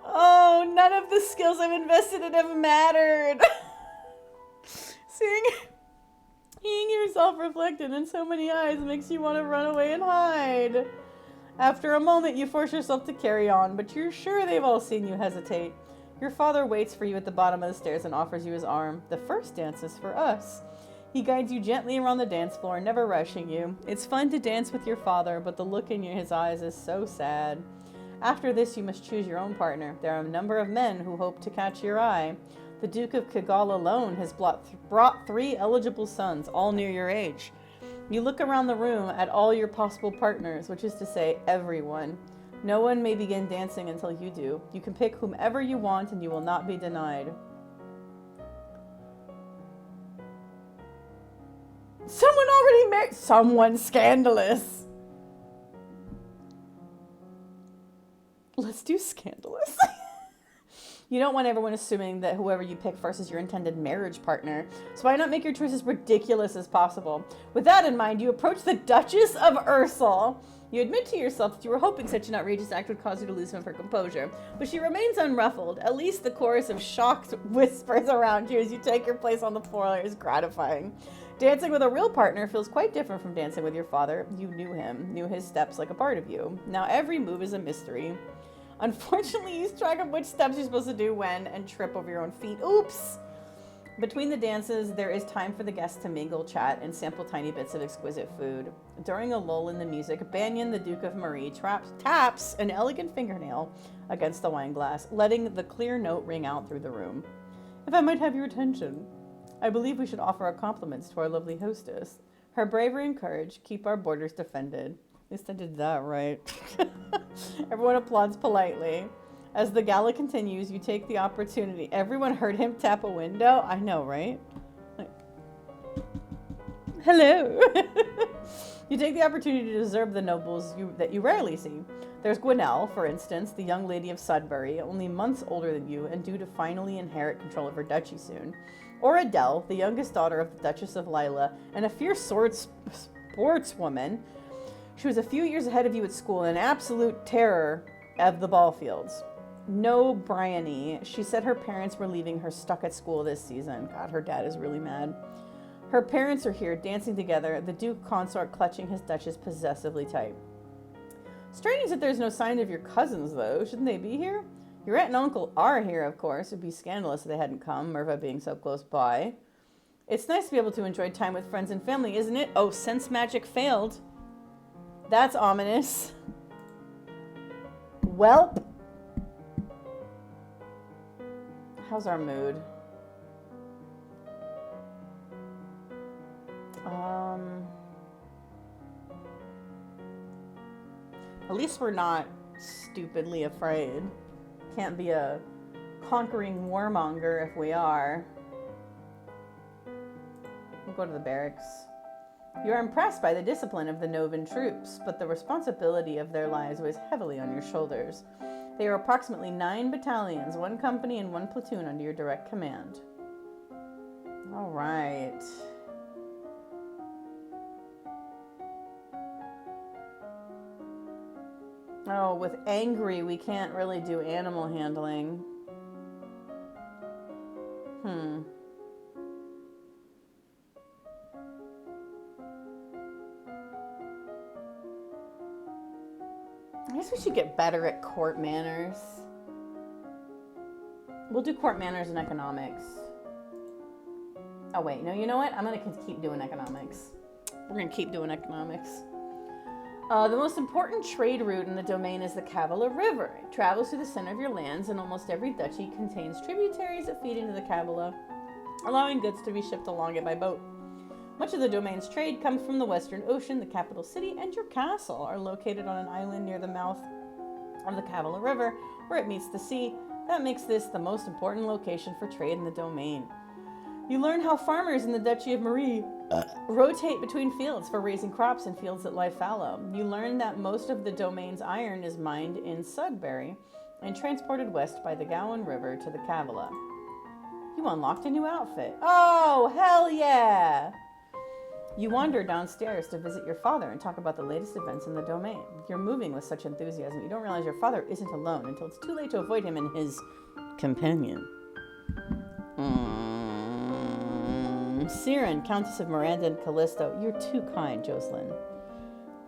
Oh, none of the skills I've invested in have mattered. Seeing yourself reflected in so many eyes makes you want to run away and hide. After a moment, you force yourself to carry on, but you're sure they've all seen you hesitate. Your father waits for you at the bottom of the stairs and offers you his arm. The first dance is for us. He guides you gently around the dance floor, never rushing you. It's fun to dance with your father, but the look in his eyes is so sad. After this, you must choose your own partner. There are a number of men who hope to catch your eye. The Duke of Kigal alone has brought 3 eligible sons, all near your age. You look around the room at all your possible partners, which is to say, everyone. No one may begin dancing until you do. You can pick whomever you want and you will not be denied. Someone already married someone scandalous. Let's do scandalous. You don't want everyone assuming that whoever you pick first is your intended marriage partner, so why not make your choice as ridiculous as possible? With that in mind, you approach the Duchess of Ursel. You admit to yourself that you were hoping such an outrageous act would cause you to lose some of her composure, but she remains unruffled. At least the chorus of shocked whispers around you as you take your place on the floor is gratifying. Dancing with a real partner feels quite different from dancing with your father. You knew him, knew his steps like a part of you. Now every move is a mystery. Unfortunately, you lose track of which steps you're supposed to do when and trip over your own feet. Oops! Between the dances, there is time for the guests to mingle, chat, and sample tiny bits of exquisite food. During a lull in the music, Banyan, the Duke of Marie, taps an elegant fingernail against the wine glass, letting the clear note ring out through the room. If I might have your attention, I believe we should offer our compliments to our lovely hostess. Her bravery and courage keep our borders defended. At least I did that right. Everyone applauds politely. As the gala continues, you take the opportunity. Everyone heard him tap a window? I know, right? Hello. You take the opportunity to observe the nobles that you rarely see. There's Gwenelle, for instance, the young lady of Sudbury, only months older than you and due to finally inherit control of her duchy soon. Or Adele, the youngest daughter of the Duchess of Lila, and a fierce sportswoman. She was a few years ahead of you at school and an absolute terror of the ball fields. No Bryony. She said her parents were leaving her stuck at school this season. God, her dad is really mad. Her parents are here, dancing together, the Duke consort clutching his Duchess possessively tight. Strange that there's no sign of your cousins, though. Shouldn't they be here? Your aunt and uncle are here, of course. It'd be scandalous if they hadn't come, Merva being so close by. It's nice to be able to enjoy time with friends and family, isn't it? Oh, sense magic failed. That's ominous. Welp. How's our mood? At least we're not stupidly afraid. Can't be a conquering warmonger if we are. We'll go to the barracks. You are impressed by the discipline of the Novan troops, but the responsibility of their lives weighs heavily on your shoulders. They are approximately 9 battalions, 1 company, and 1 platoon under your direct command. All right. Oh, with angry, we can't really do animal handling. I guess we should get better at court manners. We'll do court manners and economics. Oh, wait. No, you know what? I'm going to keep doing economics. We're going to keep doing economics. The most important trade route in the domain is the Kavala River. It travels through the center of your lands, and almost every duchy contains tributaries that feed into the Kavala, allowing goods to be shipped along it by boat. Much of the domain's trade comes from the Western Ocean. The capital city and your castle are located on an island near the mouth of the Cavilla River, where it meets the sea. That makes this the most important location for trade in the domain. You learn how farmers in the Duchy of Marie rotate between fields for raising crops in fields that lie fallow. You learn that most of the domain's iron is mined in Sudbury and transported west by the Gowan River to the Cavilla. You unlocked a new outfit. Oh, hell yeah! You wander downstairs to visit your father and talk about the latest events in the domain. You're moving with such enthusiasm, you don't realize your father isn't alone until it's too late to avoid him and his companion. Siren, Countess of Miranda and Callisto. You're too kind, Jocelyn.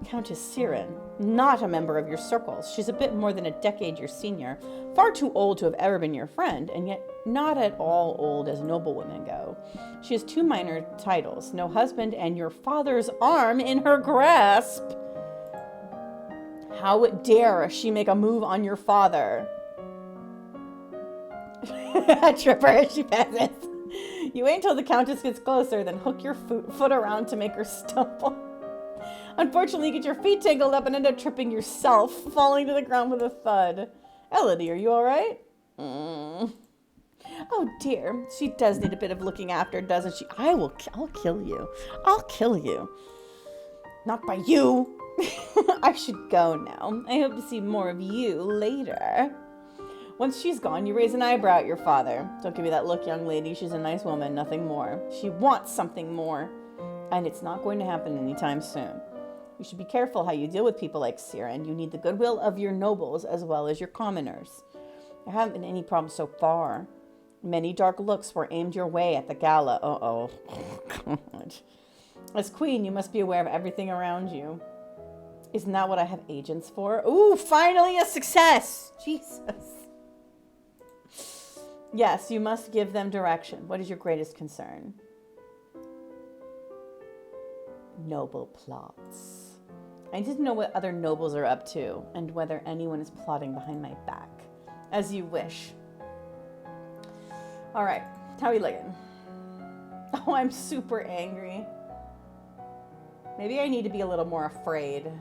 Countess Siren, not a member of your circles. She's a bit more than a decade your senior, far too old to have ever been your friend, and yet not at all old as noblewomen go. She has 2 minor titles, no husband, and your father's arm in her grasp. How dare she make a move on your father? Trip her as she passes. You wait until the Countess gets closer, then hook your foot around to make her stumble. Unfortunately, you get your feet tangled up and end up tripping yourself, falling to the ground with a thud. Elodie, are you all right? Oh dear, she does need a bit of looking after, doesn't she? I'll kill you. I'll kill you. Not by you. I should go now. I hope to see more of you later. Once she's gone, you raise an eyebrow at your father. Don't give me that look, young lady. She's a nice woman, nothing more. She wants something more, and it's not going to happen anytime soon. You should be careful how you deal with people like Siren. You need the goodwill of your nobles as well as your commoners. There haven't been any problems so far. Many dark looks were aimed your way at the gala. Oh, God. As queen, you must be aware of everything around you. Isn't that what I have agents for? Ooh, finally a success! Jesus. Yes, you must give them direction. What is your greatest concern? Noble plots. I need to know what other nobles are up to and whether anyone is plotting behind my back. As you wish. All right, how are you looking? Oh, I'm super angry. Maybe I need to be a little more afraid.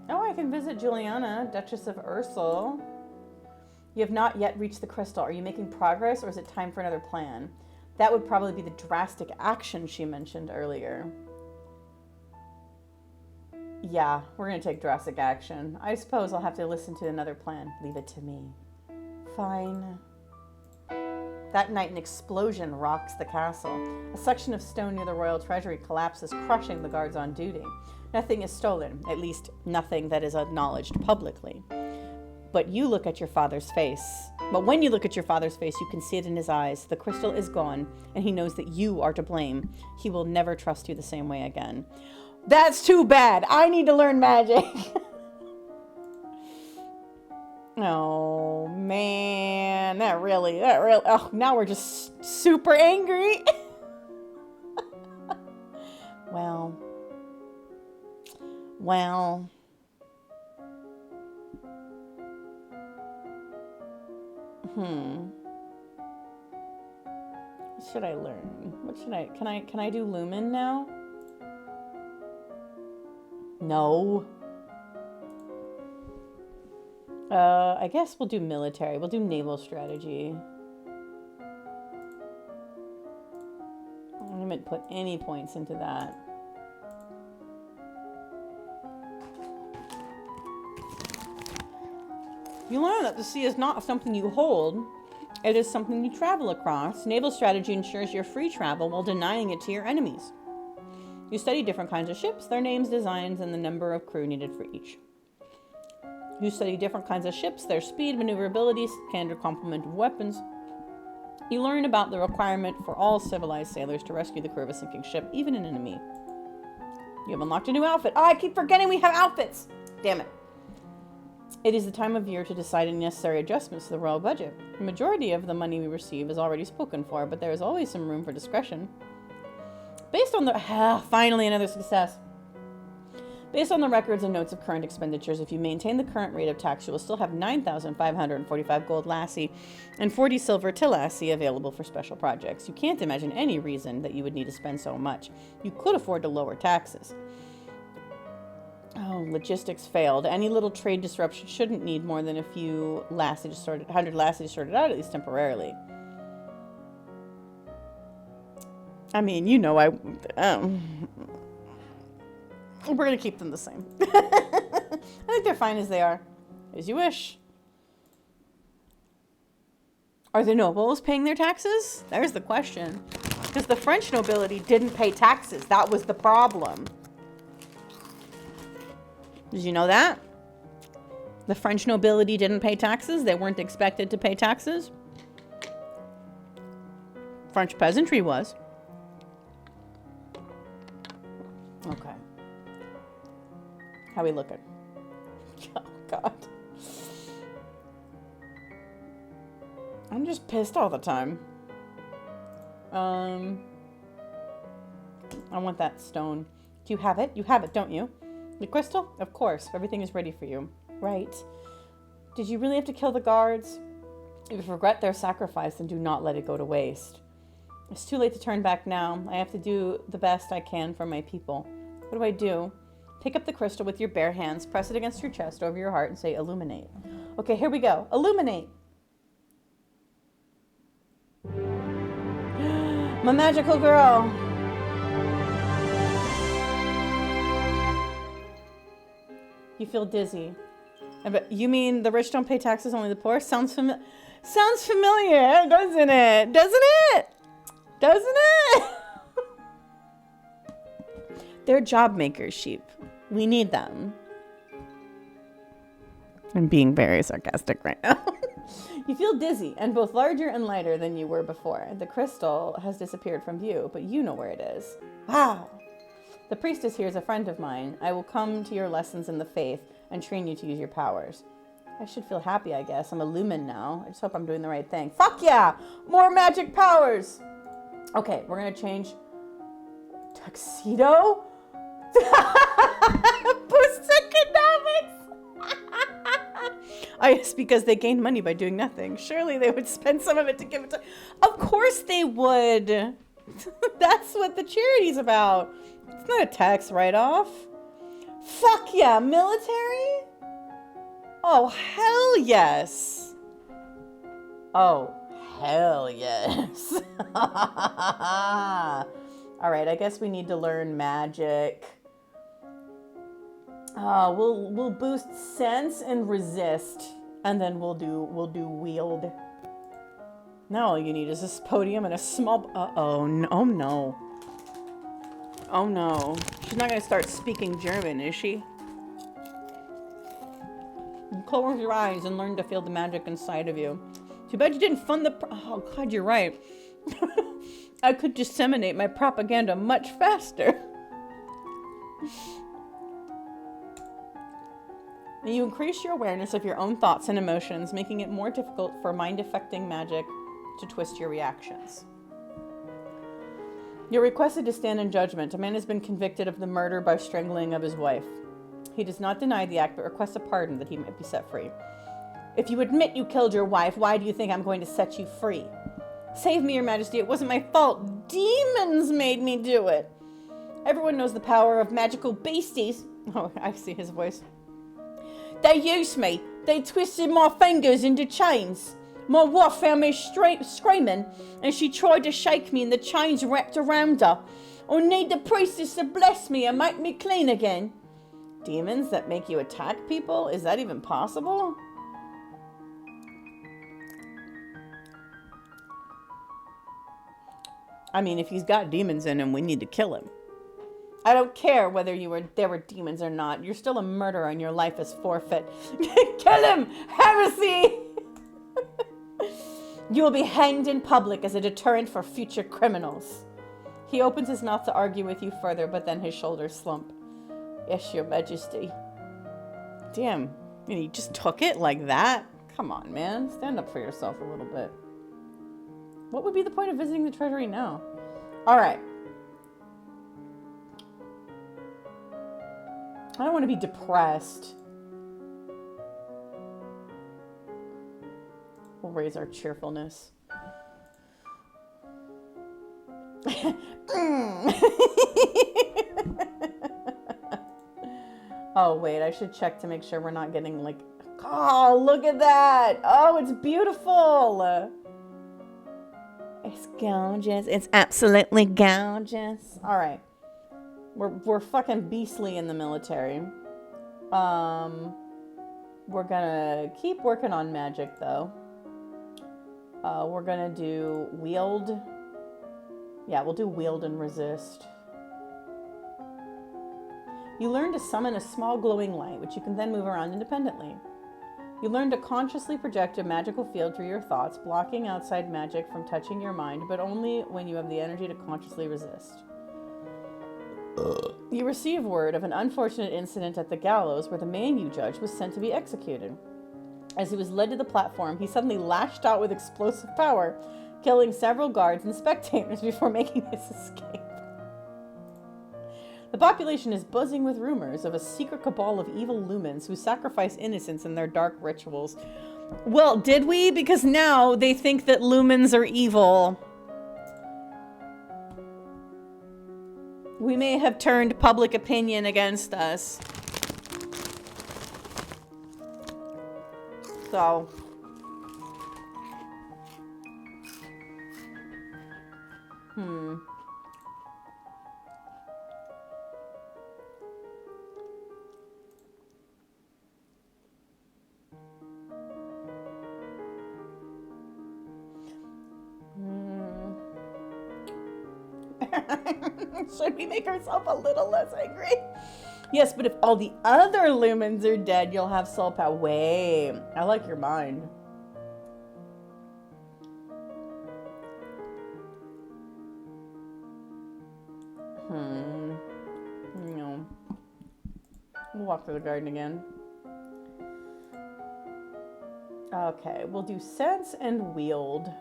Oh, I can visit Juliana, Duchess of Ursel. You have not yet reached the crystal. Are you making progress, or is it time for another plan? That would probably be the drastic action she mentioned earlier. Yeah, we're going to take drastic action. I suppose I'll have to listen to another plan. Leave it to me. Fine. That night, an explosion rocks the castle. A section of stone near the royal treasury collapses, crushing the guards on duty. Nothing is stolen, at least nothing that is acknowledged publicly. But you look at your father's face. But when you look at your father's face, you can see it in his eyes. The crystal is gone, and he knows that you are to blame. He will never trust you the same way again. That's too bad. I need to learn magic. Oh, man. That really, oh, now we're just super angry. Well. What should I learn? Can I do Lumen now? No. I guess we'll do military. We'll do naval strategy. I haven't put any points into that. You learn that the sea is not something you hold. It is something you travel across. Naval strategy ensures your free travel while denying it to your enemies. You study different kinds of ships, their names, designs, and the number of crew needed for each. You study different kinds of ships, their speed, maneuverability, standard complement of weapons. You learn about the requirement for all civilized sailors to rescue the crew of a sinking ship, even an enemy. You have unlocked a new outfit. Oh, I keep forgetting we have outfits! Damn it. It is the time of year to decide any necessary adjustments to the royal budget. The majority of the money we receive is already spoken for, but there is always some room for discretion. Based on the... finally another success. Based on the records and notes of current expenditures, if you maintain the current rate of tax, you will still have 9,545 gold lassie and 40 silver tillassie available for special projects. You can't imagine any reason that you would need to spend so much. You could afford to lower taxes. Oh, logistics failed. Any little trade disruption shouldn't need more than a few lassie to sort it, 100 lassie to sort it out, at least temporarily. I mean, you know, we're going to keep them the same. I think they're fine as they are. As you wish. Are the nobles paying their taxes? There's the question. Because the French nobility didn't pay taxes. That was the problem. Did you know that? The French nobility didn't pay taxes. They weren't expected to pay taxes. French peasantry was. Okay. How we looking? Oh, God. I'm just pissed all the time. I want that stone. Do you have it? You have it, don't you? The crystal? Of course. Everything is ready for you. Right. Did you really have to kill the guards? If you regret their sacrifice, then do not let it go to waste. It's too late to turn back now. I have to do the best I can for my people. What do? Pick up the crystal with your bare hands, press it against your chest over your heart, and say, illuminate. Okay, here we go. Illuminate. My magical girl. You feel dizzy. You mean the rich don't pay taxes, only the poor? Sounds familiar, doesn't it? Doesn't it? Doesn't it? They're job makers, sheep. We need them. I'm being very sarcastic right now. You feel dizzy and both larger and lighter than you were before. The crystal has disappeared from view, but you know where it is. Wow. The priestess here is a friend of mine. I will come to your lessons in the faith and train you to use your powers. I should feel happy, I guess. I'm a lumen now. I just hope I'm doing the right thing. Fuck yeah! More magic powers! Okay, we're going to change. Tuxedo? Boost economics! Oh, yes, because they gain money by doing nothing. Surely they would spend some of it to give it to... Of course they would. That's what the charity's about. It's not a tax write-off. Fuck yeah, military? Oh, hell yes. Oh, hell yes. All right, I guess we need to learn magic. We'll boost sense and resist, and then we'll do wield. Now all you need is this podium and a small. Oh no! Oh no! Oh no! She's not gonna start speaking German, is she? Close your eyes and learn to feel the magic inside of you. Too bad you didn't fund the. Oh God, you're right. I could disseminate my propaganda much faster. You increase your awareness of your own thoughts and emotions, making it more difficult for mind-affecting magic to twist your reactions. You're requested to stand in judgment. A man has been convicted of the murder by strangling of his wife. He does not deny the act, but requests a pardon that he might be set free. If you admit you killed your wife, why do you think I'm going to set you free? Save me, Your Majesty. It wasn't my fault. Demons made me do it. Everyone knows the power of magical beasties. Oh, I see his voice. They used me. They twisted my fingers into chains. My wife found me screaming, and she tried to shake me, and the chains wrapped around her. I need the priestess to bless me and make me clean again. Demons that make you attack people? Is that even possible? I mean, if he's got demons in him, we need to kill him. I don't care whether there were demons or not. You're still a murderer and your life is forfeit. Kill him! Heresy! You will be hanged in public as a deterrent for future criminals. He opens his mouth to argue with you further, but then his shoulders slump. Yes, Your Majesty. Damn, and he just took it like that? Come on, man. Stand up for yourself a little bit. What would be the point of visiting the treasury now? All right. I don't want to be depressed. We'll raise our cheerfulness. Oh, wait, I should check to make sure we're not getting like... Oh, look at that! Oh, it's beautiful! It's gorgeous. It's absolutely gorgeous. All right. We're fucking beastly in the military. We're gonna keep working on magic, though. We're gonna do wield. Yeah, we'll do wield and resist. You learn to summon a small glowing light, which you can then move around independently. You learn to consciously project a magical field through your thoughts, blocking outside magic from touching your mind, but only when you have the energy to consciously resist. You receive word of an unfortunate incident at the gallows where the man you judge was sent to be executed. As he was led to the platform, he suddenly lashed out with explosive power, killing several guards and spectators before making his escape. The population is buzzing with rumors of a secret cabal of evil lumens who sacrifice innocents in their dark rituals. Well, did we? Because now they think that lumens are evil. We may have turned public opinion against us. So... Should we make ourselves a little less angry? Yes, but if all the other lumens are dead, you'll have soul power. Wait, I like your mind. No. We'll walk through the garden again. Okay, we'll do sense and wield.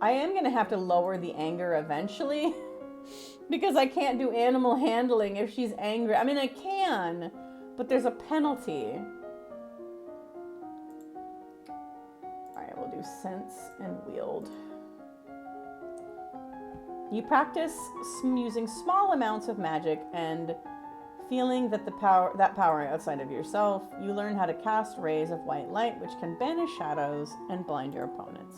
I am going to have to lower the anger eventually because I can't do animal handling if she's angry. I mean, I can, but there's a penalty. All right, we'll do sense and wield. You practice using small amounts of magic and feeling that that power outside of yourself. You learn how to cast rays of white light, which can banish shadows and blind your opponents.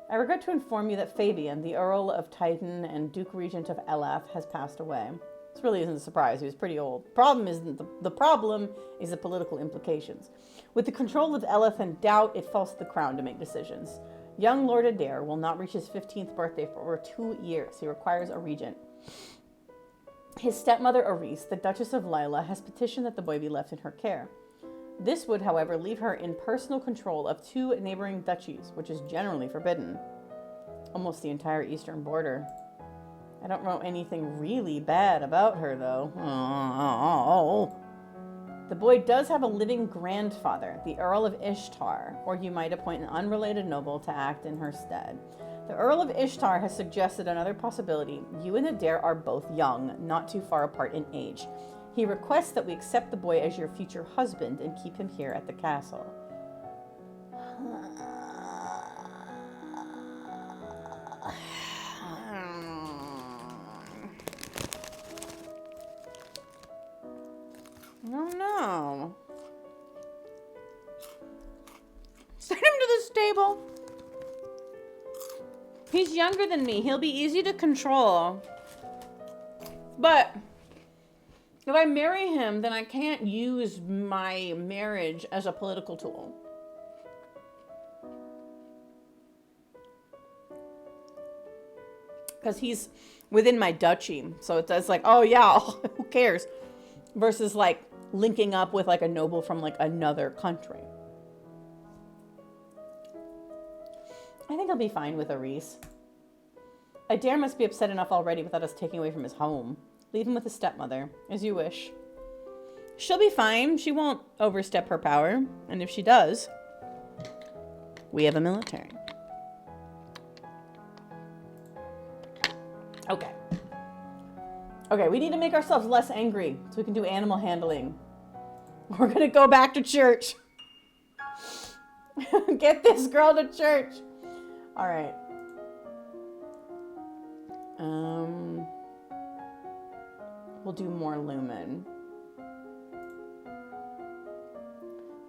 I regret to inform you that Fabian, the Earl of Titan and Duke Regent of Elath, has passed away. This really isn't a surprise. He was pretty old. The problem is the political implications. With the control of Elath in doubt, it falls to the crown to make decisions. Young Lord Adair will not reach his 15th birthday for over 2 years. He requires a regent. His stepmother, Aris, the Duchess of Lila, has petitioned that the boy be left in her care. This would, however, leave her in personal control of 2 neighboring duchies, which is generally forbidden. Almost the entire eastern border. I don't know anything really bad about her, though. Oh. The boy does have a living grandfather, the Earl of Ishtar, or you might appoint an unrelated noble to act in her stead. The Earl of Ishtar has suggested another possibility. You and Adair are both young, not too far apart in age. He requests that we accept the boy as your future husband and keep him here at the castle. Oh no. Send him to the stable. He's younger than me. He'll be easy to control. But if I marry him, then I can't use my marriage as a political tool. Because he's within my duchy. So it's like, oh yeah, who cares? Versus like linking up with like a noble from like another country. I think I'll be fine with Aris. Adair must be upset enough already without us taking away from his home. Leave him with his stepmother, as you wish. She'll be fine. She won't overstep her power. And if she does, we have a military. Okay. Okay, we need to make ourselves less angry so we can do animal handling. We're gonna go back to church. Get this girl to church. All right. We'll do more lumen.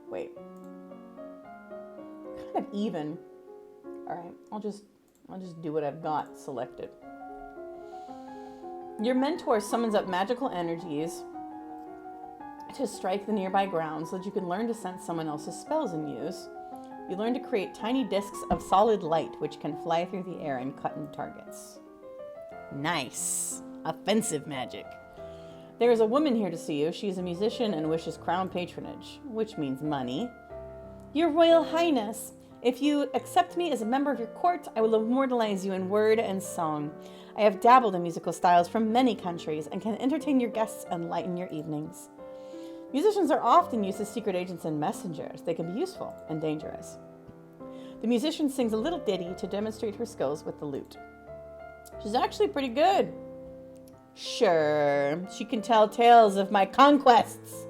Wait. Kind of even. All right. I'll just do what I've got selected. Your mentor summons up magical energies to strike the nearby ground so that you can learn to sense someone else's spells in use. You learn to create tiny discs of solid light which can fly through the air and cut into targets. Nice. Offensive magic. There is a woman here to see you. She is a musician and wishes crown patronage, which means money. Your Royal Highness, if you accept me as a member of your court, I will immortalize you in word and song. I have dabbled in musical styles from many countries and can entertain your guests and lighten your evenings. Musicians are often used as secret agents and messengers. They can be useful and dangerous. The musician sings a little ditty to demonstrate her skills with the lute. She's actually pretty good. Sure, she can tell tales of my conquests.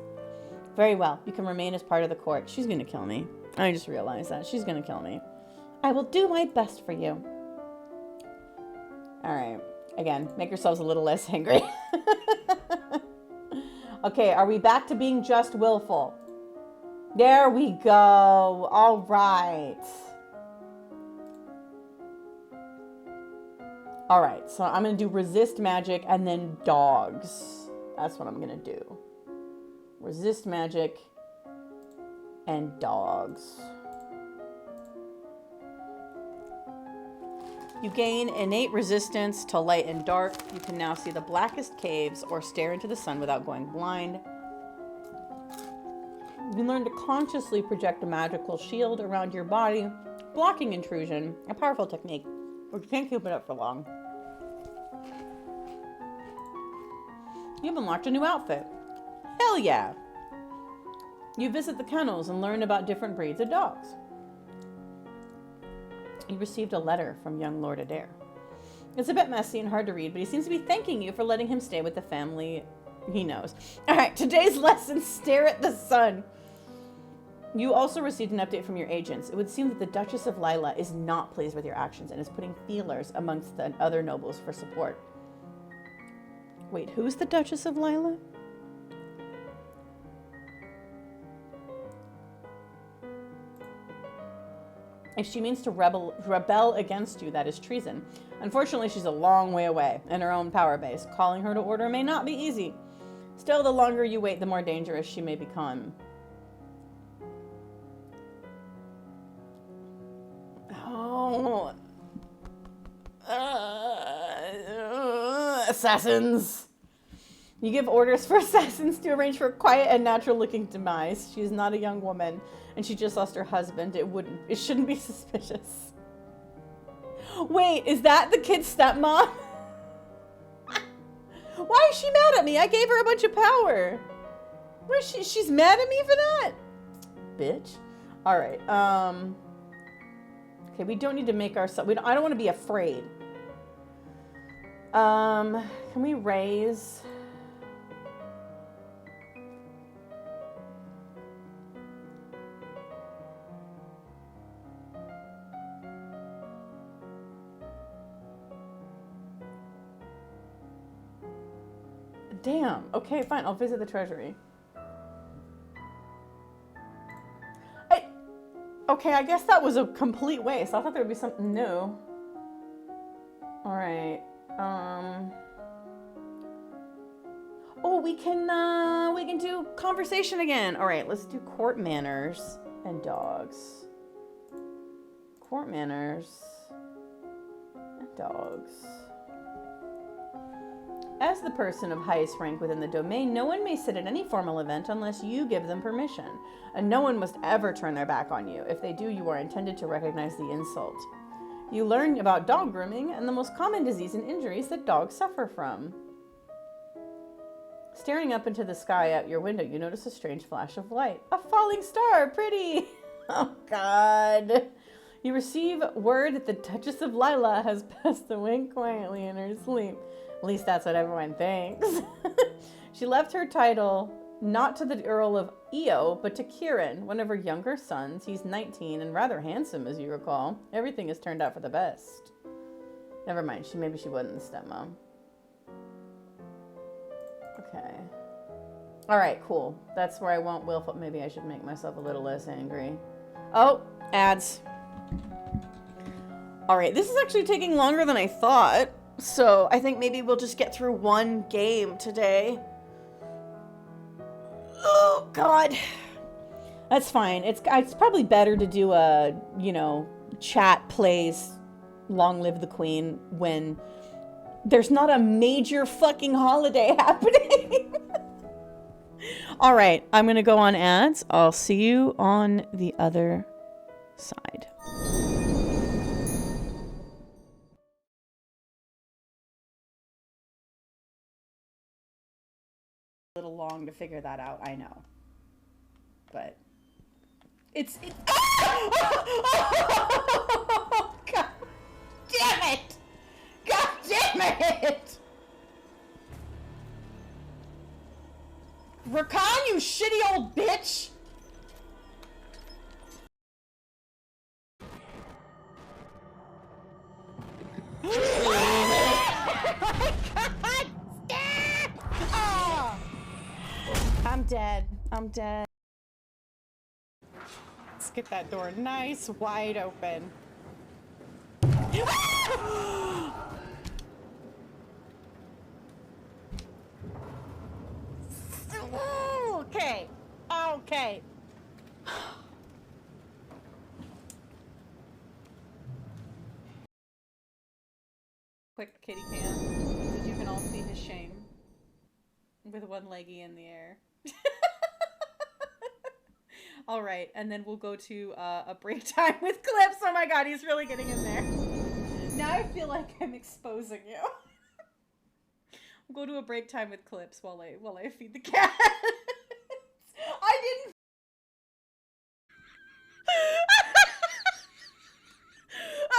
Very well, you can remain as part of the court. She's going to kill me. I just realized that. She's going to kill me. I will do my best for you. All right. Again, make yourselves a little less angry. Okay, are we back to being just willful? There we go. All right. All right, so I'm going to do resist magic and then dogs. That's what I'm going to do. Resist magic and dogs. You gain innate resistance to light and dark. You can now see the blackest caves or stare into the sun without going blind. You learn to consciously project a magical shield around your body, blocking intrusion, a powerful technique, but you can't keep it up for long. You've unlocked a new outfit. Hell yeah! You visit the kennels and learn about different breeds of dogs. You received a letter from young Lord Adair. It's a bit messy and hard to read, but he seems to be thanking you for letting him stay with the family he knows. All right, today's lesson, stare at the sun. You also received an update from your agents. It would seem that the Duchess of Lila is not pleased with your actions and is putting feelers amongst the other nobles for support. Wait, who's the Duchess of Lila? If she means to rebel against you, that is treason. Unfortunately, she's a long way away in her own power base. Calling her to order may not be easy. Still, the longer you wait, the more dangerous she may become. Oh. Assassins. You give orders for assassins to arrange for a quiet and natural-looking demise. She is not a young woman, and she just lost her husband. It shouldn't be suspicious. Wait, is that the kid's stepmom? Why is she mad at me? I gave her a bunch of power. She's mad at me for that? Bitch. All right. Okay, we don't need to make ourselves... I don't want to be afraid. Can we raise... Damn. Okay, fine. I'll visit the treasury. Okay, I guess that was a complete waste. I thought there would be something new. All right. Oh, we can do conversation again. All right, let's do court manners and dogs. Court manners and dogs. As the person of highest rank within the domain, no one may sit at any formal event unless you give them permission, and no one must ever turn their back on you. If they do, you are intended to recognize the insult. You learn about dog grooming and the most common disease and injuries that dogs suffer from. Staring up into the sky out your window, you notice a strange flash of light. A falling star, pretty! Oh, God. You receive word that the Duchess of Lila has passed away quietly in her sleep. At least that's what everyone thinks. She left her title not to the Earl of Eo, but to Kieran, one of her younger sons. He's 19 and rather handsome, as you recall. Everything has turned out for the best. Never mind, maybe she wasn't the stepmom. Okay. Alright, cool. That's where I won't willful. Maybe I should make myself a little less angry. Oh, ads. Alright, this is actually taking longer than I thought. So I think maybe we'll just get through one game today. Oh, God. That's fine. It's probably better to do a, you know, chat plays Long Live the Queen when there's not a major fucking holiday happening. All right, I'm going to go on ads. I'll see you on the other side. A little long to figure that out, I know. But it's oh, God damn it! God damn it! Rakan, you shitty old bitch! I'm dead. I'm dead. Let's get that door nice, wide open. Okay. Okay. Quick kitty cam. So you can all see his shame. With one leggy in the air. All right, and then we'll go to a break time with Clips. Oh my God, he's really getting in there. Now I feel like I'm exposing you. We'll go to a break time with Clips while I feed the cat. I didn't.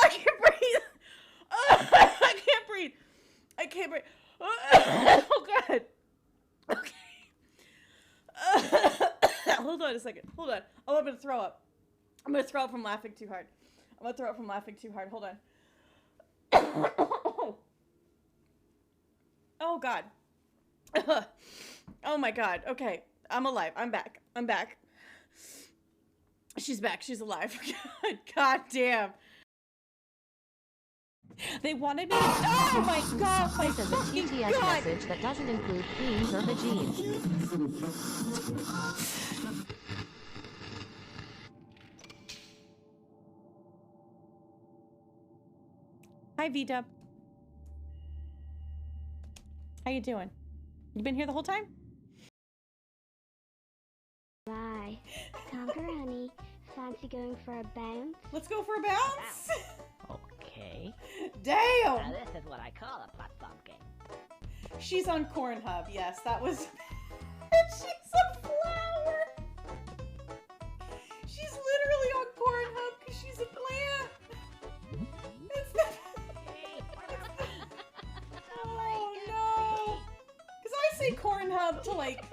I can't breathe. I can't breathe. I can't breathe. Oh God. Okay. Hold on a second. Hold on. Oh, I'm gonna throw up. I'm gonna throw up from laughing too hard. Hold on. Oh God. Oh my God. Okay. I'm alive. I'm back. She's back. She's alive. God damn. They wanted me to. Oh my God! My This is a fucking TTS God. message that doesn't include themes or vagines. Hi, V-Dub. How you doing? You been here the whole time? Bye. Conquer, honey. Fancy going for a bounce? Let's go for a bounce. Okay. Damn. Now this is what I call a pot pumpkin. She's on Cornhub. Yes, that was. She's a flower. She's literally on Cornhub because she's a plant. It's the. Oh no. Because I say Cornhub to like.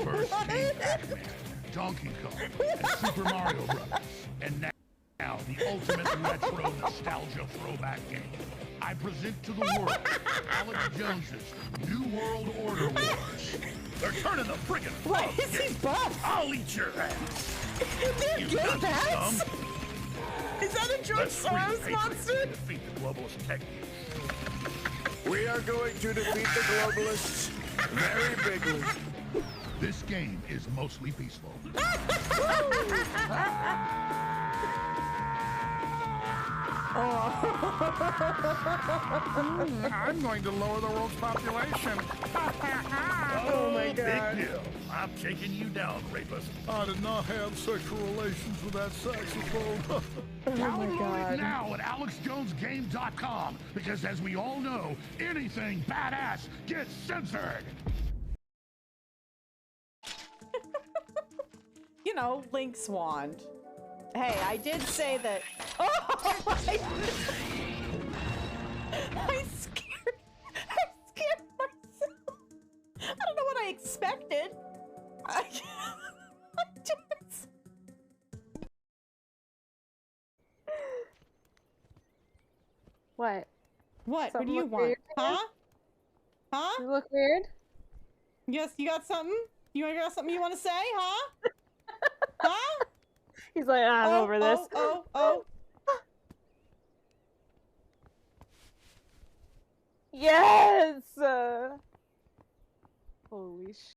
First came Pac-Man, Donkey Kong, and Super Mario Bros. And now the ultimate retro nostalgia throwback game. I present to the world Alex Jones's New World Order Wars. They're turning the friggin' Why frog is he game. buff? I'll eat your ass. They're You gay got the bats? thumb? Is that a George Let's free the Soros Patriots monster? and defeat the globalist tech use. We are going to defeat the globalists very bigly. This game is mostly peaceful. I'm going to lower the world's population. Oh my God. Big deal. I'm taking you down, rapist. I did not have sexual relations with that saxophone. Download it now at AlexJonesGame.com because as we all know, anything badass gets censored. you know, Link's wand. Hey, I did say that. Oh, I scared myself. I don't know what I expected. I just... What? What? Something What do you look want? weird? Huh? Huh? You look weird? Yes, you got something? You got something you want to say? Huh? Huh? He's like, I'm over this. Oh. Yes! Holy sh...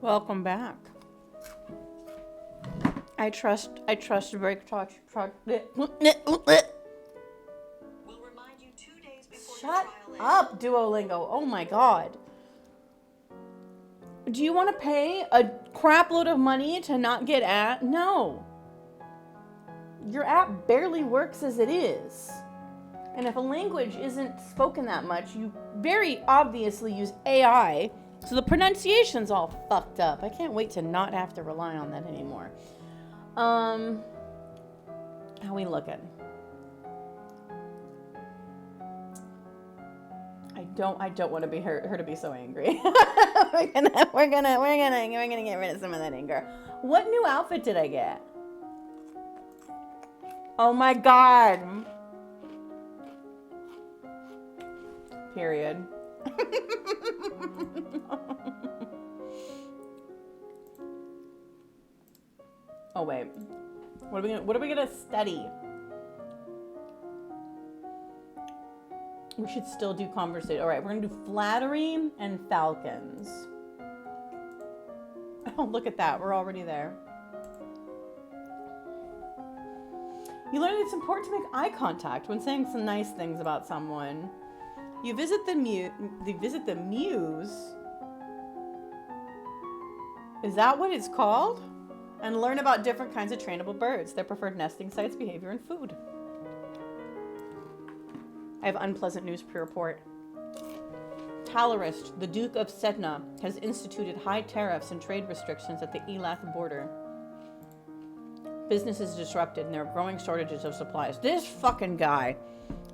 Welcome back. I trust break touch. Shut up, Duolingo. Oh my god. Do you want to pay a crap load of money to not get at? No. Your app barely works as it is. And if a language isn't spoken that much, you very obviously use AI, so the pronunciation's all fucked up. I can't wait to not have to rely on that anymore. How we looking? I don't want to be her to be so angry. we're gonna get rid of some of that anger. What new outfit did I get? Oh my god. Period. Oh wait. What are we gonna study? We should still do conversation. All right, we're gonna do flattery and falcons. Oh, look at that. We're already there. You learn it's important to make eye contact when saying some nice things about someone. You visit the muse. Is that what it's called? And learn about different kinds of trainable birds, their preferred nesting sites, behavior, and food. I have unpleasant news to report. Talarist, the Duke of Sedna, has instituted high tariffs and trade restrictions at the Elath border. Business is disrupted and there are growing shortages of supplies. This fucking guy,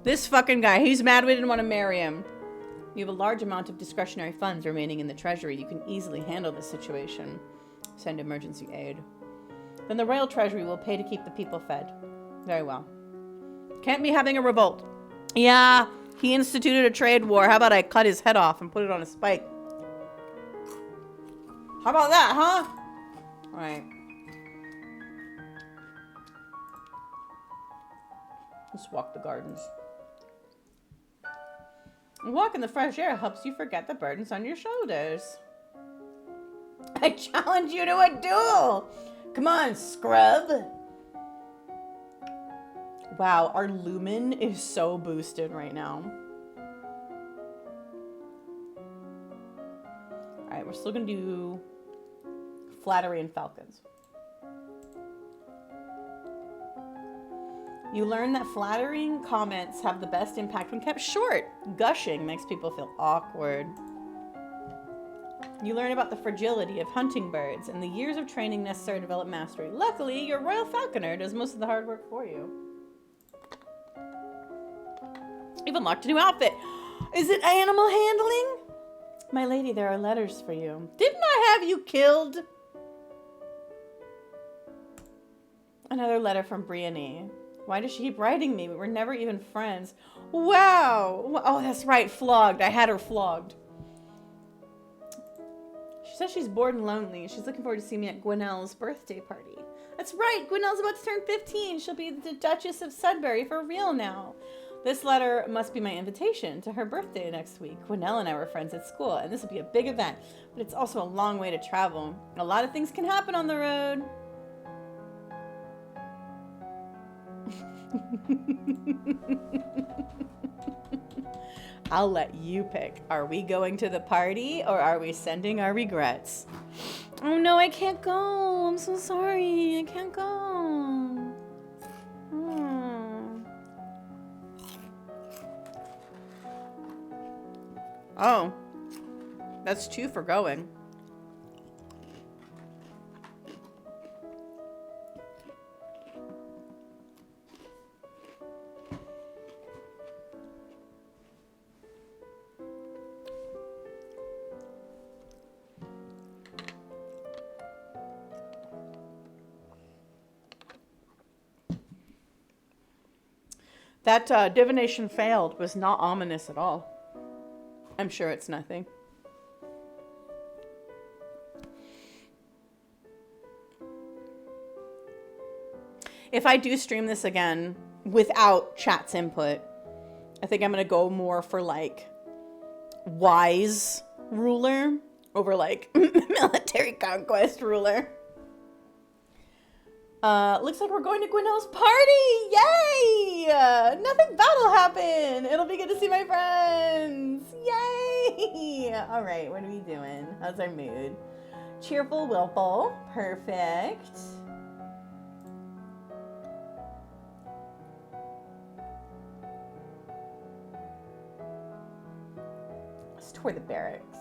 he's mad we didn't want to marry him. You have a large amount of discretionary funds remaining in the treasury. You can easily handle this situation. Send emergency aid. Then the royal treasury will pay to keep the people fed. Very well. Can't be having a revolt. Yeah, he instituted a trade war. How about I cut his head off and put it on a spike? How about that, huh? All right. Let's walk the gardens. Walk in the fresh air helps you forget the burdens on your shoulders. I challenge you to a duel. Come on, scrub. Wow, our lumen is so boosted right now. All right, we're still gonna do flattery and falcons. You learn that flattering comments have the best impact when kept short. Gushing makes people feel awkward. You learn about the fragility of hunting birds and the years of training necessary to develop mastery. Luckily, your royal falconer does most of the hard work for you. You've unlocked a new outfit. Is it animal handling? My lady, there are letters for you. Didn't I have you killed? Another letter from Brienne. Why does she keep writing me? We were never even friends. Wow. Oh, that's right. Flogged. I had her flogged. She says she's bored and lonely. She's looking forward to seeing me at Gwenelle's birthday party. That's right. Gwenelle's about to turn 15. She'll be the Duchess of Sudbury for real now. This letter must be my invitation to her birthday next week. Gwenelle and I were friends at school, and this will be a big event, but it's also a long way to travel. A lot of things can happen on the road. I'll let you pick. Are we going to the party or are we sending our regrets? Oh no, I can't go. I'm so sorry. I can't go. Oh. That's 2 for going. That divination failed was not ominous at all. I'm sure it's nothing. If I do stream this again without chat's input, I think I'm going to go more for like wise ruler over like military conquest ruler. Looks like we're going to Gwinnell's party! Yay! Nothing bad will happen! It'll be good to see my friends! Yay! Alright, what are we doing? How's our mood? Cheerful Willful. Perfect. Let's tour the barracks.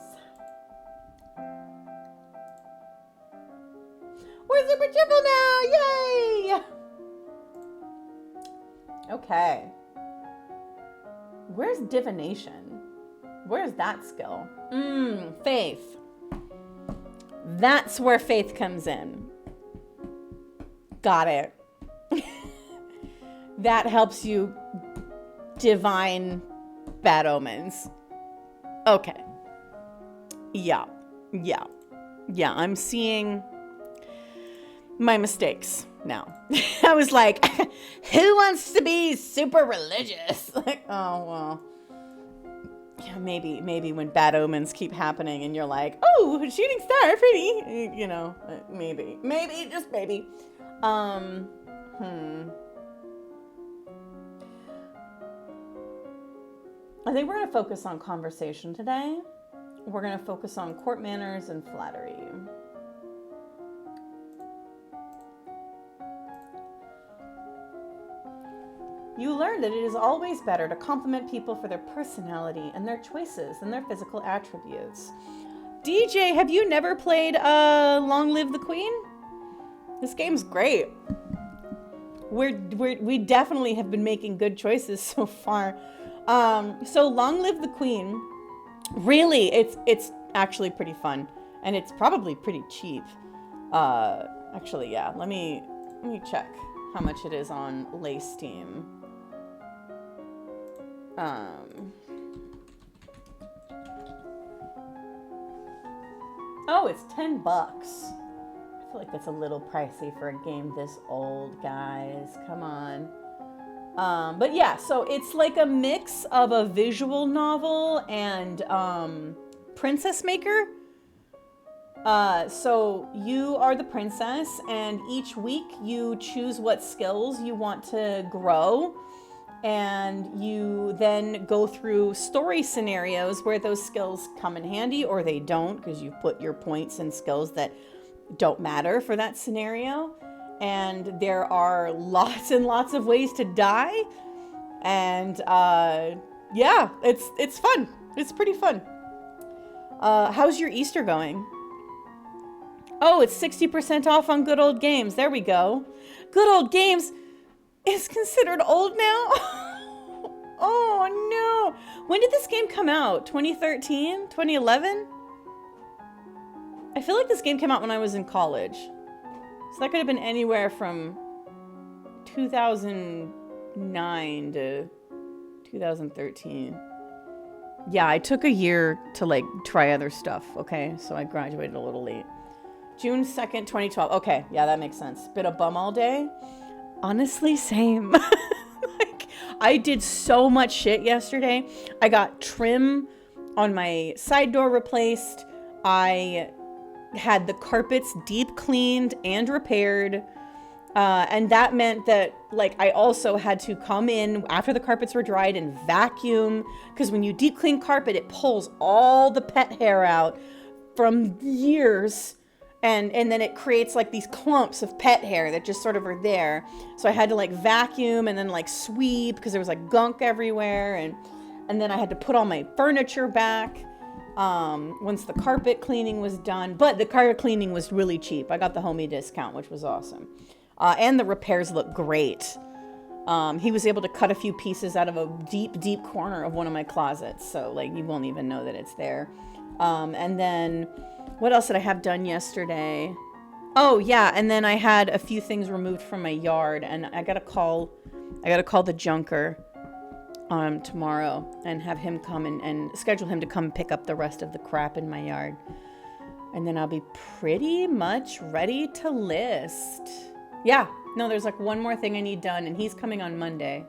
We're super cheerful now! Yay! Okay. Where's divination? Where's that skill? Faith. That's where faith comes in. Got it. That helps you divine bad omens. Okay. Yeah. I'm seeing my mistakes now. I was like, who wants to be super religious? Like, oh, well, yeah, maybe when bad omens keep happening and you're like, oh, shooting star, pretty, you know, maybe, just maybe. I think we're going to focus on conversation today. We're going to focus on court manners and flattery. You learn that it is always better to compliment people for their personality and their choices than their physical attributes. DJ, have you never played Long Live the Queen? This game's great. We definitely have been making good choices so far. So Long Live the Queen, really, it's actually pretty fun, and it's probably pretty cheap. Actually, yeah. Let me check how much it is on Lay Steam. Oh, it's $10. I feel like that's a little pricey for a game this old, guys. Come on. But yeah, so it's like a mix of a visual novel and Princess Maker. So you are the princess, and each week you choose what skills you want to grow, and you then go through story scenarios where those skills come in handy or they don't, because you've put your points and skills that don't matter for that scenario. And there are lots and lots of ways to die. And yeah, it's fun. It's pretty fun. How's your Easter going? Oh, it's 60% off on Good Old Games. There we go. Good Old Games is considered old now? Oh no. When did this game come out? 2013? 2011? I feel like this game came out when I was in college. So that could have been anywhere from 2009 to 2013. Yeah, I took a year to like try other stuff, okay? So I graduated a little late. June 2nd, 2012. Okay, yeah, that makes sense. Been a bum all day. Honestly, same. Like, I did so much shit yesterday. I got trim on my side door replaced. I had the carpets deep cleaned and repaired. And that meant that, like, I also had to come in after the carpets were dried and vacuum. Because when you deep clean carpet, it pulls all the pet hair out from years. And then it creates like these clumps of pet hair that just sort of are there. So I had to like vacuum and then like sweep because there was like gunk everywhere. And then I had to put all my furniture back. once the carpet cleaning was done. But the carpet cleaning was really cheap. I got the homie discount, which was awesome. And the repairs look great. He was able to cut a few pieces out of a deep, deep corner of one of my closets. So, like, you won't even know that it's there. And then, what else did I have done yesterday? Oh, yeah, and then I had a few things removed from my yard, and I gotta call the junker tomorrow and have him come and schedule him to come pick up the rest of the crap in my yard. And then I'll be pretty much ready to list. Yeah, no, there's like one more thing I need done, and he's coming on Monday.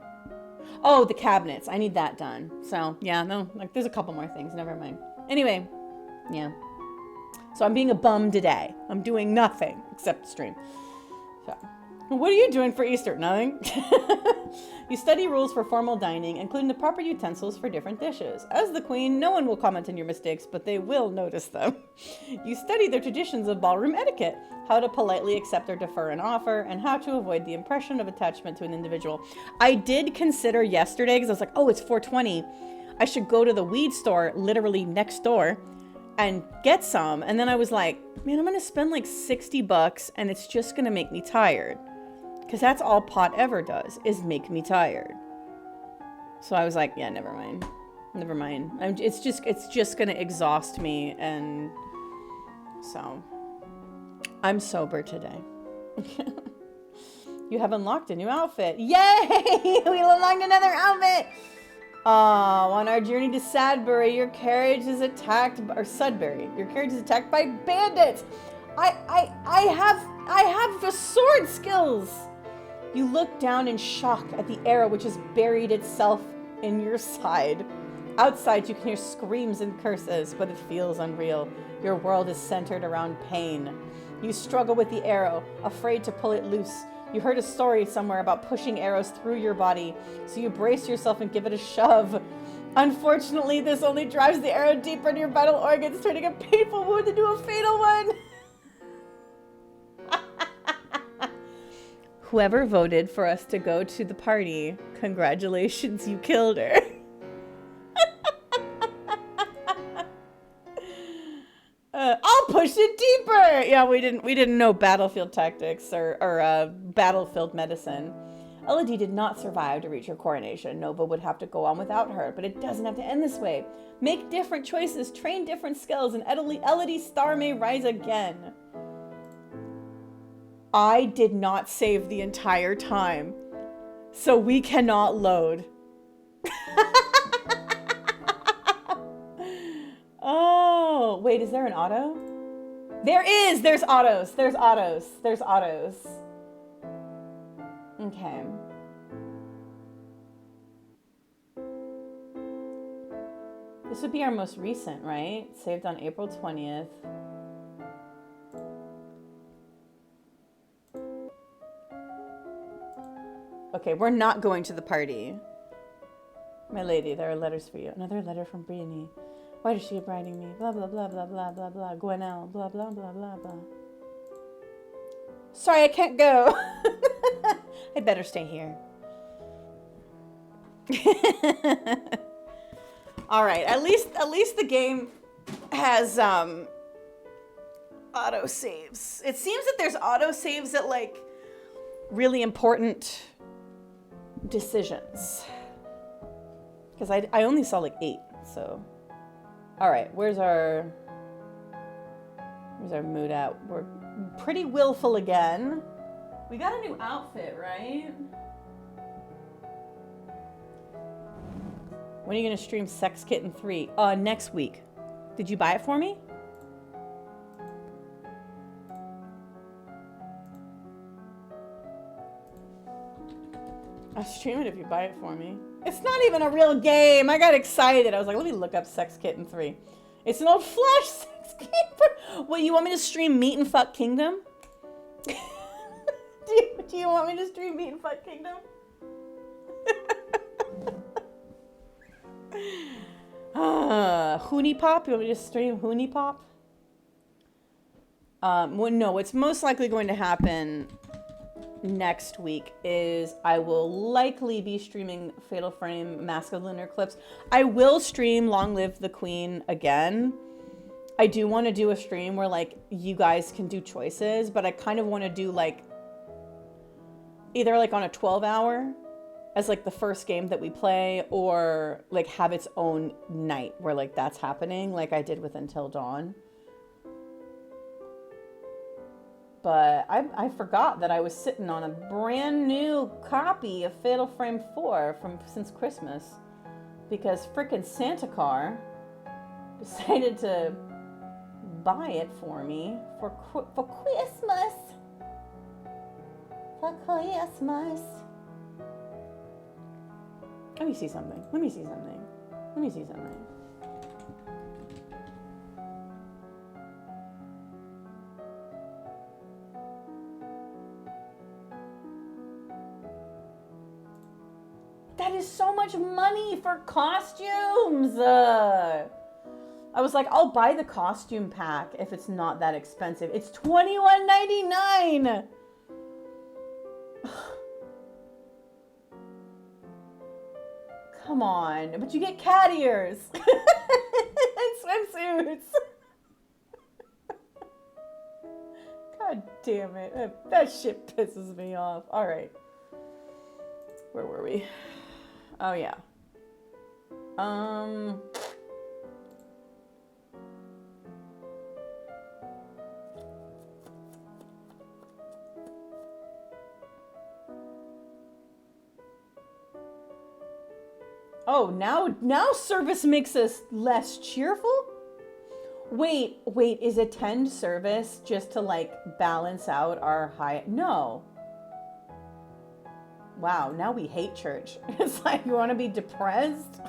Oh, the cabinets. I need that done. So, yeah, no, like there's a couple more things. Never mind. Anyway, yeah. So I'm being a bum today. I'm doing nothing except stream. So, what are you doing for Easter? Nothing. You study rules for formal dining, including the proper utensils for different dishes. As the queen, no one will comment on your mistakes, but they will notice them. You study the traditions of ballroom etiquette, how to politely accept or defer an offer, and how to avoid the impression of attachment to an individual. I did consider yesterday, because I was like, oh, it's 420. I should go to the weed store literally next door and get some. And then I was like, man, I'm gonna spend like $60 and it's just gonna make me tired. Because that's all pot ever does, is make me tired. So I was like, yeah, never mind. Never mind. It's just gonna exhaust me, and so I'm sober today. You have unlocked a new outfit. Yay! We unlocked another outfit! On our journey to Sudbury, your carriage is attacked, or Sudbury, your carriage is attacked by bandits. I have the sword skills. You look down in shock at the arrow which has buried itself in your side. Outside, you can hear screams and curses, but it feels unreal. Your world is centered around pain. You struggle with the arrow, afraid to pull it loose. You heard a story somewhere about pushing arrows through your body, so you brace yourself and give it a shove. Unfortunately, this only drives the arrow deeper into your vital organs, turning a painful wound into a fatal one. Whoever voted for us to go to the party, congratulations, you killed her. I'll push it deeper. Yeah, we didn't know battlefield tactics or battlefield medicine. Elodie did not survive to reach her coronation. Nova would have to go on without her, but it doesn't have to end this way. Make different choices, train different skills, and Elodie's star may rise again. I did not save the entire time, so we cannot load. Oh, wait, is there an auto? There is! There's autos. There's autos. There's autos. Okay. This would be our most recent, right? Saved on April 20th. Okay, we're not going to the party. My lady, there are letters for you. Another letter from Brienne. Why does she keep writing me? Blah, blah, blah, blah, blah, blah, blah. Gwenelle, blah, blah, blah, blah, blah. Sorry, I can't go. I better stay here. All right, at least the game has auto saves. It seems that there's auto saves at like really important decisions. Because I only saw like 8, so. All right, where's our mood at? We're pretty willful again. We got a new outfit, right? When are you gonna stream Sex Kitten 3? Next week. Did you buy it for me? I'll stream it if you buy it for me. It's not even a real game. I got excited. I was like, let me look up Sex Kitten 3. It's an old Flash Sex Kitten. Wait, you want me to stream Meat and Fuck Kingdom? Do you want me to stream Meat and Fuck Kingdom? Hoonie Pop? You want me to stream Hoonie Pop? Well, no, what's most likely going to happen next week is I will likely be streaming Fatal Frame Mask of Lunar Eclipse. I will stream Long Live the Queen again. I do want to do a stream where like you guys can do choices, but I kind of want to do like either like on a 12-hour as like the first game that we play, or like have its own night where like that's happening like I did with Until Dawn. But I forgot that I was sitting on a brand new copy of Fatal Frame 4 since Christmas, because frickin' Santa Car decided to buy it for me for Christmas. For Christmas. Let me see something. Let me see something. Let me see something. That is so much money for costumes. I was like, I'll buy the costume pack if it's not that expensive. It's $21.99. Come on, but you get cat ears and swimsuits. God damn it. That shit pisses me off. All right. Where were we? Oh, yeah. Oh, now service makes us less cheerful? Wait, is attend service just to like balance out our high? No. Wow, now we hate church. It's like, you want to be depressed?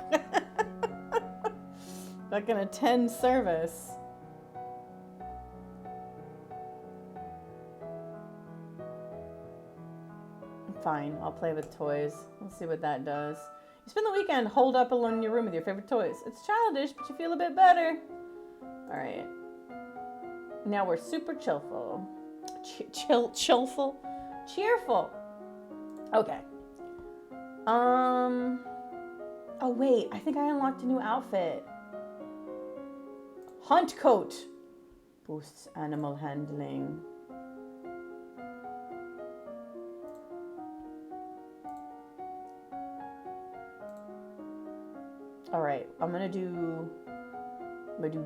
Not gonna attend service. Fine, I'll play with toys. We'll see what that does. You spend the weekend holed up alone in your room with your favorite toys. It's childish, but you feel a bit better. All right. Now we're super chillful. Chillful? Cheerful. Okay. Oh wait, I think I unlocked a new outfit. Hunt coat. Boosts animal handling. All right, I'm gonna do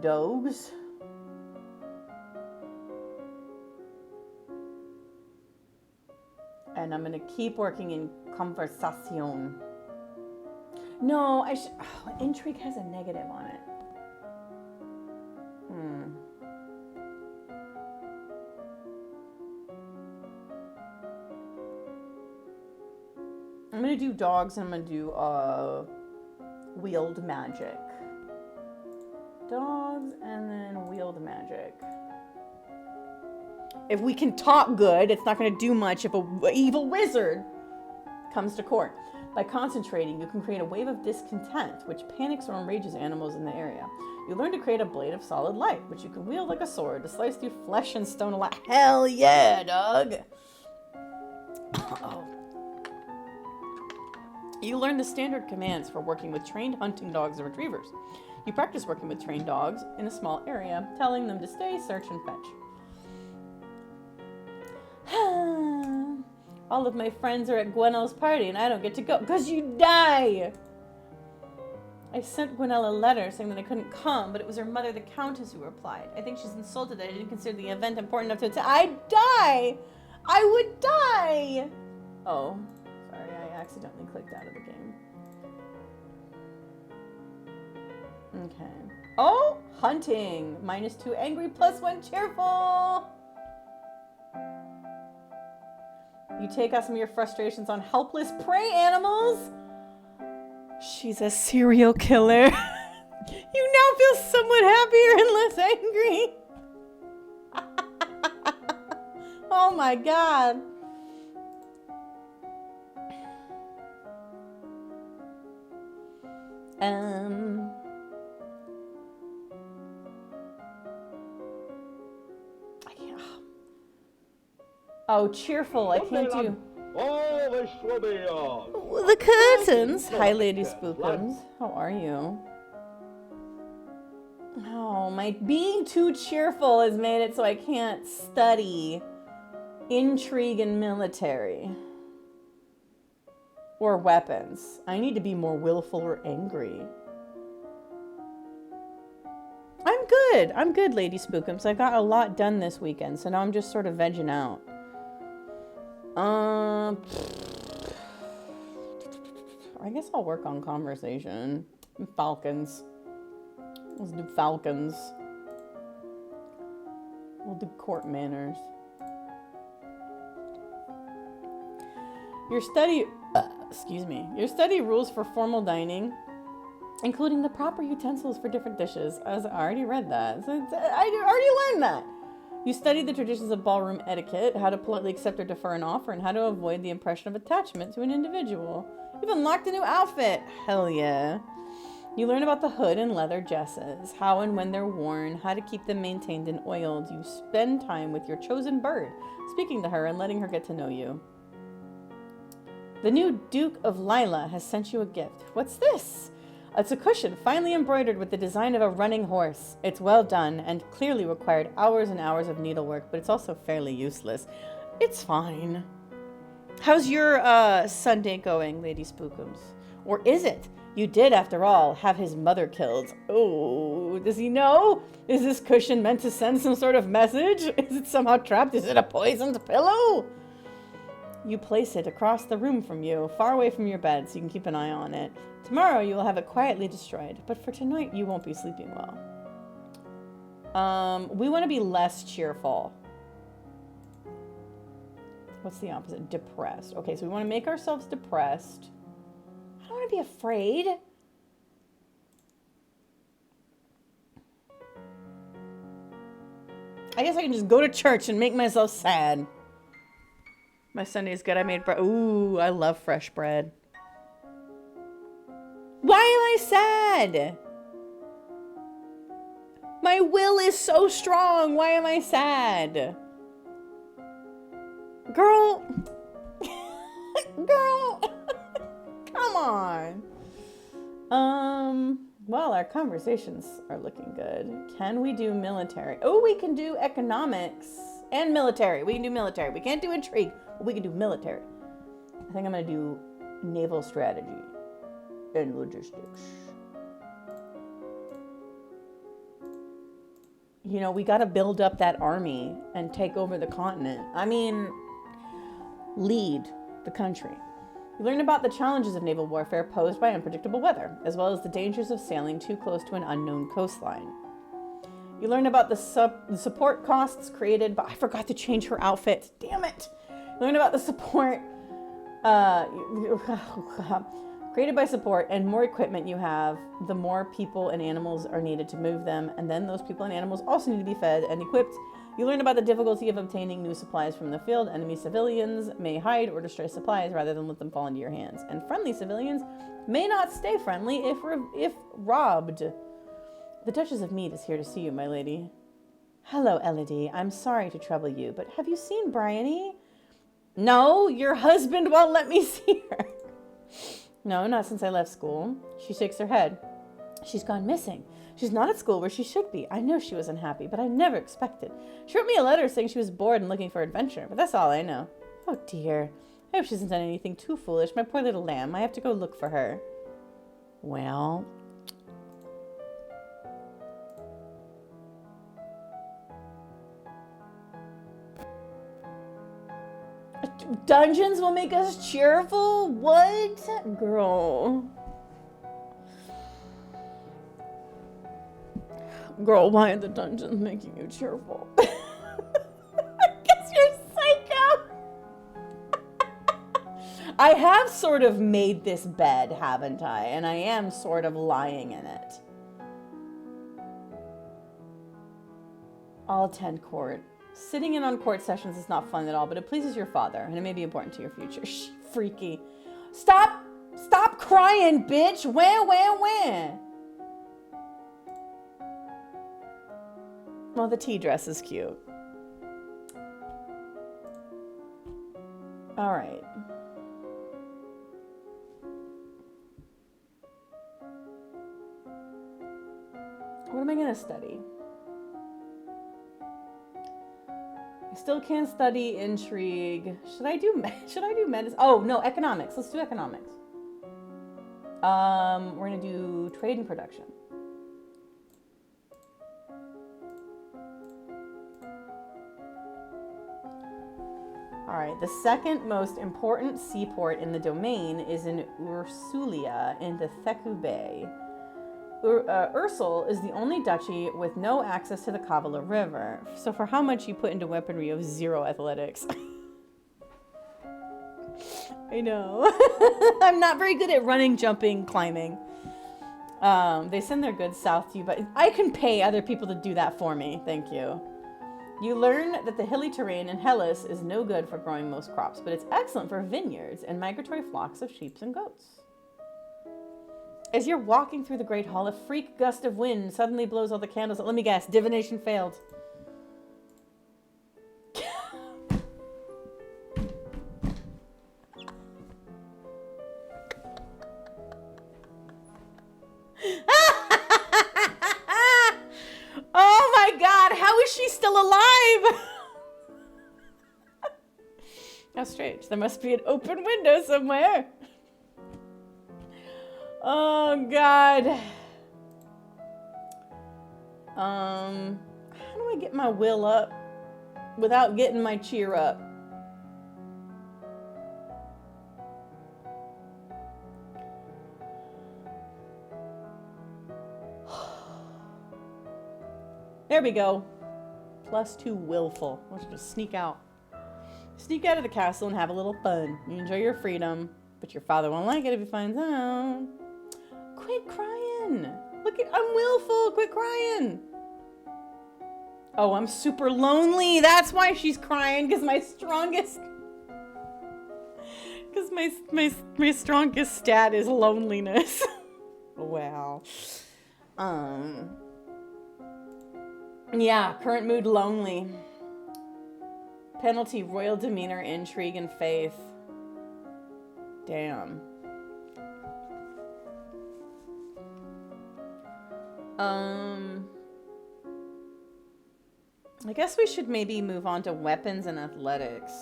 dogs. And I'm gonna keep working in conversation. No, I should. Oh, intrigue has a negative on it. I'm gonna do dogs, and I'm gonna do wheeled magic. Dogs and then wheeled magic. If we can talk good, it's not going to do much if an evil wizard comes to court. By concentrating, you can create a wave of discontent, which panics or enrages animals in the area. You learn to create a blade of solid light, which you can wield like a sword to slice through flesh and stone alive. Hell yeah, dog! Uh-oh. You learn the standard commands for working with trained hunting dogs and retrievers. You practice working with trained dogs in a small area, telling them to stay, search, and fetch. All of my friends are at Gwenelle's party and I don't get to go because you die! I sent Gwenelle a letter saying that I couldn't come, but it was her mother, the Countess, who replied. I think she's insulted that I didn't consider the event important enough to attend. I'd die! I would die! Oh, sorry, I accidentally clicked out of the game. Okay. Oh, hunting. -2 angry, +1 cheerful. You take out some of your frustrations on helpless prey animals. She's a serial killer. You now feel somewhat happier and less angry. Oh my god. Oh, cheerful. I can't do... Oh, this will be The curtains. Hi, Lady Spookums. How are you? Oh, my being too cheerful has made it so I can't study intrigue and military. Or weapons. I need to be more willful or angry. I'm good, Lady Spookums. I got a lot done this weekend, so now I'm just sort of vegging out. I guess I'll work on conversation. Falcons. Let's do falcons. We'll do court manners. Your study rules for formal dining, including the proper utensils for different dishes. I already read that. So I already learned that. You study the traditions of ballroom etiquette, how to politely accept or defer an offer, and how to avoid the impression of attachment to an individual. You've unlocked a new outfit. Hell yeah. You learn about the hood and leather jesses, how and when they're worn, how to keep them maintained and oiled. You spend time with your chosen bird, speaking to her and letting her get to know you. The new Duke of Lila has sent you a gift. What's this? It's a cushion finely embroidered with the design of a running horse. It's well done and clearly required hours and hours of needlework, but it's also fairly useless. It's fine. How's your Sunday going, Lady Spookums? Or is it? You did, after all, have his mother killed. Oh, does he know? Is this cushion meant to send some sort of message? Is it somehow trapped? Is it a poisoned pillow? You place it across the room from you, far away from your bed, so you can keep an eye on it. Tomorrow you will have it quietly destroyed, but for tonight you won't be sleeping well. We want to be less cheerful. What's the opposite? Depressed. Okay, so we want to make ourselves depressed. I don't want to be afraid. I guess I can just go to church and make myself sad. My Sunday's good. I made bread. Ooh, I love fresh bread. Why am I sad? My will is so strong. Why am I sad? Girl. Girl. Come on. Well, our conversations are looking good. Can we do military? Oh, we can do economics and military. We can do military. We can't do intrigue, but we can do military. I think I'm going to do naval strategy and logistics. You know, we got to build up that army and take over the continent. I mean, lead the country. You learn about the challenges of naval warfare posed by unpredictable weather, as well as the dangers of sailing too close to an unknown coastline. You learn about the support costs created by... I forgot to change her outfit. Damn it! You learn about the support... created by support, and more equipment you have, the more people and animals are needed to move them, and then those people and animals also need to be fed and equipped. You learn about the difficulty of obtaining new supplies from the field. Enemy civilians may hide or destroy supplies rather than let them fall into your hands. And friendly civilians may not stay friendly if robbed. The Duchess of Mead is here to see you, my lady. Hello, Elodie. I'm sorry to trouble you, but have you seen Bryony? No, your husband won't let me see her. No, not since I left school. She shakes her head. She's gone missing. She's not at school where she should be. I know she was unhappy, but I never expected. She wrote me a letter saying she was bored and looking for adventure, but that's all I know. Oh dear. I hope she hasn't done anything too foolish. My poor little lamb. I have to go look for her. Well... Dungeons will make us cheerful? What? Girl. Girl, why are the dungeons making you cheerful? I guess you're psycho. I have sort of made this bed, haven't I? And I am sort of lying in it. I'll attend court. Sitting in on court sessions is not fun at all, but it pleases your father, and it may be important to your future. Shh, freaky. Stop crying, bitch. Wah, wah, wah. Well, the tea dress is cute. All right. What am I gonna study? I still can't study intrigue. Should I do medicine? Oh no, economics. Let's do economics. We're gonna do trade and production. All right, the second most important seaport in the domain is in Ursulia in the Theku Bay. Ursul is the only duchy with no access to the Kavala River. So for how much you put into weaponry, you have 0 athletics. I know. I'm not very good at running, jumping, climbing. They send their goods south to you, but I can pay other people to do that for me. Thank you. You learn that the hilly terrain in Hellas is no good for growing most crops, but it's excellent for vineyards and migratory flocks of sheep and goats. As you're walking through the Great Hall, a freak gust of wind suddenly blows all the candles out. Let me guess, divination failed. Oh my god, how is she still alive? How strange. There must be an open window somewhere. Oh god. How do I get my will up without getting my cheer up? There we go. +2 willful. Let's just sneak out. Sneak out of the castle and have a little fun. You enjoy your freedom, but your father won't like it if he finds out. Quit crying. Look at, I'm willful. Quit crying. Oh, I'm super lonely. That's why she's crying, because my strongest stat is loneliness. Wow. Yeah, current mood lonely. Penalty royal demeanor, intrigue, and faith. Damn. I guess we should maybe move on to weapons and athletics.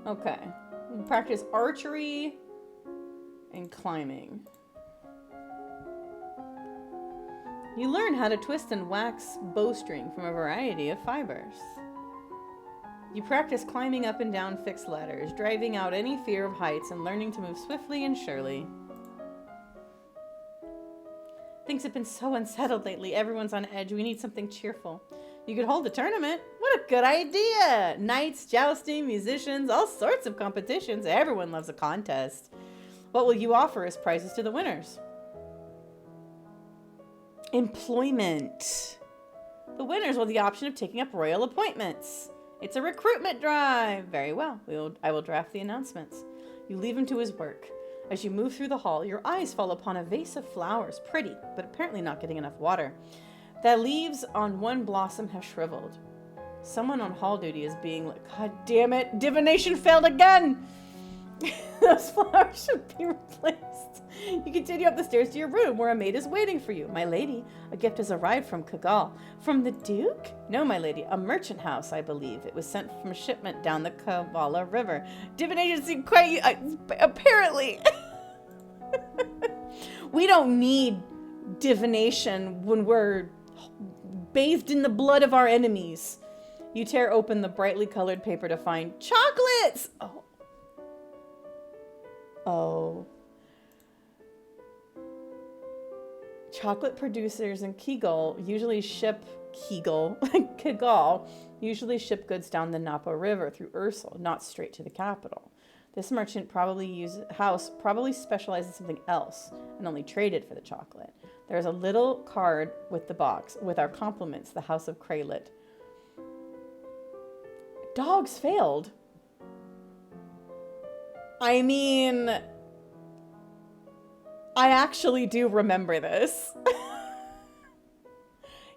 Okay. We'll practice archery and climbing. You learn how to twist and wax bowstring from a variety of fibers. You practice climbing up and down fixed ladders, driving out any fear of heights and learning to move swiftly and surely. Things have been so unsettled lately. Everyone's on edge. We need something cheerful. You could hold a tournament. What a good idea! Knights, jousting, musicians, all sorts of competitions. Everyone loves a contest. What will you offer as prizes to the winners? Employment. The winners will have the option of taking up royal appointments. It's a recruitment drive. Very well. I will draft the announcements. You leave him to his work. As you move through the hall, your eyes fall upon a vase of flowers. Pretty, but apparently not getting enough water. The leaves on one blossom have shriveled. Someone on hall duty is being like, God damn it, divination failed again! Those flowers should be replaced. You continue up the stairs to your room where a maid is waiting for you. My lady, a gift has arrived from Kagal. From the Duke? No, my lady, a merchant house, I believe. It was sent from a shipment down the Kavala River. Divination seemed quite... apparently. We don't need divination when we're bathed in the blood of our enemies. You tear open the brightly colored paper to find chocolates! Oh. Oh. Chocolate producers in Kigal usually ship Kigal usually ship goods down the Napa River through Ursul, not straight to the capital. This merchant probably specializes in something else and only traded for the chocolate. There's a little card with the box with our compliments, the House of Kraylet. Dogs failed. I mean, I actually do remember this.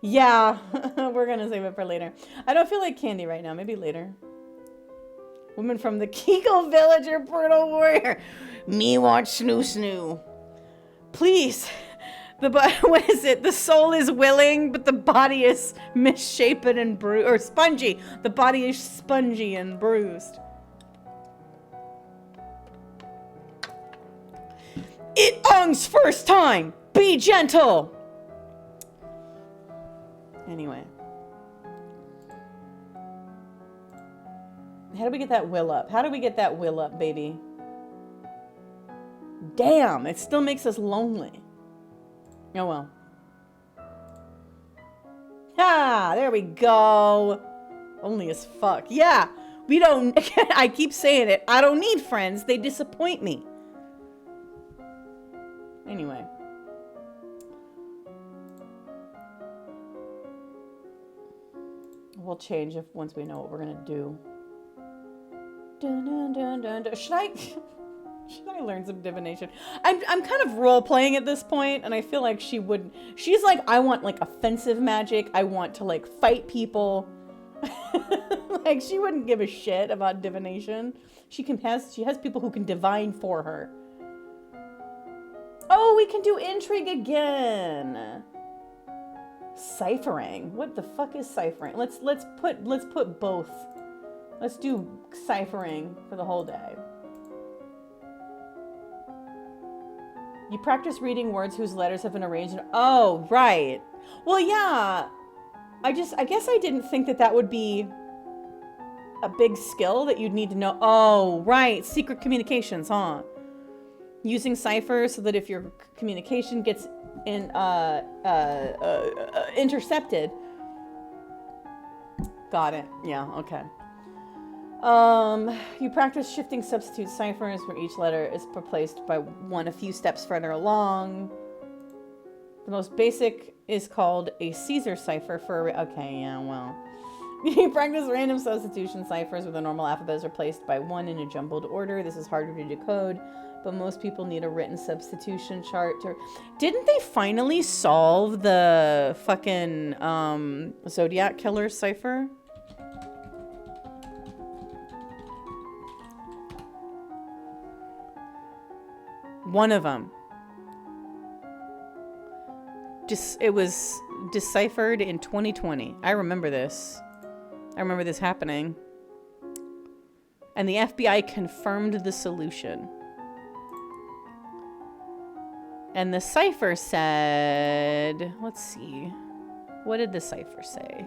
Yeah, we're gonna save it for later. I don't feel like candy right now. Maybe later. Woman from the Kegel Villager Brutal Warrior. Me want snoo snoo. Please. What is it? The soul is willing, but the body is misshapen and bruised. Or spongy. The body is spongy and bruised. It Ung's first time. Be gentle. Anyway. How do we get that will up? How do we get that will up, baby? Damn, it still makes us lonely. Oh well. Ah, there we go. Lonely as fuck. Yeah, we don't... I keep saying it. I don't need friends. They disappoint me. Anyway. We'll change if once we know what we're gonna do. Dun, dun, dun, dun, dun. Should I learn some divination? I'm kind of role playing at this point, and I feel like she wouldn't. She's like, I want like offensive magic. I want to like fight people. Like she wouldn't give a shit about divination. She has people who can divine for her. Oh, we can do intrigue again. Ciphering. What the fuck is ciphering? Let's put both. Let's do ciphering for the whole day. You practice reading words whose letters have been arranged in... Oh, right. Well, yeah. I guess I didn't think that would be a big skill that you'd need to know. Oh, right. Secret communications, huh? Using ciphers so that if your communication gets intercepted. Got it. Yeah, okay. You practice shifting substitute ciphers where each letter is replaced by one a few steps further along. The most basic is called a Caesar cipher for okay, yeah, well. You practice random substitution ciphers where the normal alphabet is replaced by one in a jumbled order. This is harder to decode, but most people need a written substitution chart to... Didn't they finally solve the fucking Zodiac Killer cipher? One of them. It was deciphered in 2020. I remember this. I remember this happening. And the FBI confirmed the solution. And the cipher said... Let's see. What did the cipher say?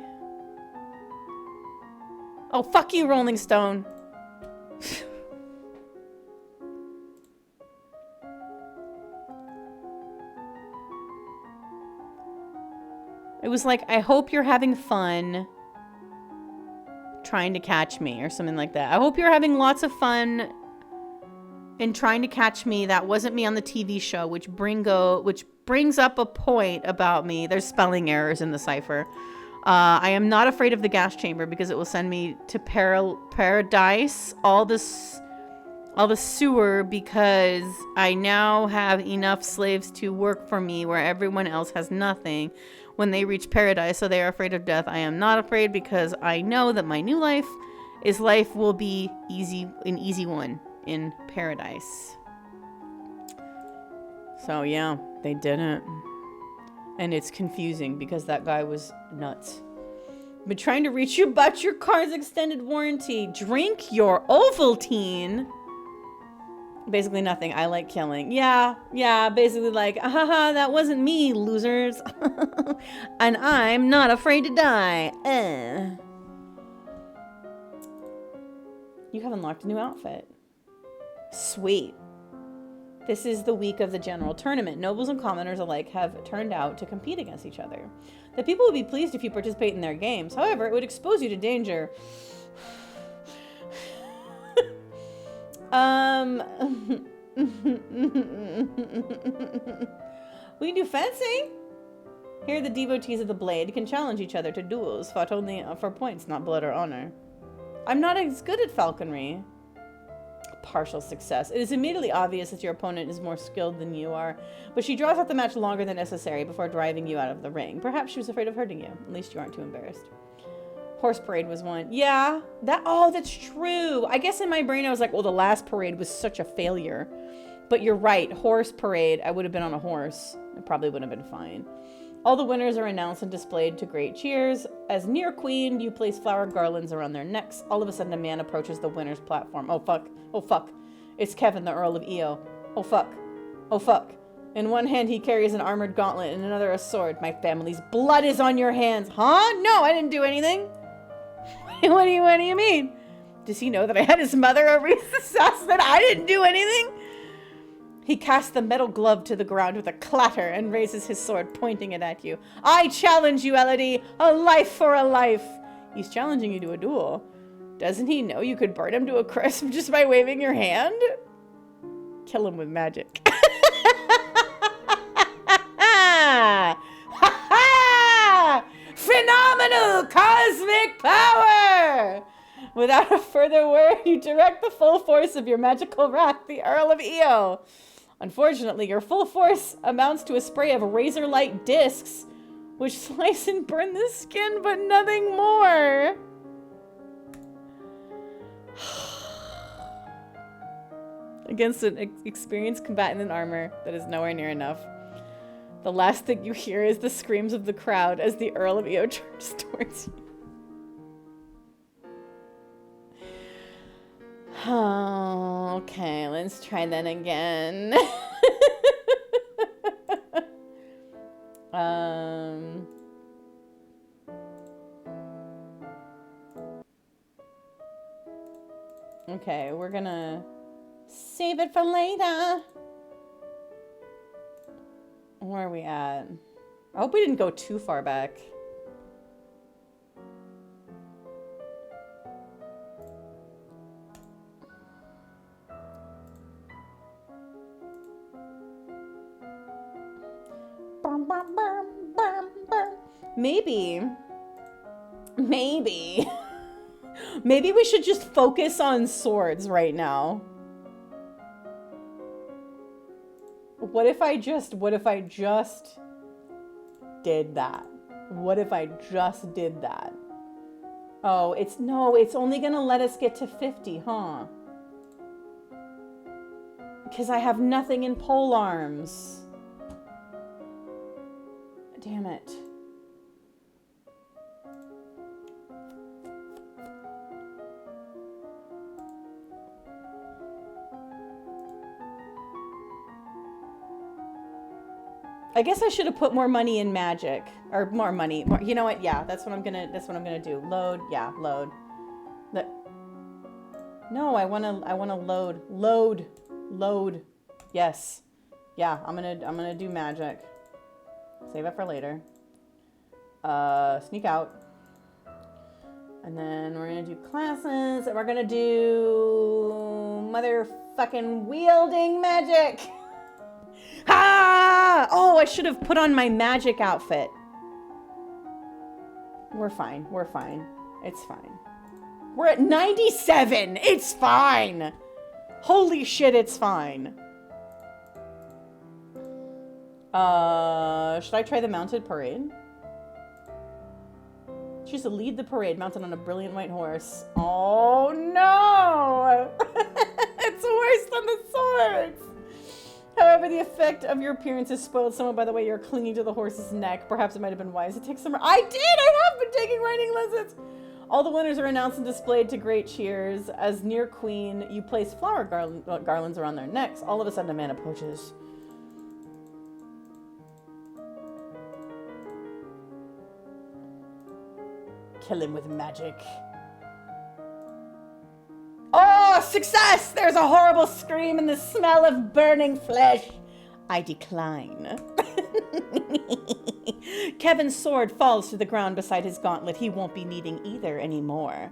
Oh, fuck you, Rolling Stone. It was like, I hope you're having fun trying to catch me or something like that. I hope you're having lots of fun in trying to catch me. That wasn't me on the TV show, which brings up a point about me. There's spelling errors in the cipher. I am not afraid of the gas chamber because it will send me to paradise. All the sewer because I now have enough slaves to work for me where everyone else has nothing. When they reach paradise, so they are afraid of death. I am not afraid because I know that my new life will be an easy one in paradise. So yeah, they didn't. And it's confusing because that guy was nuts. Been trying to reach you about your car's extended warranty. Drink your Ovaltine. Basically nothing. I like killing. Yeah, basically like, haha, that wasn't me, losers. And I'm not afraid to die. You have unlocked a new outfit. Sweet. This is the week of the general tournament. Nobles and commoners alike have turned out to compete against each other. The people will be pleased if you participate in their games. However, it would expose you to danger. We can do fencing. Here the devotees of the blade can challenge each other to duels fought only for points, not blood or honor. I'm not as good at falconry. Partial success. It is immediately obvious that your opponent is more skilled than you are, but she draws out the match longer than necessary before driving you out of the ring. Perhaps she was afraid of hurting you. At least you aren't too embarrassed. Horse parade was one. Yeah, that's true. I guess in my brain I was like, well, the last parade was such a failure. But you're right. Horse parade, I would have been on a horse. It probably would have been fine. All the winners are announced and displayed to great cheers. As near queen, you place flower garlands around their necks. All of a sudden, a man approaches the winner's platform. Oh, fuck. Oh, fuck. It's Kevin, the Earl of Io. Oh, fuck. Oh, fuck. In one hand, he carries an armored gauntlet, and another a sword. My family's blood is on your hands. Huh? No, I didn't do anything. What do you mean? Does he know that I had his mother assassinated? I didn't do anything. He casts the metal glove to the ground with a clatter and raises his sword, pointing it at you. I challenge you, Elodie! A life for a life! He's challenging you to a duel. Doesn't he know you could burn him to a crisp just by waving your hand? Kill him with magic. Phenomenal cosmic power! Without a further word, you direct the full force of your magical wrath, the Earl of Io. Unfortunately, your full force amounts to a spray of razor-light discs, which slice and burn the skin, but nothing more. Against an experienced combatant in armor that is nowhere near enough. The last thing you hear is the screams of the crowd as the Earl of Io turns towards you. Oh, okay, let's try that again. Okay, we're gonna save it for later. Where are we at? I hope we didn't go too far back. Maybe we should just focus on swords right now. What if I just did that? What if I just did that? Oh, it's only gonna let us get to 50, huh? Because I have nothing in pole arms. Damn it. I guess I should have put more money in magic, or more money. You know what? Yeah, that's what I'm gonna do. Load. Yeah, load. No, I wanna load. Yes. Yeah, I'm gonna do magic. Save it for later. Sneak out. And then we're gonna do classes, and we're gonna do motherfucking wielding magic. Ah! Oh, I should have put on my magic outfit. We're fine. It's fine. We're at 97. It's fine. Holy shit, it's fine. Should I try the mounted parade? She's to lead the parade mounted on a brilliant white horse. Oh no! It's worse than the swords! However, the effect of your appearance is spoiled somewhat by the way you're clinging to the horse's neck. Perhaps it might have been wise to take some... I have been taking riding lessons! All the winners are announced and displayed to great cheers. As near queen, you place flower garlands around their necks. All of a sudden, a man approaches. Kill him with magic. Oh, success! There's a horrible scream and the smell of burning flesh. I decline. Kevin's sword falls to the ground beside his gauntlet. He won't be needing either anymore.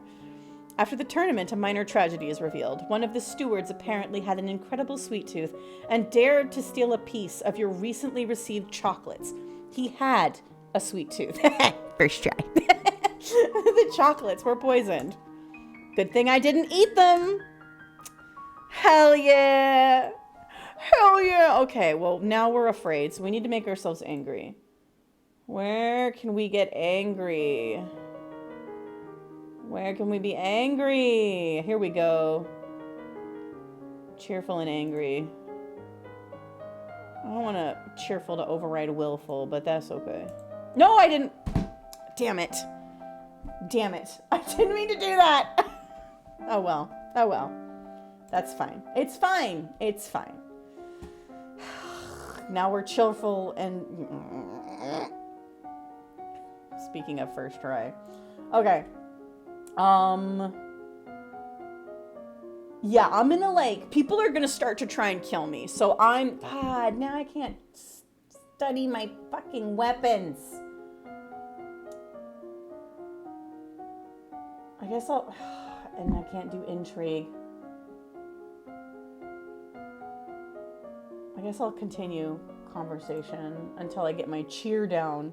After the tournament, a minor tragedy is revealed. One of the stewards apparently had an incredible sweet tooth and dared to steal a piece of your recently received chocolates. He had a sweet tooth. First try. The chocolates were poisoned. Good thing I didn't eat them. Hell yeah. Hell yeah. Okay, well, now we're afraid, so we need to make ourselves angry. Where can we get angry? Where can we be angry? Here we go. Cheerful and angry. I don't want to cheerful to override willful, but that's okay. No, I didn't. Damn it. Damn it. I didn't mean to do that. Oh well. Oh well. That's fine. It's fine. It's fine. Now we're cheerful and... Speaking of first try. Okay. Yeah, I'm gonna like... People are gonna start to try and kill me. So I'm... God, now I can't study my fucking weapons. I guess I'll... And I can't do intrigue. I guess I'll continue conversation until I get my cheer down.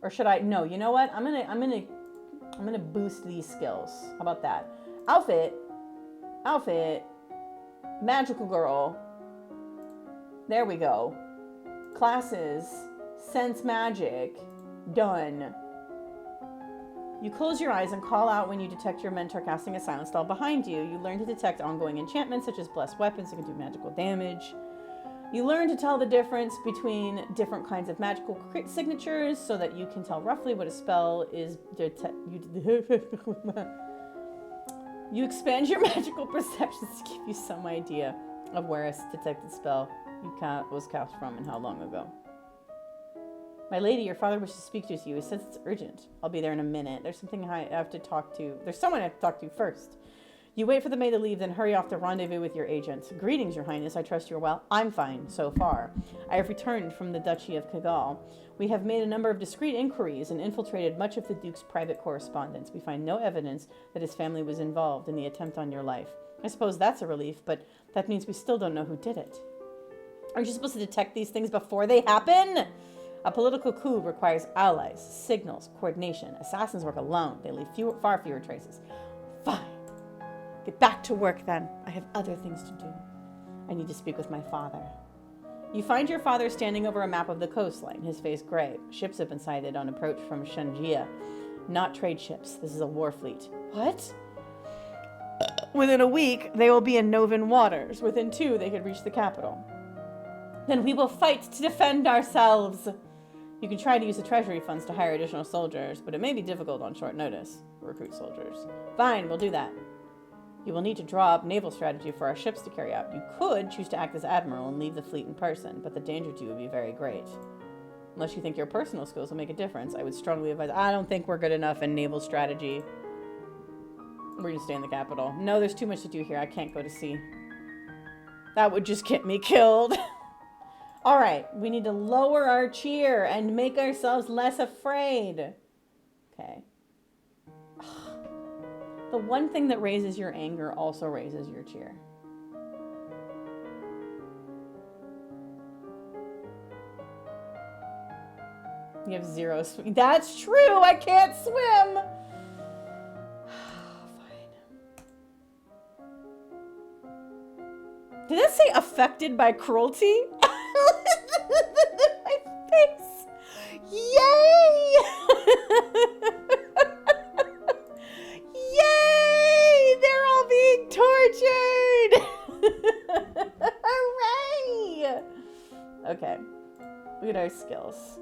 Or should I? No, you know what? I'm gonna boost these skills. How about that? Outfit, magical girl. There we go. Classes, sense magic, done. You close your eyes and call out when you detect your mentor casting a silent spell behind you. You learn to detect ongoing enchantments such as blessed weapons that can do magical damage. You learn to tell the difference between different kinds of magical signatures so that you can tell roughly what a spell is. You expand your magical perceptions to give you some idea of where a detected spell was cast from and how long ago. My lady, your father wishes to speak to you. He says it's urgent. I'll be there in a minute. There's something I have to talk to. There's someone I have to talk to first. You wait for the maid to leave, then hurry off to rendezvous with your agent. Greetings, your highness. I trust you're well. I'm fine, so far. I have returned from the Duchy of Kigal. We have made a number of discreet inquiries and infiltrated much of the Duke's private correspondence. We find no evidence that his family was involved in the attempt on your life. I suppose that's a relief, but that means we still don't know who did it. Aren't you supposed to detect these things before they happen? A political coup requires allies, signals, coordination. Assassins work alone. They leave far fewer traces. Fine. Get back to work then. I have other things to do. I need to speak with my father. You find your father standing over a map of the coastline, his face gray. Ships have been sighted on approach from Shanjia. Not trade ships. This is a war fleet. What? Within a week, they will be in Novan waters. Within 2, they could reach the capital. Then we will fight to defend ourselves. You can try to use the treasury funds to hire additional soldiers, but it may be difficult on short notice to recruit soldiers. Fine, we'll do that. You will need to draw up naval strategy for our ships to carry out. You could choose to act as admiral and leave the fleet in person, but the danger to you would be very great. Unless you think your personal skills will make a difference, I would strongly advise... I don't think we're good enough in naval strategy. We're going to stay in the capital. No, there's too much to do here. I can't go to sea. That would just get me killed. All right, we need to lower our cheer and make ourselves less afraid. Okay. The one thing that raises your anger also raises your cheer. You have 0 swim. That's true. I can't swim. Fine. Did it say affected by cruelty? My face. Yay! Yay! They're all being tortured! Hooray! Okay. Look at our skills.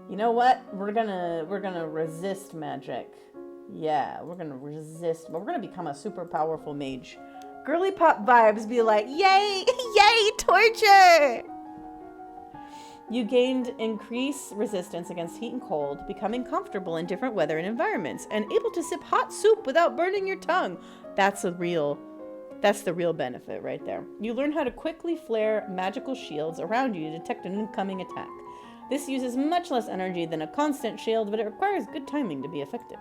You know what? We're gonna resist magic. Yeah, we're gonna resist. We're gonna become a super powerful mage. Girly pop vibes be like, yay, yay, torture! You gained increased resistance against heat and cold, becoming comfortable in different weather and environments, and able to sip hot soup without burning your tongue. That's the real benefit right there. You learn how to quickly flare magical shields around you to detect an incoming attack. This uses much less energy than a constant shield, but it requires good timing to be effective.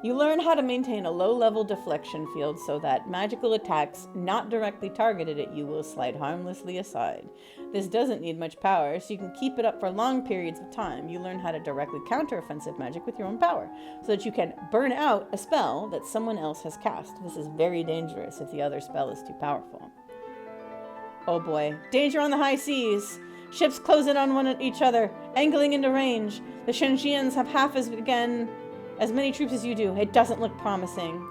You learn how to maintain a low-level deflection field so that magical attacks not directly targeted at you will slide harmlessly aside. This doesn't need much power, so you can keep it up for long periods of time. You learn how to directly counter offensive magic with your own power, so that you can burn out a spell that someone else has cast. This is very dangerous if the other spell is too powerful. Oh boy. Danger on the high seas! Ships close in on each other, angling into range. The Shenjians have half as many troops as you do. It doesn't look promising.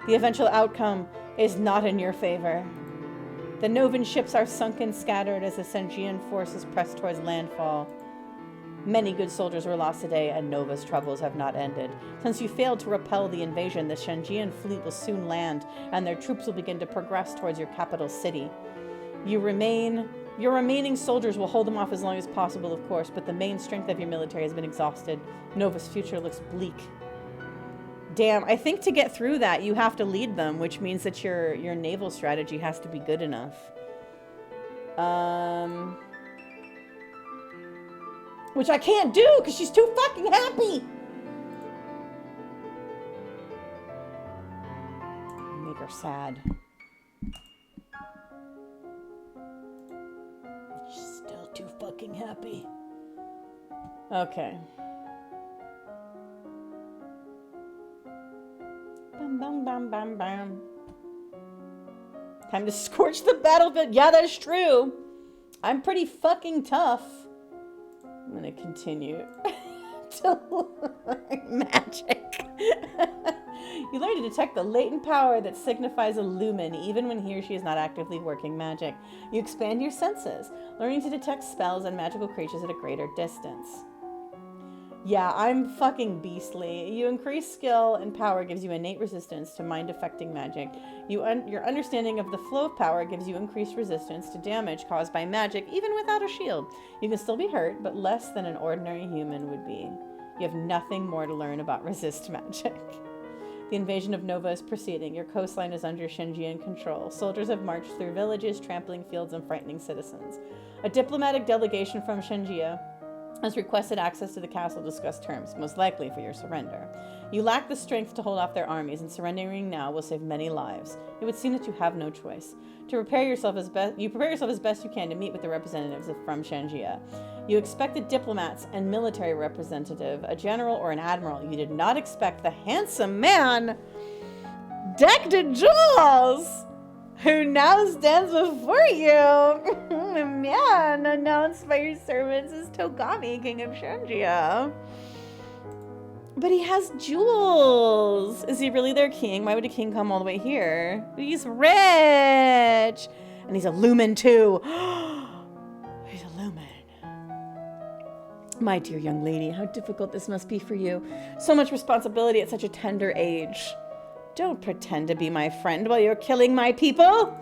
The eventual outcome is not in your favor. The Novan ships are sunk and scattered as the Shenjian forces press towards landfall. Many good soldiers were lost today, and Nova's troubles have not ended. Since you failed to repel the invasion, the Shenjian fleet will soon land, and their troops will begin to progress towards your capital city. Your remaining soldiers will hold them off as long as possible, of course, but the main strength of your military has been exhausted. Nova's future looks bleak. Damn, I think to get through that, you have to lead them, which means that your naval strategy has to be good enough. Which I can't do, because she's too fucking happy! Make her sad. She's still too fucking happy. Okay. Bam, bam, bam, bam, bam. Time to scorch the battlefield. Yeah, that's true. I'm pretty fucking tough. I'm gonna continue to learn magic. You learn to detect the latent power that signifies a lumen, even when he or she is not actively working magic. You expand your senses, learning to detect spells and magical creatures at a greater distance. Yeah, I'm fucking beastly. You increase skill and power gives you innate resistance to mind-affecting magic. Your understanding of the flow of power gives you increased resistance to damage caused by magic, even without a shield. You can still be hurt, but less than an ordinary human would be. You have nothing more to learn about resist magic. The invasion of Nova is proceeding. Your coastline is under Shenjian control. Soldiers have marched through villages, trampling fields, and frightening citizens. A diplomatic delegation from Shenjia has requested access to the castle to discuss terms, most likely for your surrender. You lack the strength to hold off their armies, and surrendering now will save many lives. It would seem that you have no choice. You prepare yourself as best you can to meet with the representatives from Shenjia. You expected diplomats and military representative, a general or an admiral. You did not expect the handsome man, decked in jewels, who now stands before you. Man, announced by your servants as Togami, king of Shenjia. But he has jewels. Is he really their king? Why would a king come all the way here? He's rich. And he's a lumen too. He's a lumen. My dear young lady, how difficult this must be for you. So much responsibility at such a tender age. Don't pretend to be my friend while you're killing my people.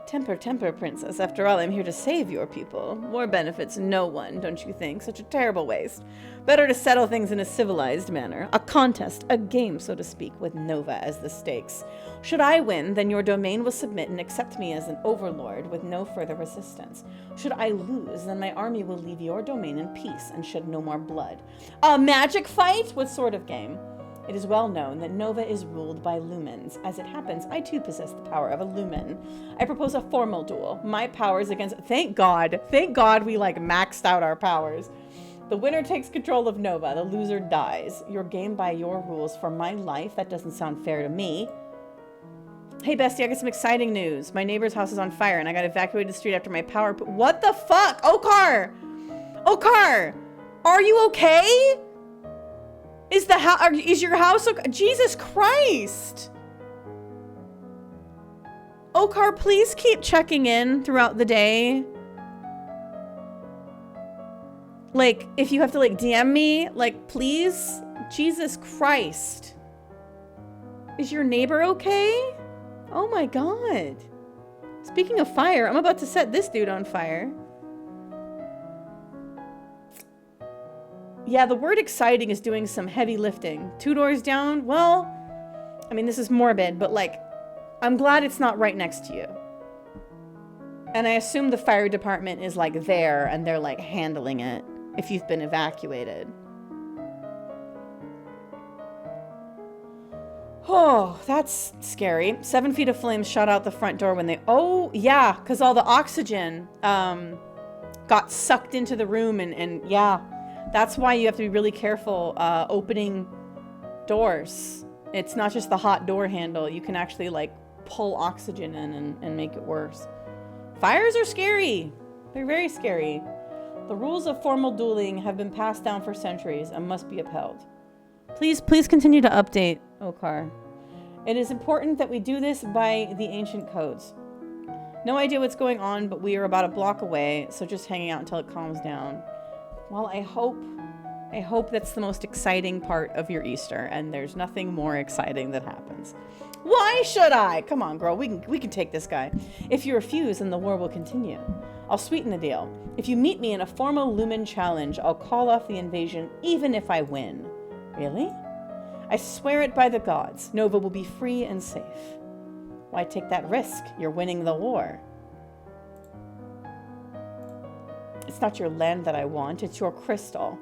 Temper, temper, princess. After all, I'm here to save your people. War benefits no one, don't you think? Such a terrible waste. Better to settle things in a civilized manner. A contest, a game, so to speak, with Nova as the stakes. Should I win, then your domain will submit and accept me as an overlord with no further resistance. Should I lose, then my army will leave your domain in peace and shed no more blood. A magic fight? What sort of game? It is well known that Nova is ruled by lumens. As it happens, I too possess the power of a lumen. I propose a formal duel. My powers against... Thank God we maxed out our powers. The winner takes control of Nova. The loser dies. Your game by your rules. For my life, that doesn't sound fair to me. Hey, bestie, I got some exciting news. My neighbor's house is on fire, and I got evacuated the street after my power... What the fuck? Okar! Okar! Are you okay? Is your house okay? Jesus Christ! Okar, please keep checking in throughout the day. Like, if you have to, DM me, please? Jesus Christ. Is your neighbor okay? Oh my God. Speaking of fire, I'm about to set this dude on fire. Yeah, the word exciting is doing some heavy lifting. 2 doors down, well, I mean, this is morbid, but I'm glad it's not right next to you. And I assume the fire department is there and they're handling it if you've been evacuated. Oh, that's scary. 7 feet of flames shot out the front door when they... Oh, yeah, because all the oxygen got sucked into the room. And yeah, that's why you have to be really careful opening doors. It's not just the hot door handle. You can actually, like, pull oxygen in and make it worse. Fires are scary. They're very scary. The rules of formal dueling have been passed down for centuries and must be upheld. Please continue to update, Okar. It is important that we do this by the ancient codes. No idea what's going on, but we are about a block away, so just hanging out until it calms down. Well, I hope that's the most exciting part of your Easter, and there's nothing more exciting that happens. Why should I? Come on, girl, we can take this guy. If you refuse, then the war will continue. I'll sweeten the deal. If you meet me in a formal Lumen challenge, I'll call off the invasion even if I win. Really? I swear it by the gods. Nova will be free and safe. Why take that risk? You're winning the war. It's not your land that I want, it's your crystal.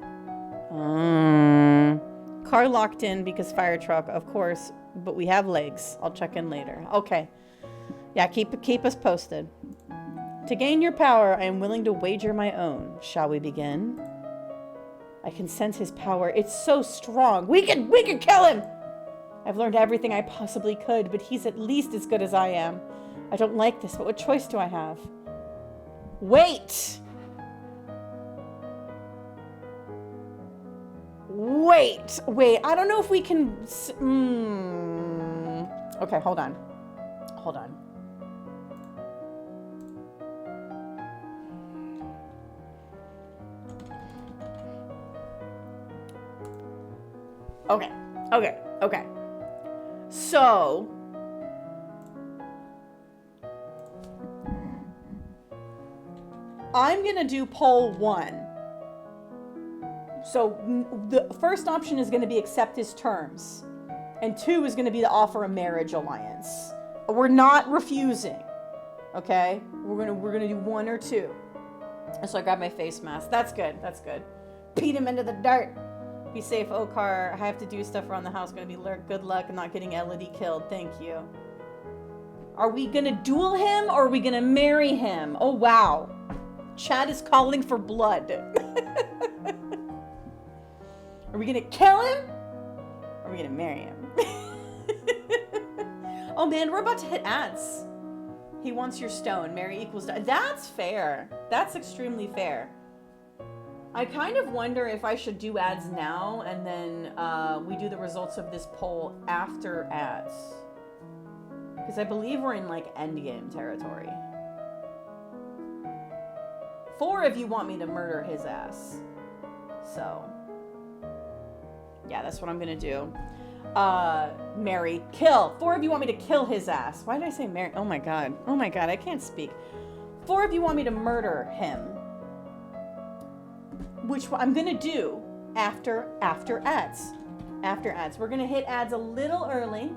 Car locked in because fire truck, of course, but we have legs. I'll check in later. Okay. Yeah, keep us posted. To gain your power, I am willing to wager my own. Shall we begin? I can sense his power. It's so strong. We can kill him! I've learned everything I possibly could, but he's at least as good as I am. I don't like this, but what choice do I have? Wait! Wait. I don't know if we can... Okay, hold on. Okay. So... I'm gonna do poll 1. So the first option is going to be accept his terms. And 2 is going to be to offer a marriage alliance. We're not refusing. Okay? We're gonna do 1 or 2. So I grab my face mask. That's good. Beat him into the dirt. Be safe, Okar. I have to do stuff around the house. Gonna be good luck and not getting Elodie killed. Thank you. Are we gonna duel him or are we gonna marry him? Oh wow. Chad is calling for blood. Are we gonna kill him? Or are we gonna marry him? Oh man, we're about to hit ads. He wants your stone. Marry equals... That's fair. That's extremely fair. I kind of wonder if I should do ads now and then we do the results of this poll after ads. Because I believe we're in like endgame territory. 4 of you want me to murder his ass. So... yeah, that's what I'm gonna do. Marry, kill. 4 of you want me to kill his ass. Why did I say marry? Oh my god, I can't speak. 4 of you want me to murder him. Which I'm gonna do after ads. After ads. We're gonna hit ads a little early.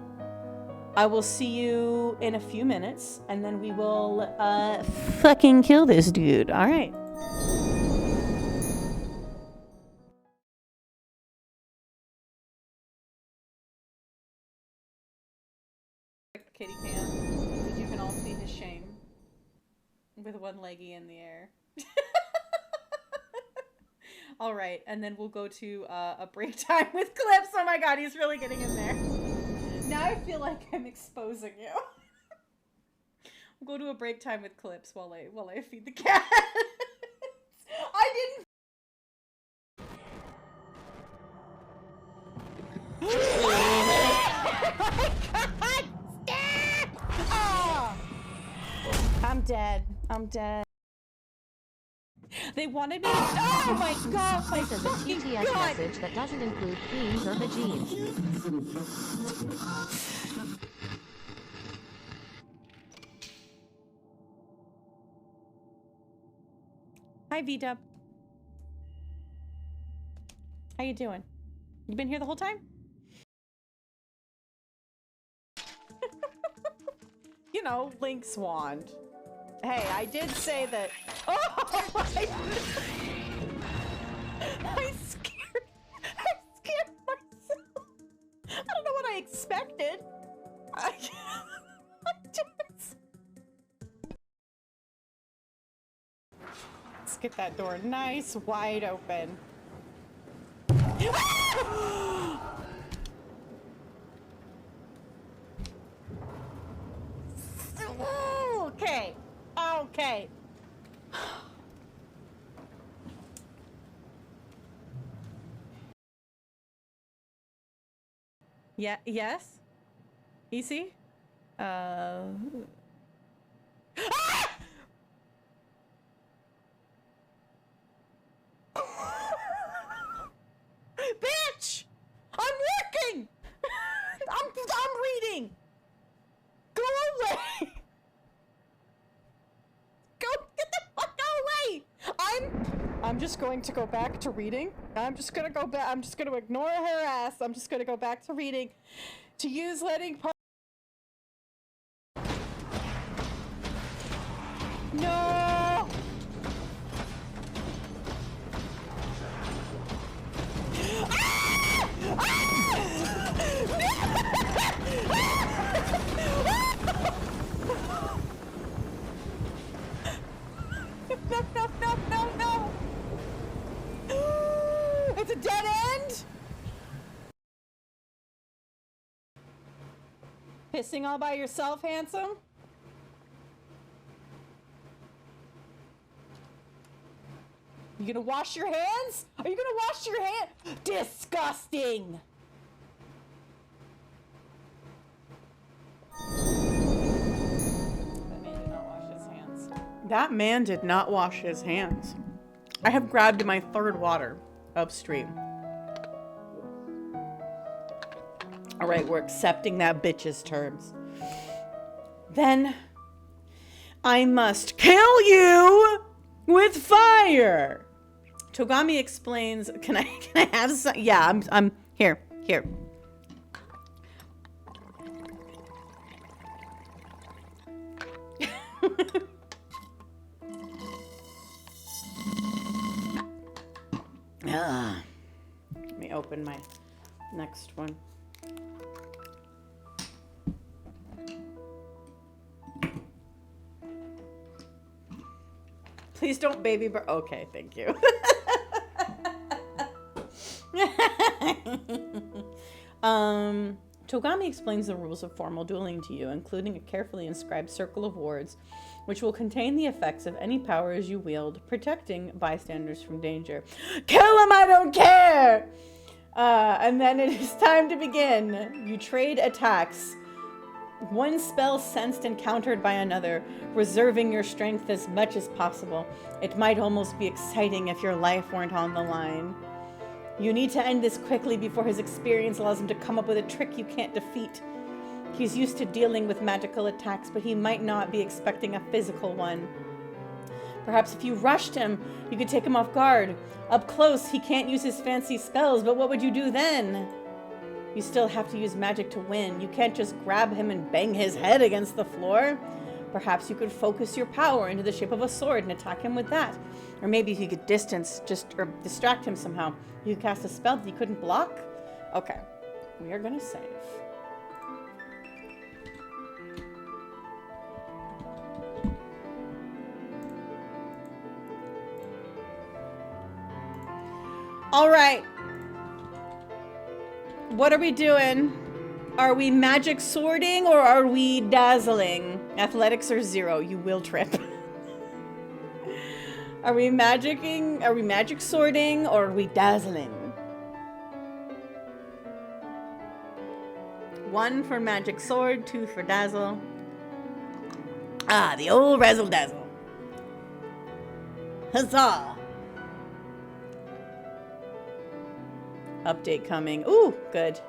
I will see you in a few minutes, and then we will fucking kill this dude. All right. Kitty cam, so you can all see his shame with one leggy in the air. All right, and then we'll go to a break time with Clips. Oh my god, he's really getting in there. Now I feel like I'm exposing you. We'll go to a break time with Clips while I feed the cat. I didn't. Oh my god! Oh. I'm dead. They wanted me to... Oh my god! This is a TTS message that doesn't include themes or vagines. Hi, V-Dub. How you doing? You been here the whole time? You know, Link's wand. Hey, I did say that. Oh my! I'm scared myself. I don't know what I expected. get that door nice wide open. Okay. Okay. Yeah, yes? Easy? Ah! Bitch! I'm working! I'm reading! Go away! Go get the fuck away! I'm just going to go back to reading. I'm just gonna go back. I'm just gonna ignore her ass. I'm just gonna go back to reading. To use letting part. No! No. It's a dead end? Pissing all by yourself, handsome? You gonna wash your hands? Are you gonna wash your hands? Disgusting! That man did not wash his hands. I have grabbed my third water upstream. All right, we're accepting that bitch's terms. Then I must kill you with fire. Togami explains, can I have some? Yeah, I'm here. Let me open my next one. Please don't baby burn. Okay, thank you. Togami explains the rules of formal dueling to you, including a carefully inscribed circle of wards, which will contain the effects of any powers you wield, protecting bystanders from danger. Kill him, I don't care! And then it is time to begin. You trade attacks. One spell sensed and countered by another, reserving your strength as much as possible. It might almost be exciting if your life weren't on the line. You need to end this quickly before his experience allows him to come up with a trick you can't defeat. He's used to dealing with magical attacks, but he might not be expecting a physical one. Perhaps if you rushed him, you could take him off guard. Up close, he can't use his fancy spells, but what would you do then? You still have to use magic to win. You can't just grab him and bang his head against the floor. Perhaps you could focus your power into the shape of a sword and attack him with that. Or maybe if you could or distract him somehow. You could cast a spell that you couldn't block? Okay, we are gonna save. All right. What are we doing? Are we magic swording or are we dazzling? Athletics are 0. You will trip. Are we magicking? Are we magic swording or are we dazzling? 1 for magic sword, 2 for dazzle. Ah, the old razzle dazzle. Huzzah! Update coming. Ooh, good.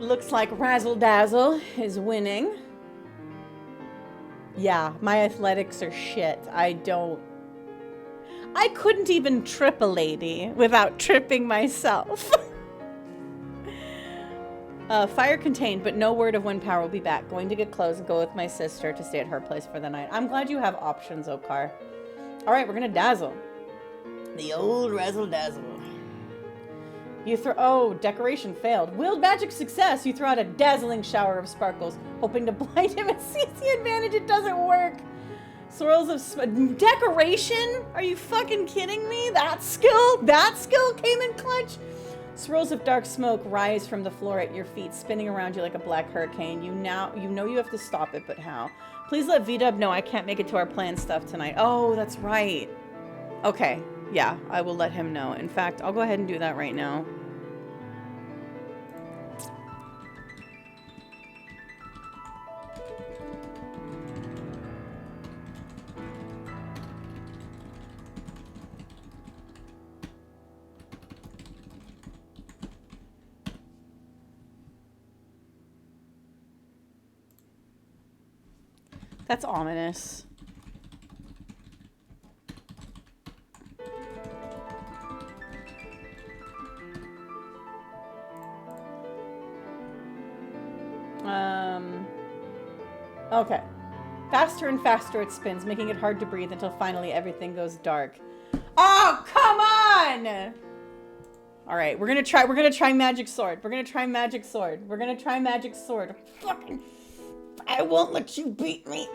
Looks like Razzle Dazzle is winning. Yeah, my athletics are shit. I couldn't even trip a lady without tripping myself. Fire contained, but no word of when power will be back. Going to get clothes and go with my sister to stay at her place for the night. I'm glad you have options, Okar. All right, we're gonna dazzle. The old razzle dazzle. You throw. Oh, decoration failed. Willed magic success. You throw out a dazzling shower of sparkles, hoping to blind him and seize the advantage. It doesn't work. Swirls of decoration? Are you fucking kidding me? That skill came in clutch. Swirls of dark smoke rise from the floor at your feet, spinning around you like a black hurricane. You know you have to stop it, but how? Please let VW know I can't make it to our planned stuff tonight. Oh, that's right. Okay, yeah, I will let him know. In fact, I'll go ahead and do that right now. That's ominous. Okay. Faster and faster it spins, making it hard to breathe until finally everything goes dark. Oh, come on! Alright, we're gonna try magic sword. We're gonna try magic sword. We're gonna try magic sword. Fucking... I won't let you beat me.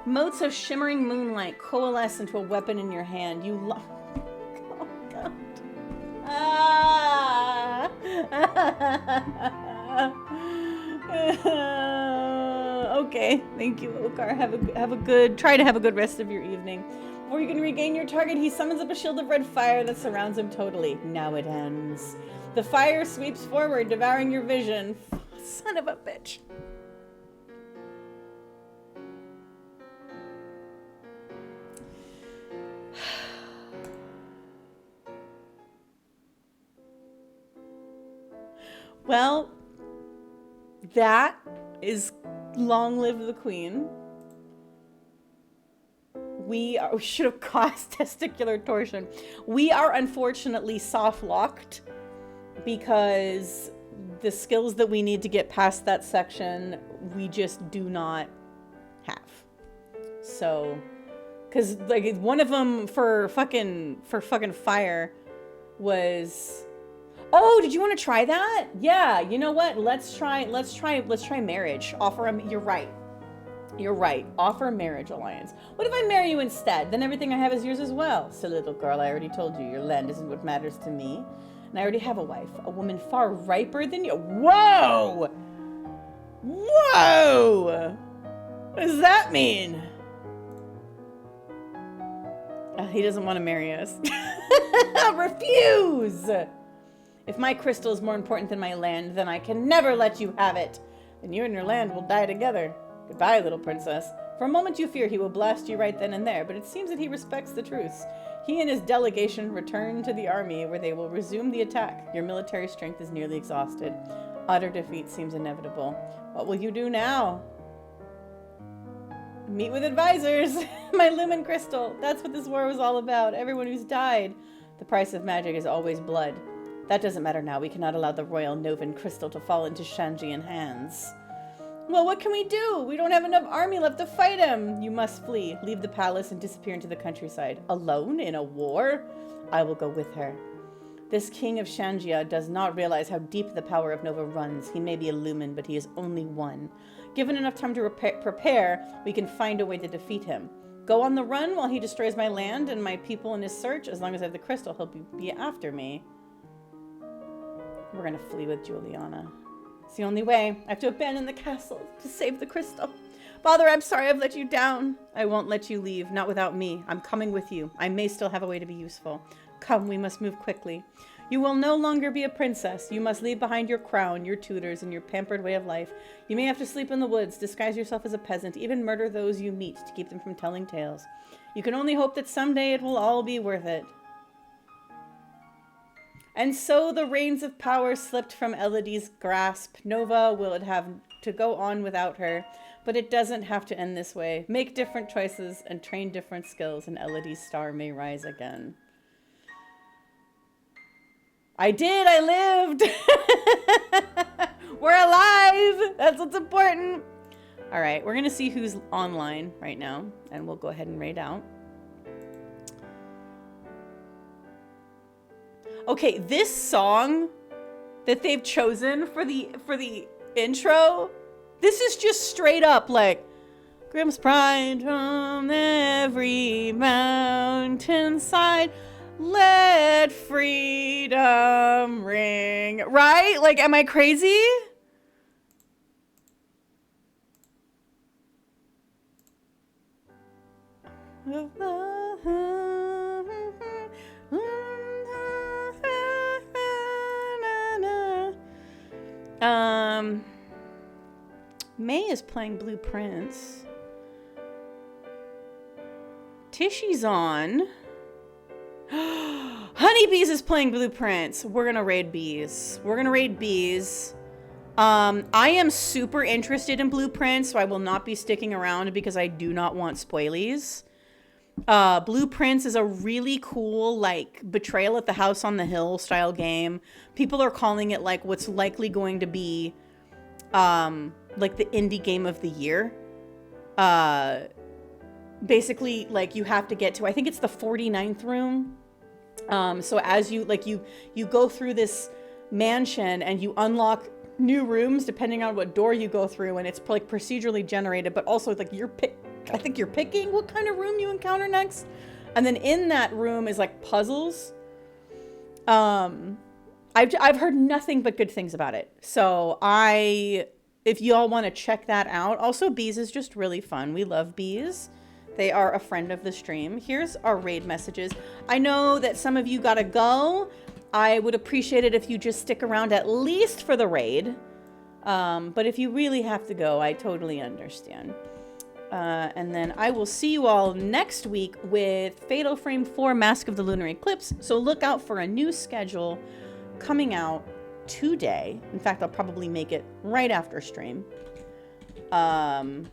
Motes of shimmering moonlight coalesce into a weapon in your hand. You lo- Oh, God. Ah! Okay, thank you, Okar. Try to have a good rest of your evening. Before you can regain your target, he summons up a shield of red fire that surrounds him totally. Now it ends. The fire sweeps forward, devouring your vision. Son of a bitch. Well, that is long live the queen. We should have caused testicular torsion. We are unfortunately soft locked because the skills that we need to get past that section, we just do not have. So, because like one of them for fucking fire was. Oh, did you want to try that? Yeah, you know what? Let's try marriage. Offer him. You're right. Offer a marriage alliance. What if I marry you instead? Then everything I have is yours as well. Silly little girl, I already told you, your land isn't what matters to me. And I already have a wife, a woman far riper than you. Whoa! Whoa! What does that mean? He doesn't want to marry us. Refuse! If my crystal is more important than my land, then I can never let you have it. Then you and your land will die together. Goodbye, little princess. For a moment you fear he will blast you right then and there, but it seems that he respects the truce. He and his delegation return to the army, where they will resume the attack. Your military strength is nearly exhausted. Utter defeat seems inevitable. What will you do now? Meet with advisors. My lumen crystal. That's what this war was all about. Everyone who's died. The price of magic is always blood. That doesn't matter now. We cannot allow the royal Novan crystal to fall into Shanjian hands. Well, what can we do? We don't have enough army left to fight him. You must flee, leave the palace, and disappear into the countryside. Alone in a war? I will go with her. This king of Shanjia does not realize how deep the power of Nova runs. He may be a lumen, but he is only one. Given enough time to prepare, we can find a way to defeat him. Go on the run while he destroys my land and my people in his search. As long as I have the crystal, he'll be after me. We're going to flee with Juliana. It's the only way. I have to abandon the castle to save the crystal. Father, I'm sorry I've let you down. I won't let you leave, not without me. I'm coming with you. I may still have a way to be useful. Come, we must move quickly. You will no longer be a princess. You must leave behind your crown, your tutors, and your pampered way of life. You may have to sleep in the woods, disguise yourself as a peasant, even murder those you meet to keep them from telling tales. You can only hope that someday it will all be worth it. And so the reins of power slipped from Elodie's grasp. Nova will have to go on without her, but it doesn't have to end this way. Make different choices and train different skills, and Elodie's star may rise again. I did! I lived! We're alive! That's what's important! Alright, we're gonna see who's online right now, and we'll go ahead and raid out. Okay, this song that they've chosen for the intro, this is just straight up like Grimm's pride from every mountainside, let freedom ring. Right? Like, am I crazy? May is playing Blue Prince. Tishy's on. Honeybees is playing Blue Prince. We're gonna raid bees. We're gonna raid bees. I am super interested in Blue Prince, so I will not be sticking around because I do not want spoilies. Blue Prince is a really cool, like, Betrayal at the House on the Hill style game. People are calling it, like, what's likely going to be, like, the indie game of the year. Basically, like, you have to get to, I think it's the 49th room. So as you, like, you go through this mansion and you unlock new rooms depending on what door you go through, and it's, like, procedurally generated, but also, like, I think you're picking what kind of room you encounter next. And then in that room is like puzzles. I've heard nothing but good things about it. So if you all want to check that out. Also, bees is just really fun. We love bees. They are a friend of the stream. Here's our raid messages. I know that some of you gotta go. I would appreciate it if you just stick around at least for the raid. But if you really have to go, I totally understand. And then I will see you all next week with Fatal Frame 4 Mask of the Lunar Eclipse. So look out for a new schedule coming out today. In fact, I'll probably make it right after stream. And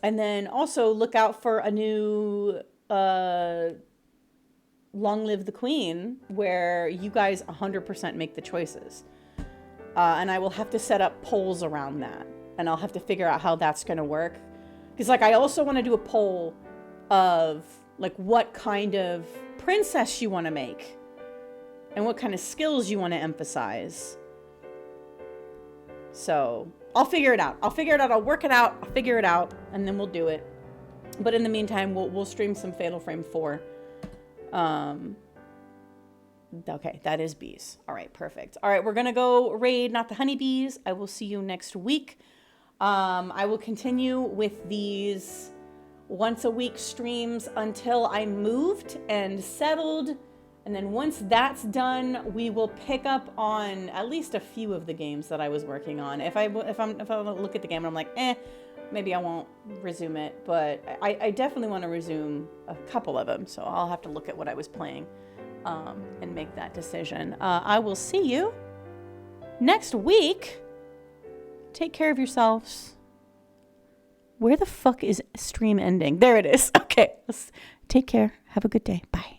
then also look out for a new Long Live the Queen, where you guys 100% make the choices. And I will have to set up polls around that. And I'll have to figure out how that's going to work. Because, like, I also want to do a poll of, like, what kind of princess you want to make. And what kind of skills you want to emphasize. So, I'll figure it out. I'll work it out. I'll figure it out. And then we'll do it. But in the meantime, we'll stream some Fatal Frame 4. Okay, that is bees. All right, perfect. All right, we're going to go raid Not the Honeybees. I will see you next week. I will continue with these once a week streams until I'm moved and settled. And then once that's done, we will pick up on at least a few of the games that I was working on. If I look at the game and I'm like, maybe I won't resume it. But I definitely want to resume a couple of them. So I'll have to look at what I was playing and make that decision. I will see you next week. Take care of yourselves. Where the fuck is stream ending? There it is. Okay. Take care. Have a good day. Bye.